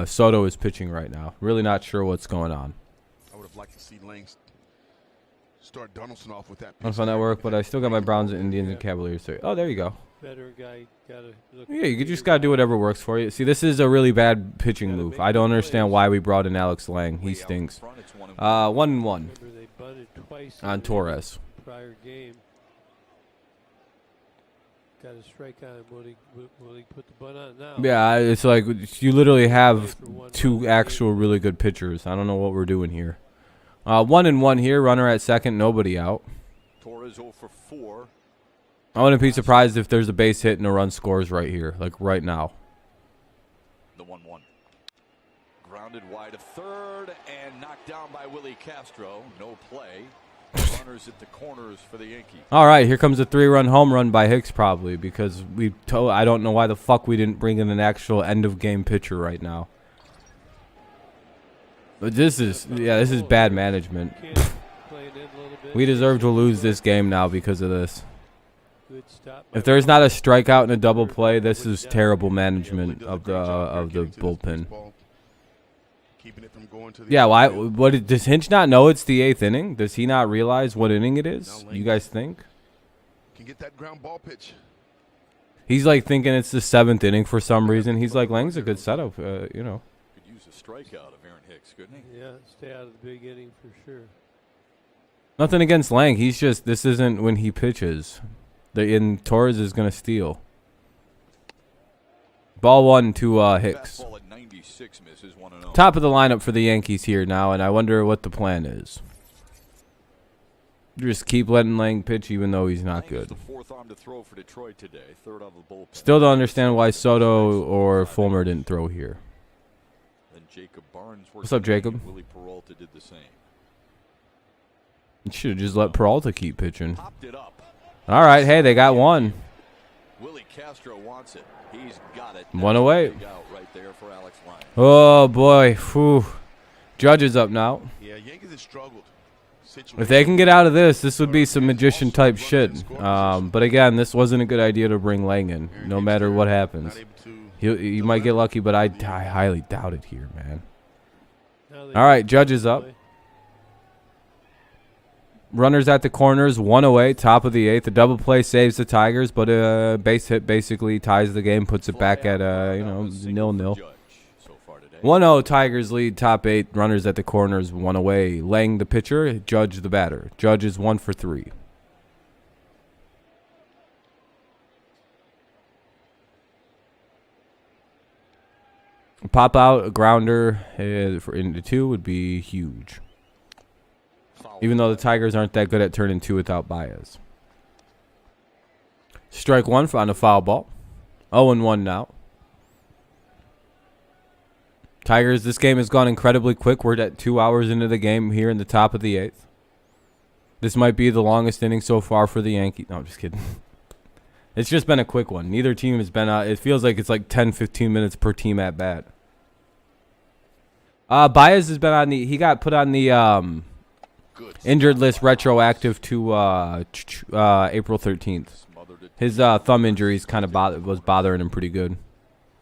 Soto is pitching right now. Really not sure what's going on. I would have liked to see Lang start Donaldson off with that. I don't find that work, but I still got my Browns, Indians, and Cavaliers. So, oh, there you go. Veteran guy gotta look. Yeah, you just gotta do whatever works for you. See, this is a really bad pitching move. I don't understand why we brought in Alex Lang. He stinks. 1-1 They bunted twice on Torres. Prior game. Got a strike on him. Will he put the bunt on now? Yeah, it's like you literally have two actual really good pitchers. I don't know what we're doing here. 1-1 here. Runner at second. Nobody out. Torres 0 for 4. I wouldn't be surprised if there's a base hit and a run scores right here, like right now. The 1-1. Grounded wide of third and knocked down by Willie Castro. No play. Runners at the corners for the Yankees. All right, here comes a 3-run home run by Hicks probably because I don't know why the fuck we didn't bring in an actual end of game pitcher right now. But this is bad management. We deserve to lose this game now because of this. If there's not a strikeout and a double play, this is terrible management of the bullpen. Yeah, why? Does Hinch not know it's the 8th inning? Does he not realize what inning it is? You guys think? Can get that ground ball pitch. He's like thinking it's the 7th inning for some reason. He's like, Lang's a good setup, you know. Could use a strikeout of Aaron Hicks, couldn't he? Yeah, stay out of the big inning for sure. Nothing against Lang. He's just, this isn't when he pitches. Torres is going to steal. Ball 1 to Hicks. Fastball at 96 misses 1-0. Top of the lineup for the Yankees here now, and I wonder what the plan is. Just keep letting Lang pitch even though he's not good. The 4th arm to throw for Detroit today. 3rd of the bullpen. Still don't understand why Soto or Fulmer didn't throw here. Then Jacob Barnes. What's up, Jacob? Willie Peralta did the same. You should have just let Peralta keep pitching. Popped it up. All right, hey, they got one. Willie Castro wants it. He's got it. One away. Right there for Alex Lyon. Oh boy, whew. Judge is up now. Yeah, Yankees have struggled. If they can get out of this, this would be some magician type shit. But again, this wasn't a good idea to bring Lang in. No matter what happens, he might get lucky, but I highly doubt it here, man. All right, Judge is up. Runners at the corners, 1 away, top of the 8th. The double play saves the Tigers, but a base hit basically ties the game, puts it back at 0-0. 1-0 Tigers lead, top 8. Runners at the corners, 1 away. Lang the pitcher, Judge the batter. Judge is 1 for 3. Pop out a grounder for into 2 would be huge. Even though the Tigers aren't that good at turning 2 without Baez. Strike 1 on a foul ball. 0-1 now. Tigers, this game has gone incredibly quick. We're at 2 hours into the game here in the top of the 8th. This might be the longest inning so far for the Yankees. No, I'm just kidding. It's just been a quick one. Neither team has been it feels like it's like 10, 15 minutes per team at bat. Baez has been on the. He got put on the injured list retroactive to April 13th. His thumb injuries kind of was bothering him pretty good.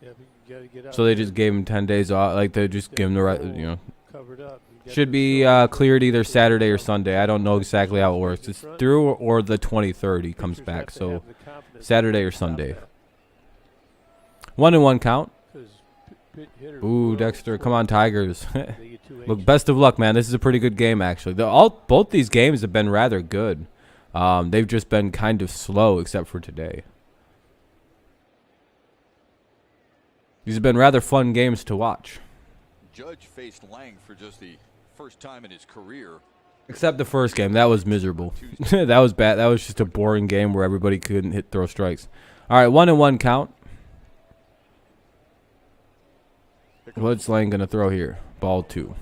Yeah, but you gotta get out So they there. just gave him 10 days off. Like they just give him the right, you know. Covered up. You got Should the be shoulder. cleared either Saturday or Sunday. I don't know exactly how it works. It's through or the 23rd he comes Pitchers back. have to So have the confidence Saturday to or stop Sunday. that. 1-1 count. 'Cause hitters Ooh, will Dexter, swing. come on, Tigers. They get too Look, anxious. best of luck, man. This is a pretty good game, actually. Both these games have been rather good. They've just been kind of slow, except for today. These have been rather fun games to watch. Judge faced Lang for just the first time in his career. Except the first game. That was miserable. That was bad. That was just a boring game where everybody couldn't throw strikes. All right, 1-1 count. What's Lang going to throw here? Ball 2.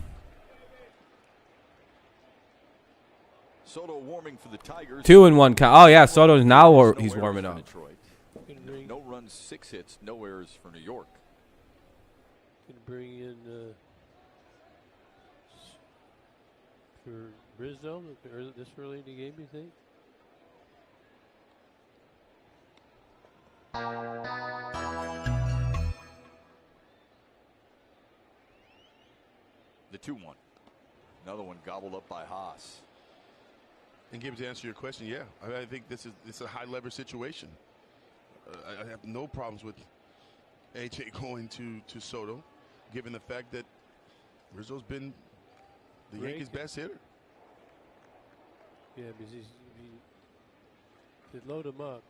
Soto warming for the Tigers. 2-1 count. Oh, yeah, Soto's now he's warming up. Can bring, No runs, 6 hits, no errors for New York. can bring in for Rizzo this early in the game, you think? The 2-1. Another one gobbled up by Haas. And Gibbs, to answer your question, yeah, I think this is a high leverage situation. I have no problems with AJ going to Soto, given the fact that Rizzo's been the Great. Yankees' best hitter. Yeah, because to load him up,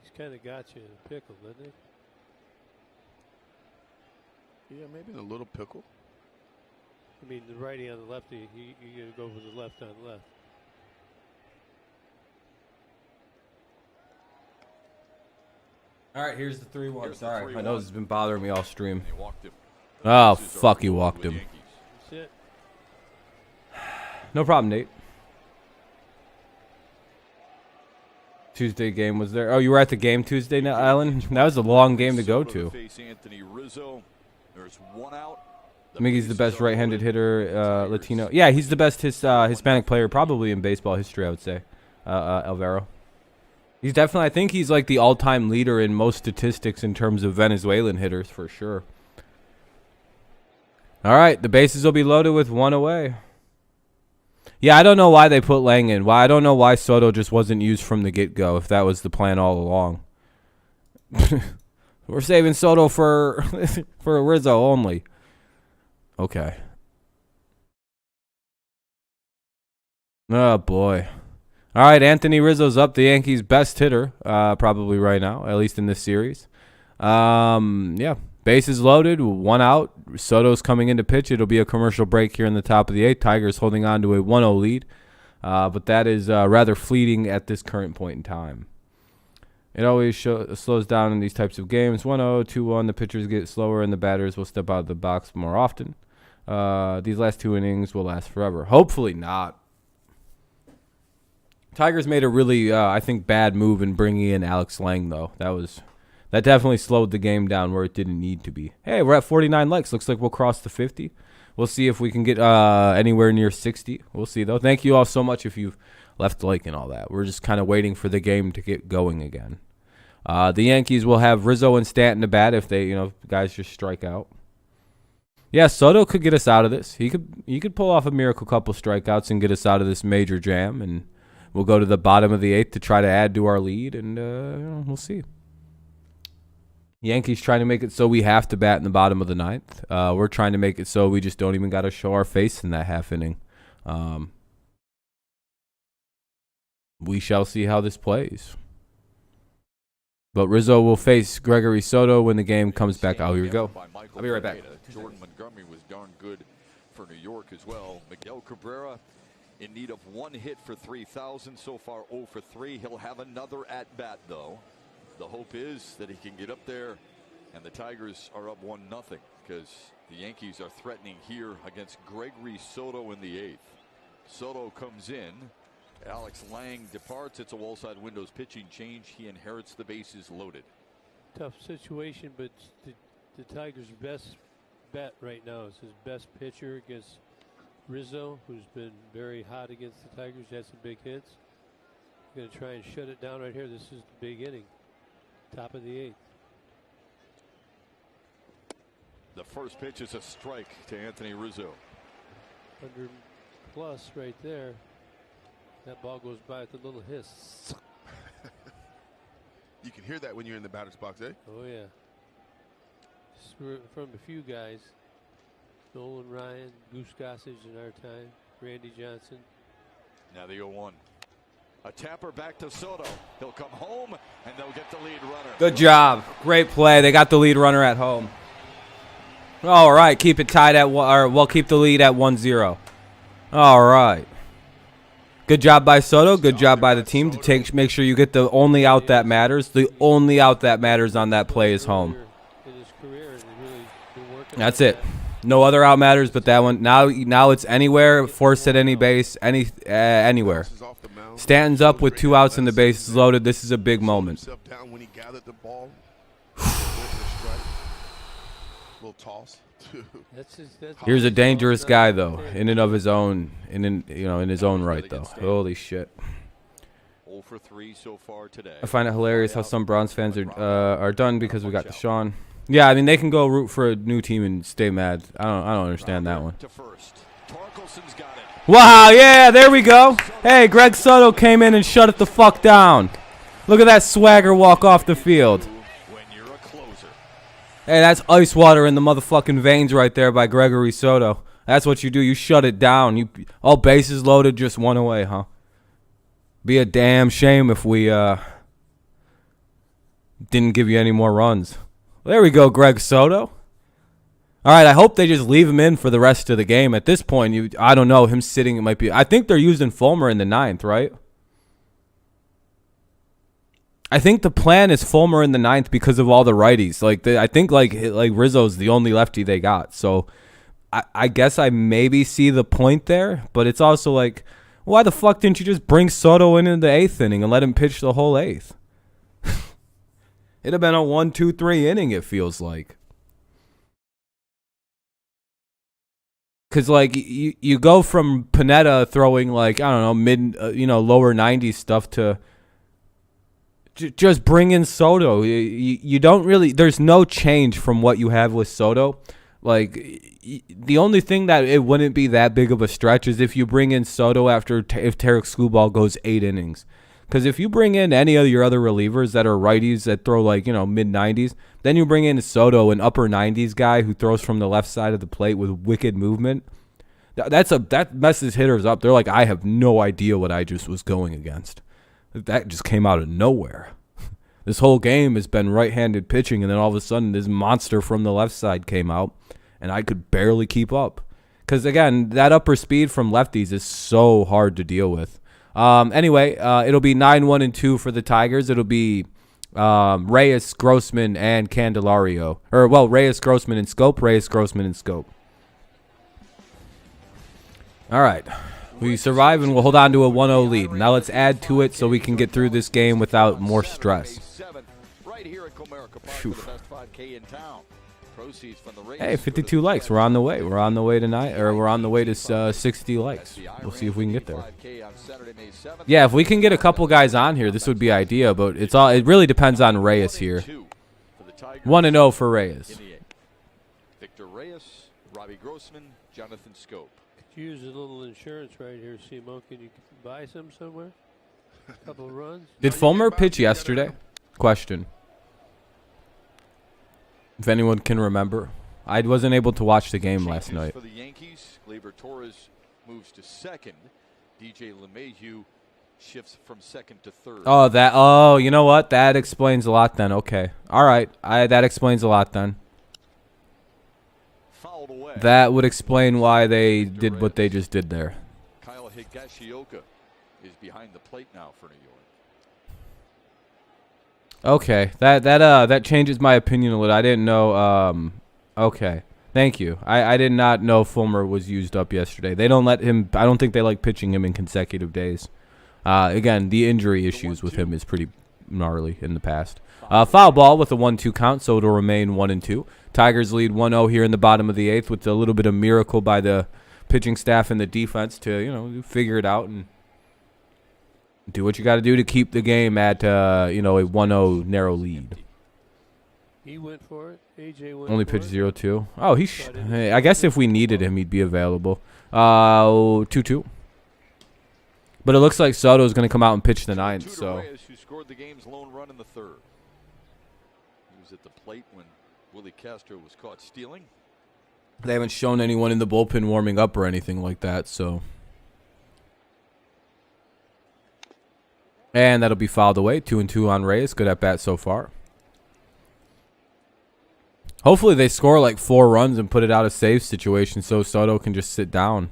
he's kind of got you in a pickle, doesn't he? Yeah, maybe in a little pickle. I mean, the righty on the lefty, you got to go with the left on the left. All right, here's the 3-1. Here's the Sorry, 3-1. my nose has been bothering me all stream. They walked him. Oh, Bases are fuck, you full walked for the him. Yankees. That's it. No problem, Nate. Tuesday game was there. Oh, you were at the game Tuesday, Alan? That was a long game to go Soto to. face Anthony Rizzo. There's one out. Miggy's the best right-handed hitter, Latino. Yeah, he's the best Hispanic player probably in baseball history, I would say, Alvaro. He's definitely, I think he's like the all-time leader in most statistics in terms of Venezuelan hitters, for sure. All right, the bases will be loaded with one away. Yeah, I don't know why they put Lang in. I don't know why Soto just wasn't used from the get-go, if that was the plan all along. We're saving Soto for for Rizzo only. Okay. Oh, boy. All right, Anthony Rizzo's up, the Yankees' best hitter, probably right now, at least in this series. Yeah, bases loaded, one out. Soto's coming in to pitch. It'll be a commercial break here in the top of the 8th. Tigers holding on to a 1-0 lead, but that is rather fleeting at this current point in time. It always slows down in these types of games. 1-0, 2-1, the pitchers get slower and the batters will step out of the box more often. These last 2 innings will last forever. Hopefully not. Tigers made a really, I think, bad move in bringing in Alex Lang, though. That definitely slowed the game down where it didn't need to be. Hey, we're at 49 likes. Looks like we'll cross the 50. We'll see if we can get anywhere near 60. We'll see, though. Thank you all so much if you've left a like and all that. We're just kind of waiting for the game to get going again. The Yankees will have Rizzo and Stanton to bat if they, guys just strike out. Yeah, Soto could get us out of this. He could pull off a miracle couple strikeouts and get us out of this major jam, and we'll go to the bottom of the 8th to try to add to our lead, and we'll see. Yankees trying to make it so we have to bat in the bottom of the 9th. We're trying to make it so we just don't even got to show our face in that half inning. We shall see how this plays. But Rizzo will face Gregory Soto when the game comes back. Oh, here we go. I'll be right back. Jordan Montgomery was darn good for New York as well. Miguel Cabrera in need of 1 hit for 3,000. So far 0 for 3. He'll have another at-bat, though. The hope is that he can get up there, and the Tigers are up 1-0 because the Yankees are threatening here against Gregory Soto in the 8th. Soto comes in, Alex Lang departs. It's a wall-side windows pitching change. He inherits the bases loaded. Tough situation, but the Tigers' best bet right now is his best pitcher against Rizzo, who's been very hot against the Tigers. He had some big hits. Going to try and shut it down right here. This is the big inning. Top of the 8th. The first pitch is a strike to Anthony Rizzo. 100 plus right there. That ball goes by with a little hiss. You can hear that when you're in the batter's box, eh? Oh, yeah. From a few guys. Nolan Ryan, Goose Gossage in our time, Randy Johnson. Now the 0-1. A tapper back to Soto. He'll come home, and they'll get the lead runner. Good job. Great play. They got the lead runner at home. All right. Keep it tied at or we'll keep the lead at 1-0. All right. Good job by Soto. Good job by the team to make sure you get the only out that matters. The only out that matters on that play is home. That's it. No other out matters but that one. Now it's anywhere, force at any base, anywhere. Stanton's up with 2 outs and the bases loaded. This is a big moment. Here's a dangerous guy though, in and of his own, in his own right though. Holy shit. 0 for 3 so far today. I find it hilarious how some Browns fans are done because we got Deshaun. Yeah, I mean they can go root for a new team and stay mad. I don't understand that one. Wow, yeah, there we go. Hey, Greg Soto came in and shut it the fuck down. Look at that swagger walk off the field. Hey, that's ice water in the motherfucking veins right there by Gregory Soto. That's what you do. You shut it down. All bases loaded, just 1 away, huh? Be a damn shame if we didn't give you any more runs. There we go, Greg Soto. All right, I hope they just leave him in for the rest of the game. At this point, I don't know. Him sitting, it might be. I think they're using Fulmer in the 9th, right? I think the plan is Fulmer in the 9th because of all the righties. I think Rizzo's the only lefty they got. So I guess I maybe see the point there. But it's also like, why the fuck didn't you just bring Soto in the 8th inning and let him pitch the whole 8th? It'd have been a 1-2-3 inning, it feels like. Because, you go from Pineda throwing, lower 90s stuff to just bring in Soto. You don't really, there's no change from what you have with Soto. The only thing that it wouldn't be that big of a stretch is if you bring in Soto if Tarek Skubal goes 8 innings. Because if you bring in any of your other relievers that are righties that throw mid-90s, then you bring in Soto, an upper 90s guy who throws from the left side of the plate with wicked movement. That messes hitters up. They're like, I have no idea what I just was going against. That just came out of nowhere. This whole game has been right-handed pitching, and then all of a sudden this monster from the left side came out, and I could barely keep up. Because, again, that upper speed from lefties is so hard to deal with. Anyway, it'll be 9-1-2 for the Tigers. It'll be Reyes, Grossman, and Candelario. Reyes, Grossman, and Scope. Reyes, Grossman, and Scope. All right. We survive and we'll hold on to a 1-0 lead. Now let's add to it so we can get through this game without more stress. Right here at Comerica Park for the best 5K in town. Proceeds from the Hey, 52 likes. We're on the way. We're on the way tonight, or we're on the way to 60 likes. We'll see if we can get there. Yeah, if we can get a couple guys on here, this would be ideal. But it really depends on Reyes here. 1-0 for Reyes. Victor Reyes, Robbie Grossman, Jonathan Scope. Could use a little insurance right here, Simo. Can you buy some somewhere? A couple of runs. Did Fulmer pitch yesterday? Question. If anyone can remember. I wasn't able to watch the game last night. For the Yankees, Gleyber Torres moves to second. DJ LeMahieu shifts from second to third. Oh, you know what? That explains a lot then. Okay. All right. That explains a lot then. Fouled away. That would explain why they did what they just did there. Kyle Higashioka is behind the plate now for New York. Okay, that changes my opinion a little. I didn't know. Okay, thank you. I did not know Fulmer was used up yesterday. They don't let him. I don't think they like pitching him in consecutive days. Again, the injury issues with him is pretty gnarly in the past. Foul ball with a 1-2 count, so it'll remain 1-2. Tigers lead 1-0 here in the bottom of the 8th with a little bit of miracle by the pitching staff and the defense to, figure it out and do what you got to do to keep the game at, a 1-0 narrow lead. He went for it. AJ went Only for pitch it. 0-2. Oh, hey, I guess if we needed him, he'd be available. 2-2. But it looks like Soto's going to come out and pitch the 9th. So Reyes, who scored the game's lone run in the 3rd. He was at the plate when Willie Castro was caught stealing. they haven't shown anyone in the bullpen warming up or anything like that. So. And that'll be fouled away. 2-2 on Reyes. Good at bat so far. Hopefully they score like 4 runs and put it out of save situation so Soto can just sit down.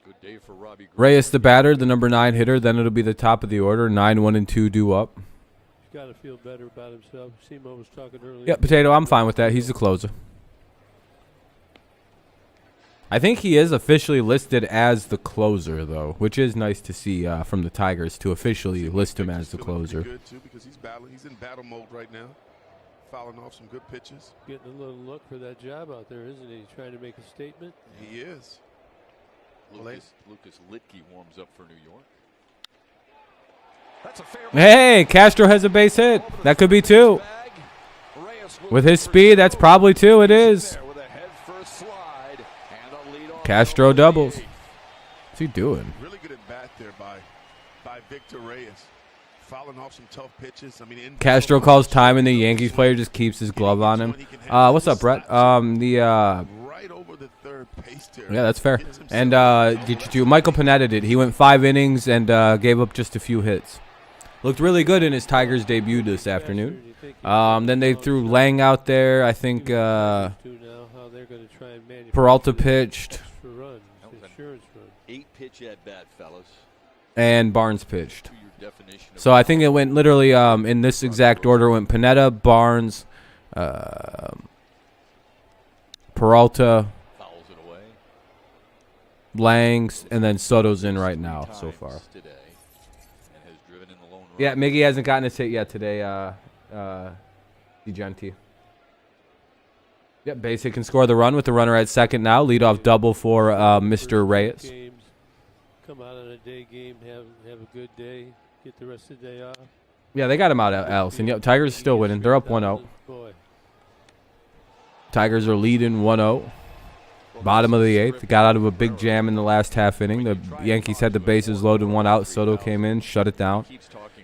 Good day for Robbie Reyes the batter, the number 9 hitter. Then it'll be the top of the order. 9-1-2 due up. He's got to feel better about himself. Simo was talking earlier. Yeah, Potato, I'm fine with that. He's the closer. I think he is officially listed as the closer, though, which is nice to see from the Tigers to officially list him as the closer. Good too, because he's battling. He's in battle mode right now, fouling off some good pitches. Getting a little look for that job out there, isn't he? Trying to make a statement. He is. Lucas Litke warms up for New York. That's a fair Hey, Castro has a base hit. That could be 2. With his speed, that's probably 2. It is. Castro doubles. What's he doing? Really good at bat there by Victor Reyes. Fouling off some tough pitches. I mean, Castro calls time, and the Yankees player just keeps his glove on him. What's up, Brett? Right over the third pace there. Yeah, that's fair. And Michael Pineda did. He went 5 innings and gave up just a few hits. Looked really good in his Tigers debut this afternoon. Then they threw Lang out there. I think Peralta pitched. 8-pitch at bat, fellas. And Barnes pitched. So I think it went literally in this exact order. It went Pineda, Barnes, Peralta, Langs, and then Soto's in right now so far. Yeah, Miggy hasn't gotten his hit yet today, DeGenti. Yep, Basic can score the run with the runner at second now. Leadoff double for Mr. Reyes. Come out on a day game, have a good day, get the rest of the day off. Yeah, they got him out at Allison. Yep, Tigers are still winning. They're up 1-0. Tigers are leading 1-0. Bottom of the 8th. Got out of a big jam in the last half inning. The Yankees had the bases loaded, 1 out. Soto came in, shut it down.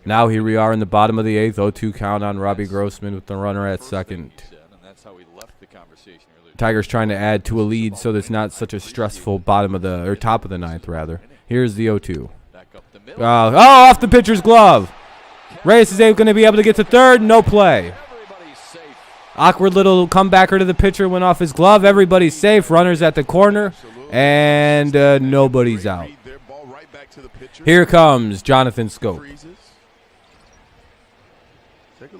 Now here we are in the bottom of the 8th. 0-2 count on Robbie Grossman with the runner at second. Tigers trying to add to a lead so there's not such a stressful top of the 9th rather. Here's the 0-2. Off the pitcher's glove. Reyes is going to be able to get to third. No play. Awkward little comebacker to the pitcher went off his glove. Everybody's safe. Runners at the corner. And nobody's out. Here comes Jonathan Scope.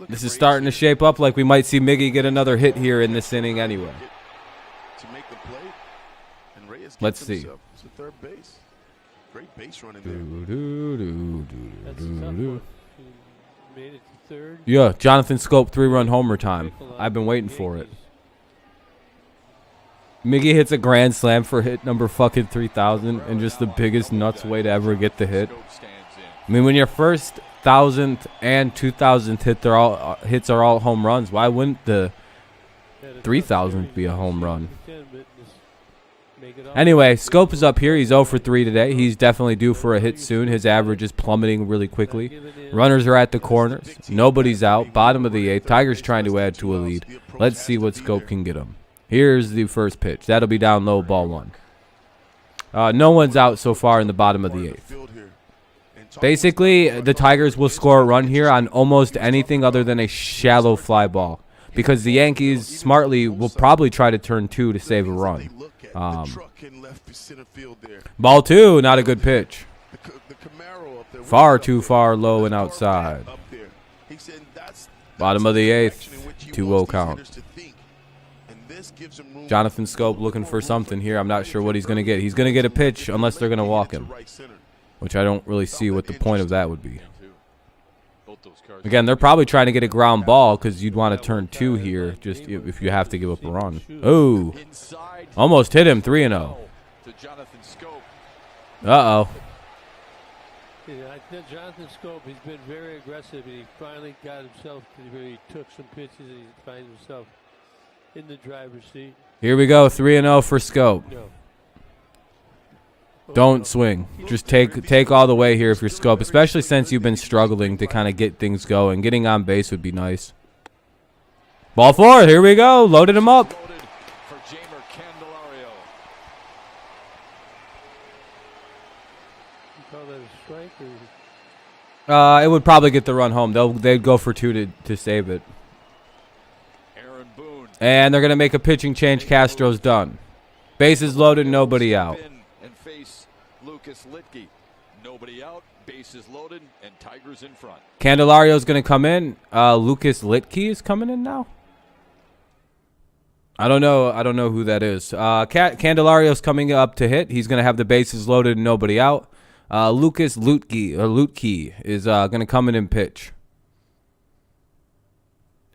This is starting to shape up like we might see Miggy get another hit here in this inning anyway. Let's see. Third base. Great base running Made it to third. Yeah, Jonathan Scope 3-run homer time. I've been waiting for it. Miggy hits a grand slam for hit number fucking 3,000 and just the biggest nuts way to ever get the hit. I mean, when your first 1,000th and 2,000th hits are all home runs, why wouldn't the 3,000th be a home run? Anyway, Scope is up here. He's 0 for 3 today. He's definitely due for a hit soon. His average is plummeting really quickly. Runners are at the corners. Nobody's out. Bottom of the 8th. Tigers trying to add to a lead. Let's see what Scope can get him. Here's the first pitch. That'll be down low, ball 1. No one's out so far in the bottom of the 8th. Basically, the Tigers will score a run here on almost anything other than a shallow fly ball because the Yankees smartly will probably try to turn 2 to save a run. Ball 2, not a good pitch. Far too far low and outside. Bottom of the 8th, 2-0 count. This gives him room. Jonathan Scope looking for something here. I'm not sure what he's going to get. He's going to get a pitch unless they're going to walk him, which I don't really see what the point of that would be. Again, they're probably trying to get a ground ball because you'd want to turn 2 here just if you have to give up a run. Oh, almost hit him, 3-0. Uh-oh. Yeah, I think Jonathan Scope, he's been very aggressive, and he finally got himself to where he took some pitches, and he finds himself in the driver's seat. Here we go, 3-0 for Scope. No. Don't swing. Just take all the way here if you're Scope, especially since you've been struggling to kind of get things going. Getting on base would be nice. Ball 4, here we go. Loaded him up. It would probably get the run home. They'd go for 2 to save it. And they're going to make a pitching change. Castro's done. Bases loaded, nobody out. Nobody out, bases loaded, and Tigers in front. Candelario's going to come in. Lucas Litke is coming in now. I don't know who that is. Candelario's coming up to hit. He's going to have the bases loaded and nobody out. Lucas Lutke is going to come in and pitch.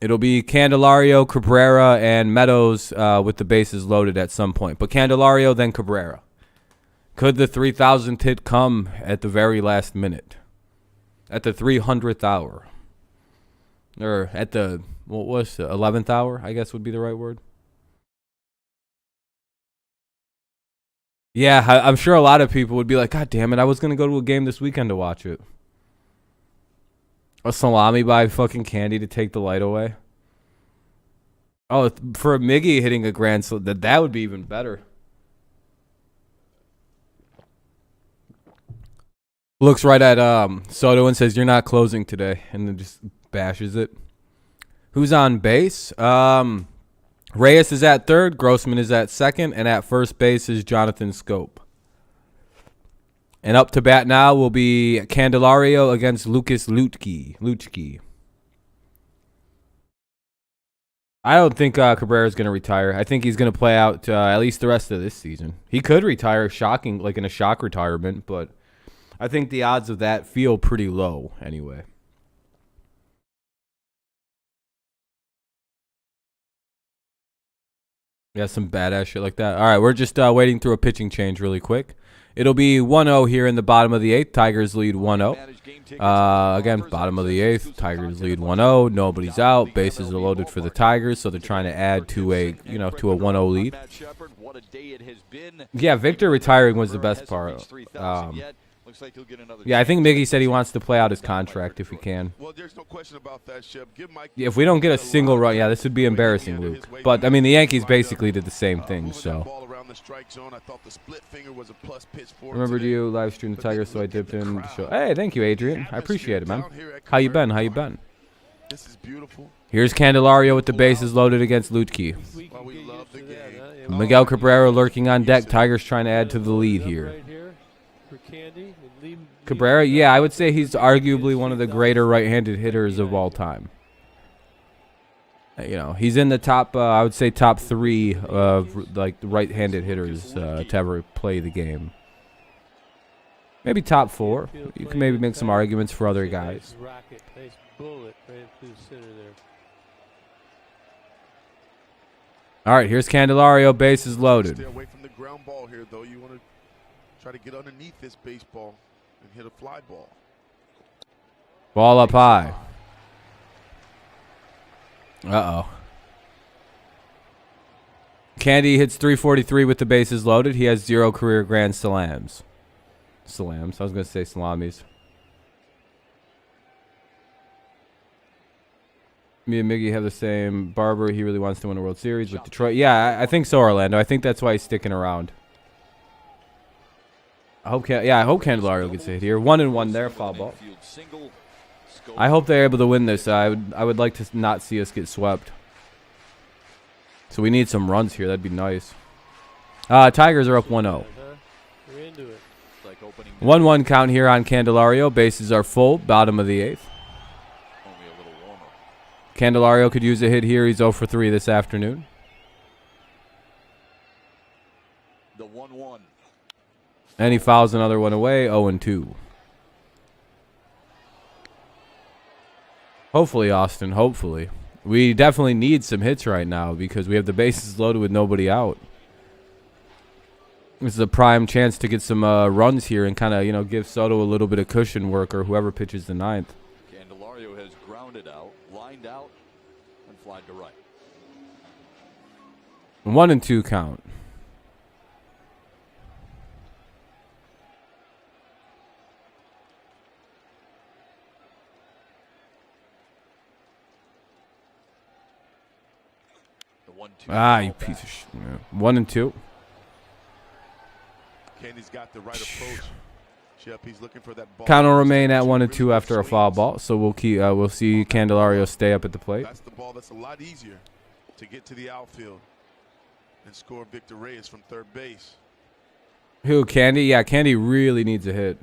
It'll be Candelario, Cabrera, and Meadows with the bases loaded at some point. But Candelario, then Cabrera. Could the 3,000th hit come at the very last minute? At the 300th hour? Or at the, what was the 11th hour, I guess would be the right word. Yeah, I'm sure a lot of people would be like, God damn it, I was going to go to a game this weekend to watch it. A salami by fucking Candy to take the light away. Oh, for a Miggy hitting a grand slam, that would be even better. Looks right at Soto and says, "You're not closing today," and then just bashes it. Who's on base? Reyes is at third, Grossman is at second, and at first base is Jonathan Scope. And up to bat now will be Candelario against Lucas Lutke. I don't think Cabrera is going to retire. I think he's going to play out at least the rest of this season. He could retire in a shock retirement, but I think the odds of that feel pretty low anyway. Yeah, some badass shit like that. All right, we're just waiting through a pitching change really quick. It'll be 1-0 here in the bottom of the 8th. Tigers lead 1-0. Again, bottom of the 8th. Tigers lead 1-0. Nobody's out. Bases are loaded for the Tigers, so they're trying to add to a 1-0 lead. Yeah, Victor retiring was the best part. Yeah, I think Miggy said he wants to play out his contract if he can. Well, there's no question about that, Shep. Give Mike if we don't get a single run, yeah, this would be embarrassing, Luke. But, I mean, the Yankees basically did the same thing, so. Remember you live stream the Tigers, so I dipped in to show. Hey, thank you, Adrian. I appreciate it, man. How you been? This is beautiful. Here's Candelario with the bases loaded against Lutke. Miguel Cabrera lurking on deck. Tigers trying to add to the lead here. Cabrera, yeah, I would say he's arguably one of the greater right-handed hitters of all time. You know, he's in the top, I would say top 3 of like right-handed hitters to ever play the game. Maybe top 4. You can maybe make some arguments for other guys. All right, here's Candelario, bases loaded. Stay away from the ground ball here, though. You want to try to get underneath this baseball and hit a fly ball. Ball up high. Uh-oh. Candy hits 343 with the bases loaded. He has 0 career grand slams. I was going to say salamis. Me and Miggy have the same barber. He really wants to win a World Series with Detroit. Yeah, I think so, Orlando. I think that's why he's sticking around. I hope Candelario gets a hit here. 1-1 there, foul ball. I hope they're able to win this. I would like to not see us get swept. So we need some runs here. That'd be nice. Tigers are up 1-0. 1-1 count here on Candelario. Bases are full. Bottom of the 8th. Candelario could use a hit here. He's 0 for 3 this afternoon. 1-1. And he fouls another one away, 0-2. Hopefully, Austin, hopefully. We definitely need some hits right now because we have the bases loaded with nobody out. This is a prime chance to get some runs here and kind of, you know, give Soto a little bit of cushion work or whoever pitches the ninth. Candelario has grounded out, lined out, and flied to right. 1-2 count. The 1-2. Ah, you piece of shit. 1-2. Candy's got the right approach. Chip, he's looking for that ball. Count will remain at 1-2 after a foul ball, so we'll see Candelario stay up at the plate. That's the ball that's a lot easier to get to the outfield and score Victor Reyes from third base. Who, Candy? Yeah, Candy really needs a hit.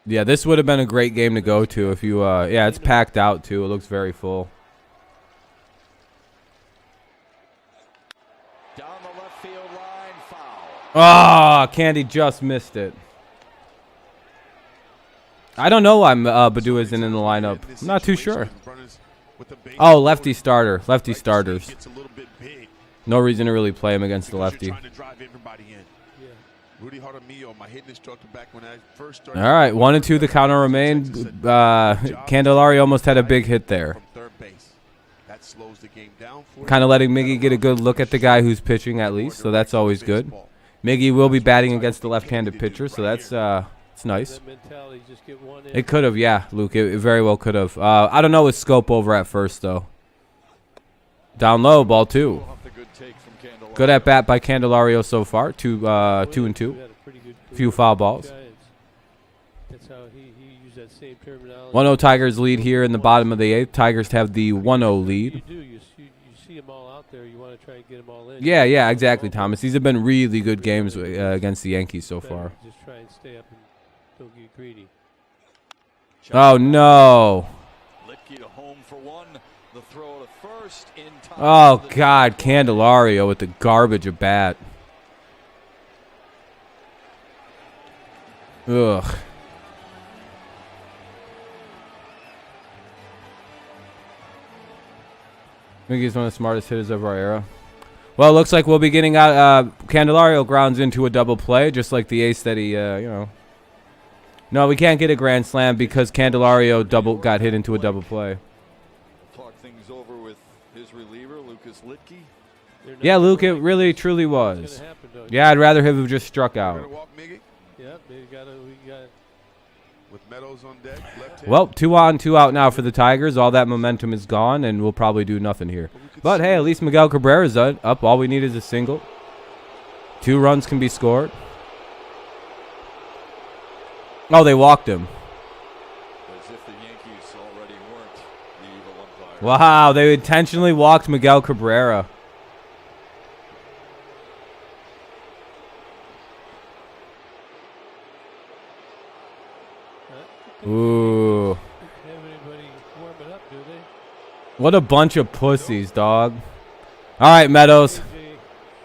Yeah, this would have been a great game to go to if you, yeah, it's packed out too. It looks very full. Down the left field line, foul. Ah, Candy just missed it. I don't know why Baddoo isn't in the lineup. I'm not too sure. Oh, lefty starter. Lefty starters. No reason to really play him against the lefty. All right, 1-2 the count will remain. Candelario almost had a big hit there. Kind of letting Miggy get a good look at the guy who's pitching at least, so that's always good. Miggy will be batting against the left-handed pitcher, so that's it's nice. It could have, yeah, Luke. It very well could have. I don't know his scope over at first, though. Down low, ball 2. Good at bat by Candelario so far. 2-2. Few foul balls. 1-0 Tigers lead here in the bottom of the 8th. Tigers have the 1-0 lead. You see them all out there. You want to try and get them all in. Yeah, exactly, Thomas. These have been really good games against the Yankees so far. Just try and stay up and don't get greedy. Oh, no. Lipke to home for one. The throw to first in time. Oh, God. Candelario with the garbage of bat. Ugh. I think he's one of the smartest hitters of our era. Well, it looks like we'll be getting out. Candelario grounds into a double play, just like the ace that he, you know. No, we can't get a grand slam because Candelario got hit into a double play. Talk things over with his reliever, Lucas Litke. Yeah, Luke, it really, truly was. Yeah, I'd rather have just struck out. Yeah, we got with Meadows on deck, left well, 2 on, 2 out now for the Tigers. All that momentum is gone, and we'll probably do nothing here. But, hey, at least Miguel Cabrera's up. All we need is a single. 2 runs can be scored. Oh, they walked him. As if the Yankees already weren't the evil umpire. Wow, they intentionally walked Miguel Cabrera. Ooh. Everybody warming up, do they? What a bunch of pussies, dog. All right, Meadows.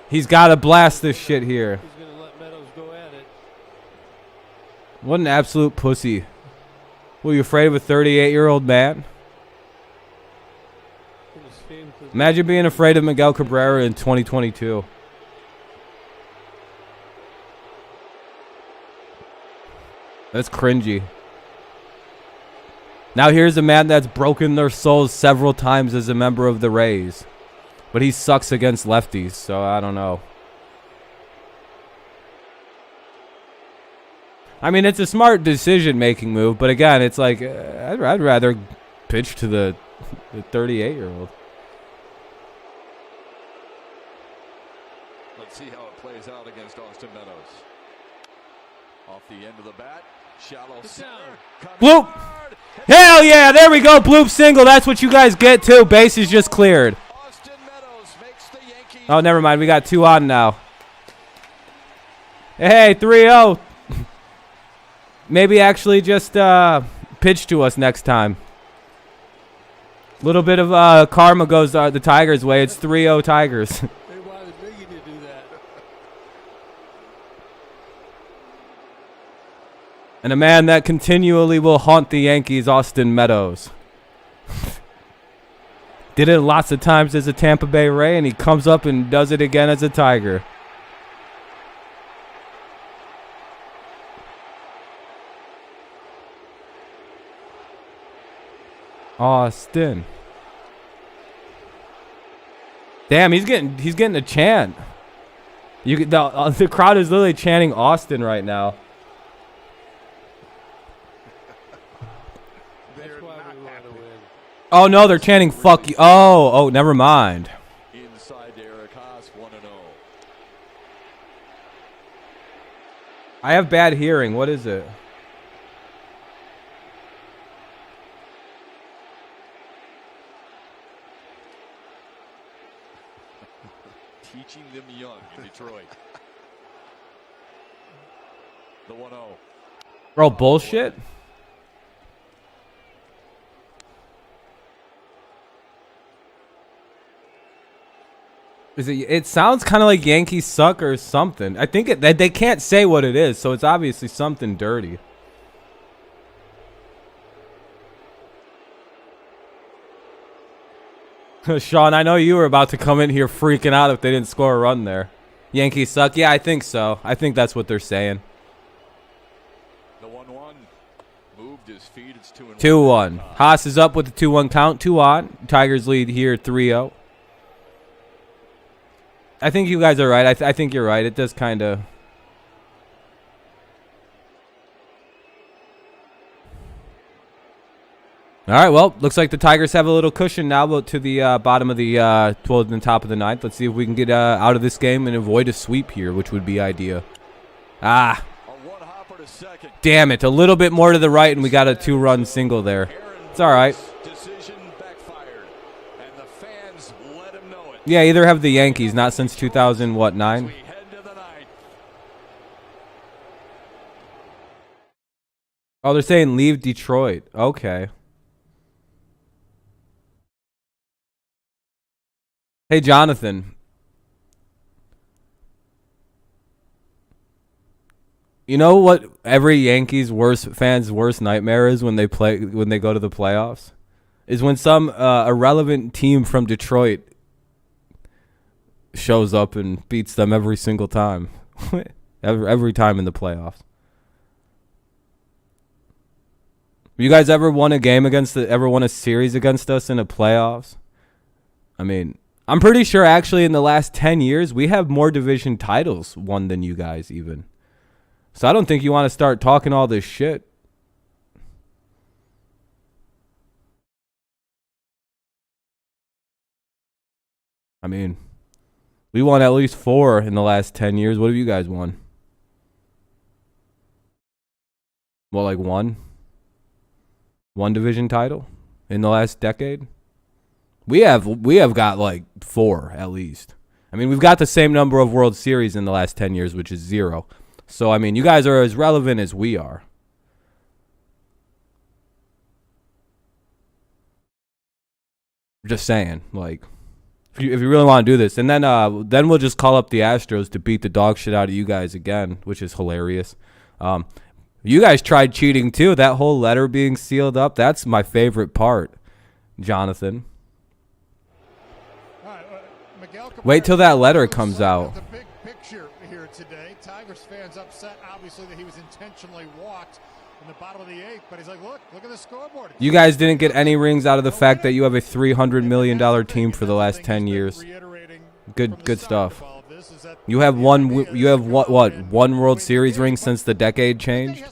He's got to blast this shit here. He's going to let Meadows go at it. What an absolute pussy. Were you afraid of a 38-year-old man? Imagine being afraid of Miguel Cabrera in 2022. That's cringy. Now here's a man that's broken their souls several times as a member of the Rays. But he sucks against lefties, so I don't know. I mean, it's a smart decision-making move, but again, it's like, I'd rather pitch to the 38-year-old. Let's see how it plays out against Austin Meadows. Off the end of the bat, shallow center. Bloop! Hell yeah, there we go, bloop single. That's what you guys get too. Base is just cleared. Oh, never mind. We got 2 on now. Hey, 3-0. Maybe actually just pitch to us next time. Little bit of karma goes the Tigers' way. It's 3-0 Tigers. They wanted Miggy to And a man that continually will haunt the Yankees, Austin Meadows. Did it lots of times as a Tampa Bay Ray, and he comes up and does it again as a Tiger. Austin. Damn, he's getting a chant. The crowd is literally chanting Austin right now. That's why we want to win. Oh no, they're chanting "fuck you." Oh, never mind. Inside to Eric Haas, 1-0. I have bad hearing. What is it? Teaching them young in Detroit. The 1-0. Bro, bullshit. Is it? It sounds kind of like Yankees suck or something. I think they can't say what it is, so it's obviously something dirty. Sean, I know you were about to come in here freaking out if they didn't score a run there. Yankees suck. Yeah, I think so. I think that's what they're saying. The 1-1 moved his feet. It's 2-1. 2-1. Haas is up with the 2-1 count. 2 on. Tigers lead here 3-0. I think you guys are right. I think you're right. It does kind of. All right, well, looks like the Tigers have a little cushion now to the bottom of the toward the top of the ninth. Let's see if we can get out of this game and avoid a sweep here, which would be ideal. Ah. Damn it. A little bit more to the right, and we got a 2-run single there. It's all right. Yeah, either have the Yankees, not since 2009. Oh, they're saying leave Detroit. Okay. Hey, Jonathan. You know what every Yankees fan's worst nightmare is when they go to the playoffs? Is when some irrelevant team from Detroit shows up and beats them every single time. every time in the playoffs. You guys ever won a series against us in the playoffs? I mean, I'm pretty sure actually in the last 10 years we have more division titles won than you guys even. So I don't think you want to start talking all this shit. I mean, we won at least 4 in the last 10 years. What have you guys won? Well, like one division title in the last decade? We have got like 4 at least. I mean, we've got the same number of World Series in the last 10 years, which is 0. So, I mean, you guys are as relevant as we are. Just saying, like, if you really want to do this, and then we'll just call up the Astros to beat the dog shit out of you guys again, which is hilarious. You guys tried cheating too. That whole letter being sealed up, that's my favorite part, Jonathan. Wait till that letter comes out. The big picture here today. Tigers fans upset, obviously, that he was intentionally walked in the bottom of the 8th. But he's like, look at the scoreboard. You guys didn't get any rings out of the fact that you have a $300 million team for the last 10 years. Good stuff. You have one World Series ring since the decade changed?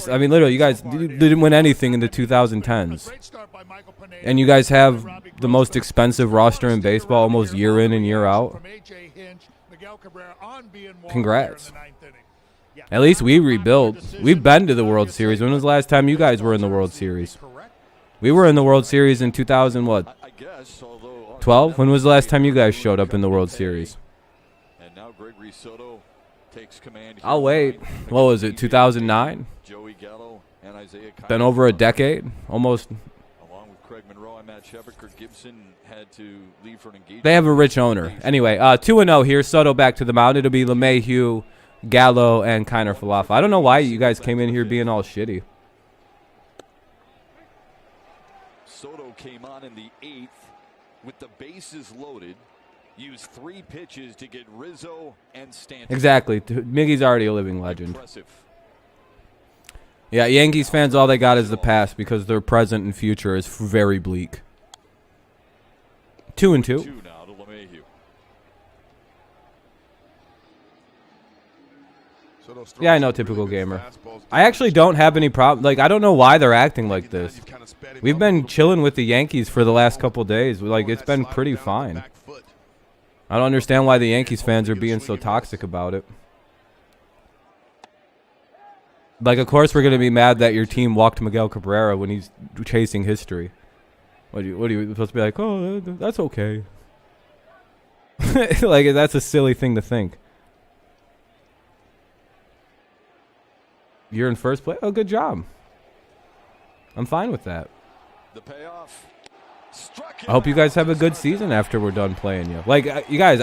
I mean, literally, you guys didn't win anything in the 2010s. And you guys have the most expensive roster in baseball almost year in and year out. Congrats. At least we rebuilt. We've been to the World Series. When was the last time you guys were in the World Series? We were in the World Series in 2012? When was the last time you guys showed up in the World Series? I'll wait. What was it, 2009? Been over a decade, almost. They have a rich owner. Anyway, 2-0 here. Soto back to the mound. It'll be LeMahieu, Gallo, and Kiner Falefa. I don't know why you guys came in here being all shitty. Soto came on in the 8th with the bases loaded. Used 3 pitches to get Rizzo and Stanton. Exactly. Miggy's already a living legend. Impressive. Yeah, Yankees fans, all they got is the past because their present and future is very bleak. 2-2. 2 now to LeMahieu. Yeah, I know, typical gamer. I actually don't have any problem. Like, I don't know why they're acting like this. We've been chilling with the Yankees for the last couple days. Like, it's been pretty fine. I don't understand why the Yankees fans are being so toxic about it. Like, of course we're going to be mad that your team walked Miguel Cabrera when he's chasing history. What are you supposed to be like, oh, that's okay. Like, that's a silly thing to think. You're in first place? Oh, good job. I'm fine with that. The payoff. I hope you guys have a good season after we're done playing you. Like, you guys,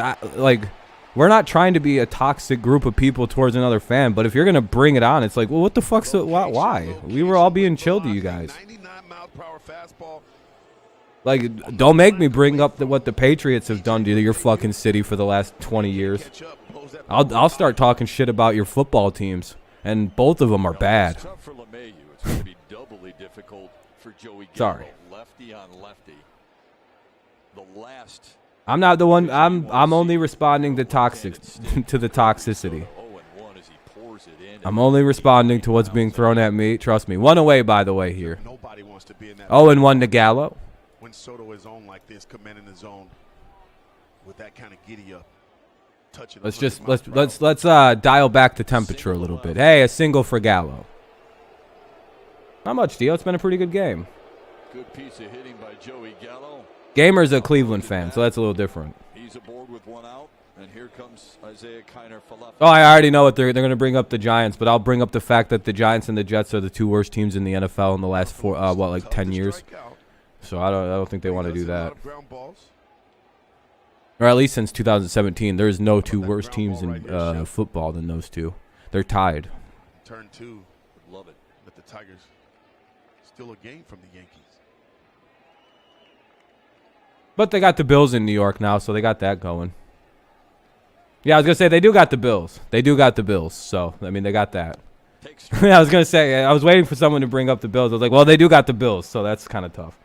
we're not trying to be a toxic group of people towards another fan, but if you're going to bring it on, it's like, well, what the fuck's why? We were all being chill to you guys. Like, don't make me bring up what the Patriots have done to your fucking city for the last 20 years. I'll start talking shit about your football teams, and both of them are bad. It's tough for LeMahieu. It's going to be doubly difficult for Joey Gallo. Sorry. Lefty on lefty. The last. I'm not the one. I'm only responding to the toxicity. I'm only responding to what's being thrown at me. Trust me. 1 away, by the way, here. 0-1 to Gallo. When Soto is on like this, commanding the zone with that kind of giddy up, touching. Let's dial back the temperature a little bit. Hey, a single for Gallo. Not much, Dio. It's been a pretty good game. Good piece of hitting by Joey Gallo. Gamer's a Cleveland fan, so that's a little different. He's aboard with 1 out, and here comes Isaiah Kiner Falefa. Oh, I already know what they're going to bring up the Giants, but I'll bring up the fact that the Giants and the Jets are the 2 worst teams in the NFL in the last 10 years. So I don't think they want to do that. Or at least since 2017, there's no 2 worse teams in football than those 2. They're tied. Turn 2. Love it. But the Tigers still a game from the Yankees. But they got the Bills in New York now, so they got that going. Yeah, I was going to say, they do got the Bills. They do got the Bills, so, I mean, they got that. I was going to say, I was waiting for someone to bring up the Bills. I was like, well, they do got the Bills, so that's kind of tough.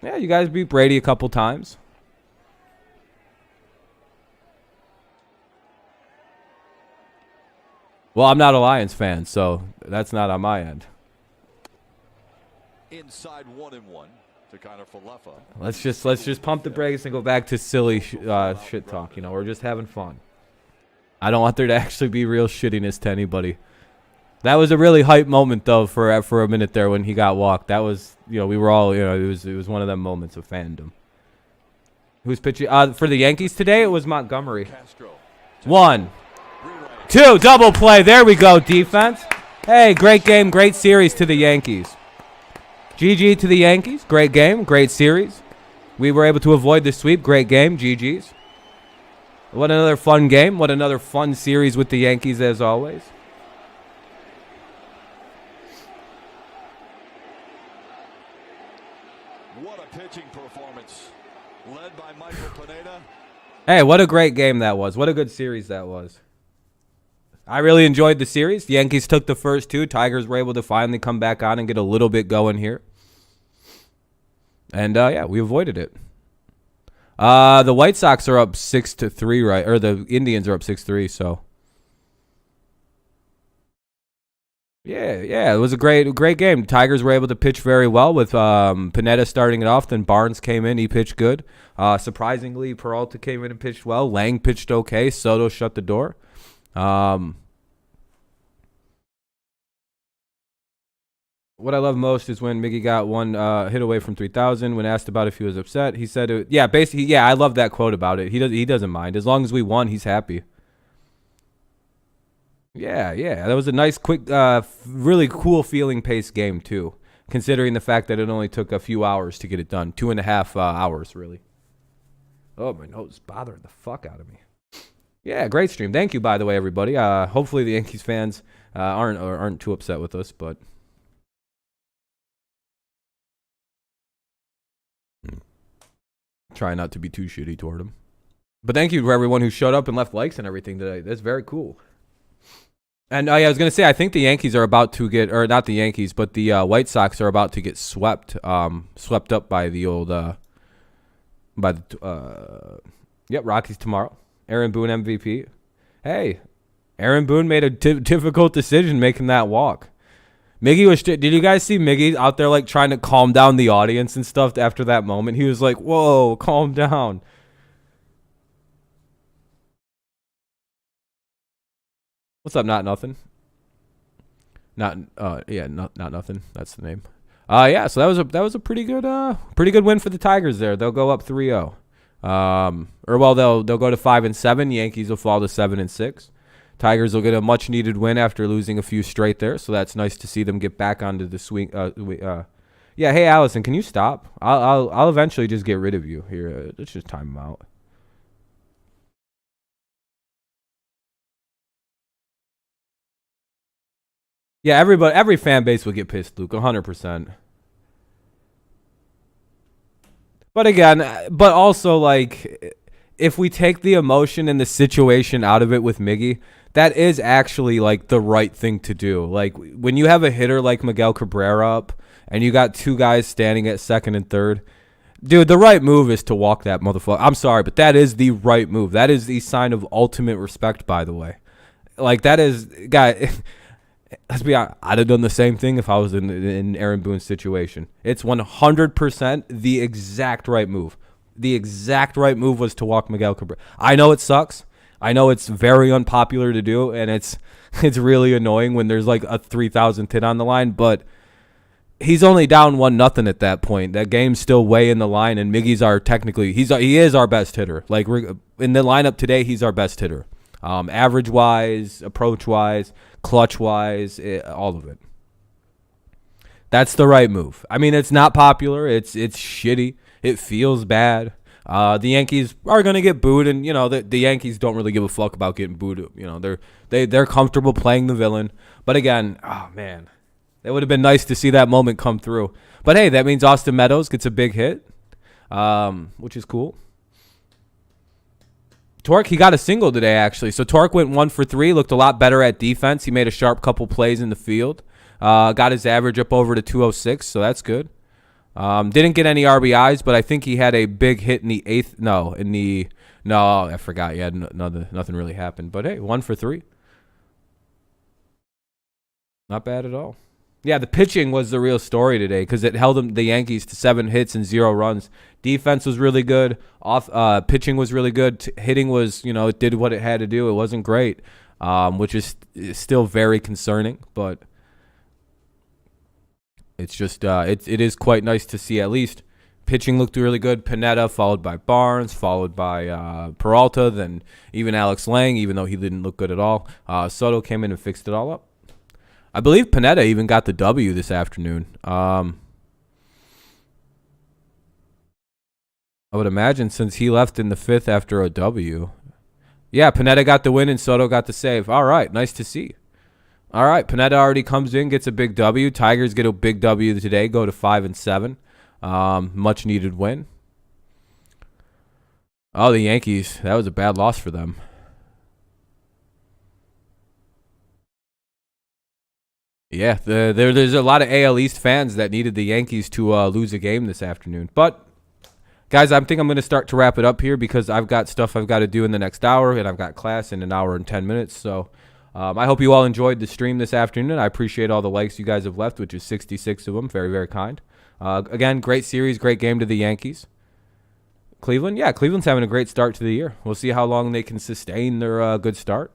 Yeah, you guys beat Brady a couple times. Well, I'm not a Lions fan, so that's not on my end. Inside 1-1 to Kiner Falefa. Let's just pump the brakes and go back to silly shit talk. You know, we're just having fun. I don't want there to actually be real shittiness to anybody. That was a really hype moment though for a minute there when he got walked. That was, you know, we were all, you know, it was one of them moments of fandom. Who's pitching for the Yankees today? It was Montgomery. 1, 2, double play. There we go, defense. Hey, great game, great series to the Yankees. GG to the Yankees. Great game, great series. We were able to avoid the sweep. Great game, GG's. What another fun game. What another fun series with the Yankees as always. What a pitching performance. Led by Michael Pineda. Hey, what a great game that was. What a good series that was. I really enjoyed the series. The Yankees took the first 2. Tigers were able to finally come back on and get a little bit going here. And, yeah, we avoided it. The White Sox are up 6-3, right? Or the Indians are up 6-3, so. Yeah, it was a great game. The Tigers were able to pitch very well with Pineda starting it off. Then Barnes came in. He pitched good. Surprisingly, Peralta came in and pitched well. Lang pitched okay. Soto shut the door. What I love most is when Miggy got one hit away from 3,000. When asked about if he was upset, he said, "Yeah, basically, yeah, I love that quote about it. He doesn't mind as long as we won. He's happy." Yeah, that was a nice, quick, really cool feeling paced game too, considering the fact that it only took a few hours to get it done. 2.5 hours, really. Oh, my nose is bothering the fuck out of me. Yeah, great stream. Thank you, by the way, everybody. Hopefully the Yankees fans aren't too upset with us, but try not to be too shitty toward them. But thank you to everyone who showed up and left likes and everything today. That's very cool. And yeah, I was going to say, I think the Yankees are about to get, or not the Yankees, but the White Sox are about to get swept up by the old, Rockies tomorrow. Aaron Boone MVP. Hey, Aaron Boone made a difficult decision making that walk. Miggy was. Did you guys see Miggy out there like trying to calm down the audience and stuff after that moment? He was like, "Whoa, calm down." What's up? Not nothing. Not nothing. That's the name. Yeah. So that was a pretty good win for the Tigers there. They'll go up 3-0. They'll go to 5-7. Yankees will fall to 7-6. Tigers will get a much needed win after losing a few straight there. So that's nice to see them get back onto the swing. Yeah. Hey, Allison, can you stop? I'll eventually just get rid of you here. Let's just time them out. Yeah, every fan base will get pissed, Luke, 100%. But again, also like, if we take the emotion and the situation out of it with Miggy, that is actually like the right thing to do. Like when you have a hitter like Miguel Cabrera up and you got two guys standing at second and third, dude, the right move is to walk that motherfucker. I'm sorry, but that is the right move. That is the sign of ultimate respect, by the way. Like that is, guy. Let's be honest, I'd have done the same thing if I was in Aaron Boone's situation. It's 100% the exact right move. The exact right move was to walk Miguel Cabrera. I know it sucks. I know it's very unpopular to do, and it's really annoying when there's like a 3,000th hit on the line, but he's only down 1-0 at that point. That game's still way in the line, and Miggy's he is our best hitter. Like in the lineup today, he's our best hitter. Average-wise, approach-wise, clutch-wise, all of it. That's the right move. I mean, it's not popular. It's shitty. It feels bad. The Yankees are going to get booed, and, you know, the Yankees don't really give a fuck about getting booed. You know, they're comfortable playing the villain. But again, oh, man, it would have been nice to see that moment come through. But, hey, that means Austin Meadows gets a big hit, which is cool. Torque, he got a single today, actually. So Torque went 1 for 3, looked a lot better at defense. He made a sharp couple plays in the field. Got his average up over to 206, so that's good. Didn't get any RBIs, but I think he had a big hit in the eighth. No, I forgot. Yeah, nothing really happened. But hey, 1 for 3. Not bad at all. Yeah, the pitching was the real story today because it held the Yankees to 7 hits and 0 runs. Defense was really good. Pitching was really good. Hitting was, it did what it had to do. It wasn't great, which is still very concerning. But it's just it is quite nice to see at least pitching looked really good. Pineda followed by Barnes, followed by Peralta, then even Alex Lang, even though he didn't look good at all. Soto came in and fixed it all up. I believe Pineda even got the W this afternoon. I would imagine since he left in the 5th after a W. Yeah, Pineda got the win and Soto got the save. All right, nice to see. All right, Pineda already comes in, gets a big W. Tigers get a big W today, go to 5-7. Much needed win. Oh, the Yankees. That was a bad loss for them. Yeah, there's a lot of AL East fans that needed the Yankees to lose a game this afternoon. But, guys, I think I'm going to start to wrap it up here because I've got stuff I've got to do in the next hour, and I've got class in an hour and 10 minutes. So I hope you all enjoyed the stream this afternoon. I appreciate all the likes you guys have left, which is 66 of them. Very, very kind. Again, great series, great game to the Yankees. Cleveland? Yeah, Cleveland's having a great start to the year. We'll see how long they can sustain their good start.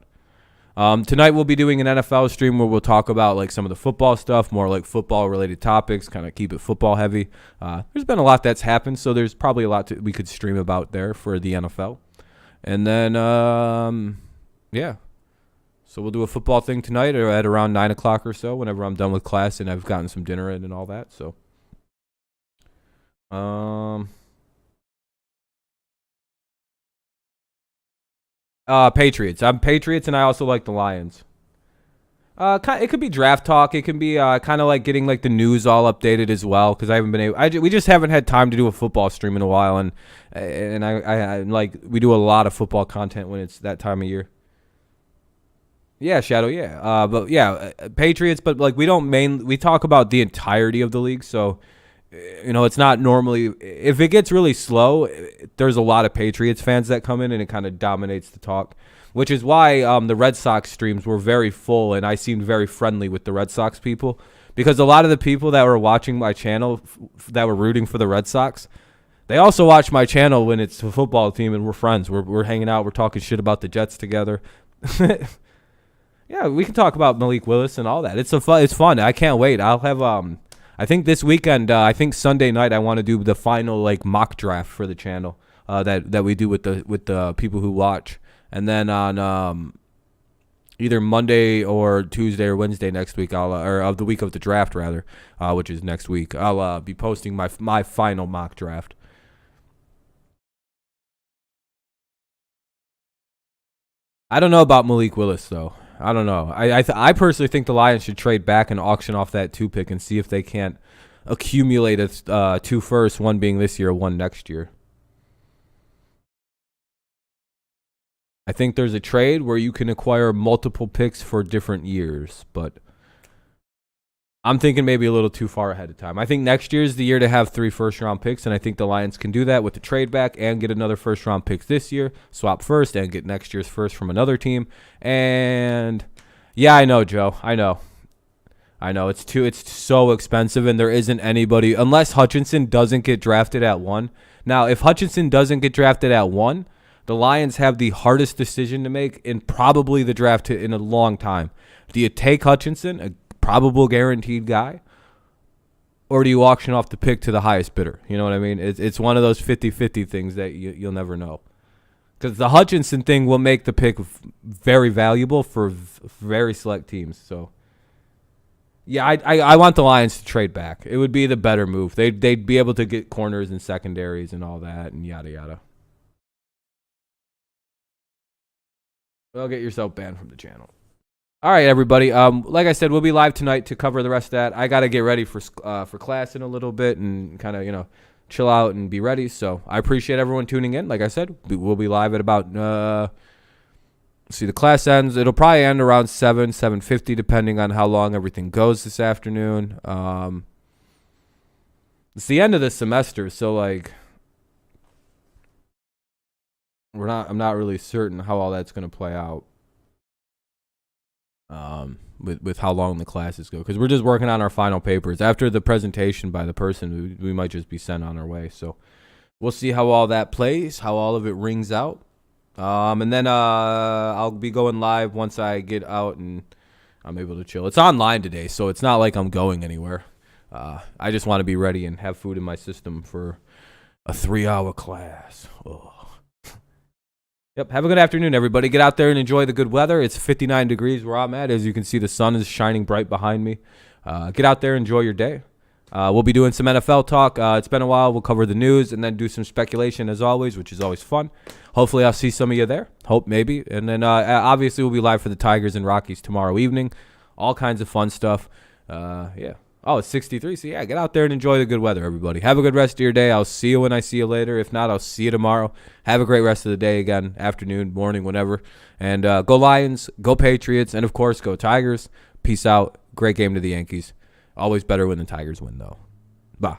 Tonight we'll be doing an NFL stream where we'll talk about like some of the football stuff, more like football related topics, kind of keep it football heavy. There's been a lot that's happened, so there's probably a lot we could stream about there for the NFL. And then, yeah. So we'll do a football thing tonight or at around 9 o'clock or so whenever I'm done with class and I've gotten some dinner in and all that. So, Patriots. I'm Patriots, and I also like the Lions. It could be draft talk. It can be kind of like getting like the news all updated as well, because I haven't been able. We just haven't had time to do a football stream in a while, and I like we do a lot of football content when it's that time of year. Yeah, Shadow. Yeah. But yeah, Patriots. But like we talk about the entirety of the league, so it's not normally if it gets really slow. There's a lot of Patriots fans that come in, and it kind of dominates the talk. Which is why the Red Sox streams were very full, and I seemed very friendly with the Red Sox people. Because a lot of the people that were watching my channel that were rooting for the Red Sox, they also watch my channel when it's a football team and we're friends. We're hanging out. We're talking shit about the Jets together. Yeah, we can talk about Malik Willis and all that. It's fun. I can't wait. I'll have I think this weekend, I think Sunday night, I want to do the final like mock draft for the channel that we do with the people who watch. And then on either Monday or Tuesday or Wednesday next week, or of the week of the draft rather, which is next week, I'll be posting my final mock draft. I don't know about Malik Willis though. I don't know. I personally think the Lions should trade back and auction off that 2 pick and see if they can't accumulate 2 firsts, one being this year, one next year. I think there's a trade where you can acquire multiple picks for different years, but I'm thinking maybe a little too far ahead of time. I think next year is the year to have 3 first-round picks, and I think the Lions can do that with the trade back and get another first-round pick this year, swap first, and get next year's first from another team. And yeah, I know, Joe. I know. It's so expensive, and there isn't anybody unless Hutchinson doesn't get drafted at 1. Now, if Hutchinson doesn't get drafted at 1, the Lions have the hardest decision to make in probably the draft in a long time. Do you take Hutchinson, a probable guaranteed guy, or do you auction off the pick to the highest bidder? You know what I mean? It's one of those 50-50 things that you'll never know. Because the Hutchinson thing will make the pick very valuable for very select teams. So, yeah, I want the Lions to trade back. It would be the better move. They'd be able to get corners and secondaries and all that and yada yada. Well, get yourself banned from the channel. All right, everybody. Like I said, we'll be live tonight to cover the rest of that. I got to get ready for class in a little bit and kind of, chill out and be ready. So I appreciate everyone tuning in. Like I said, we'll be live at about, the class ends. It'll probably end around 7:50, depending on how long everything goes this afternoon. It's the end of the semester, so like, I'm not really certain how all that's going to play out. With how long the classes go, because we're just working on our final papers. After the presentation by the person, we might just be sent on our way. So we'll see how all that plays, how all of it rings out. And then I'll be going live once I get out and I'm able to chill. It's online today, so it's not like I'm going anywhere. I just want to be ready and have food in my system for a 3-hour class. Oh. Yep. Have a good afternoon, everybody. Get out there and enjoy the good weather. It's 59 degrees where I'm at. As you can see, the sun is shining bright behind me. Get out there, enjoy your day. We'll be doing some NFL talk. It's been a while. We'll cover the news and then do some speculation as always, which is always fun. Hopefully, I'll see some of you there. Hope maybe. And then obviously, we'll be live for the Tigers and Rockies tomorrow evening. All kinds of fun stuff. Yeah. Oh, it's 63. So, yeah, get out there and enjoy the good weather, everybody. Have a good rest of your day. I'll see you when I see you later. If not, I'll see you tomorrow. Have a great rest of the day again, afternoon, morning, whenever. And go Lions, go Patriots, and, of course, go Tigers. Peace out. Great game to the Yankees. Always better when the Tigers win, though.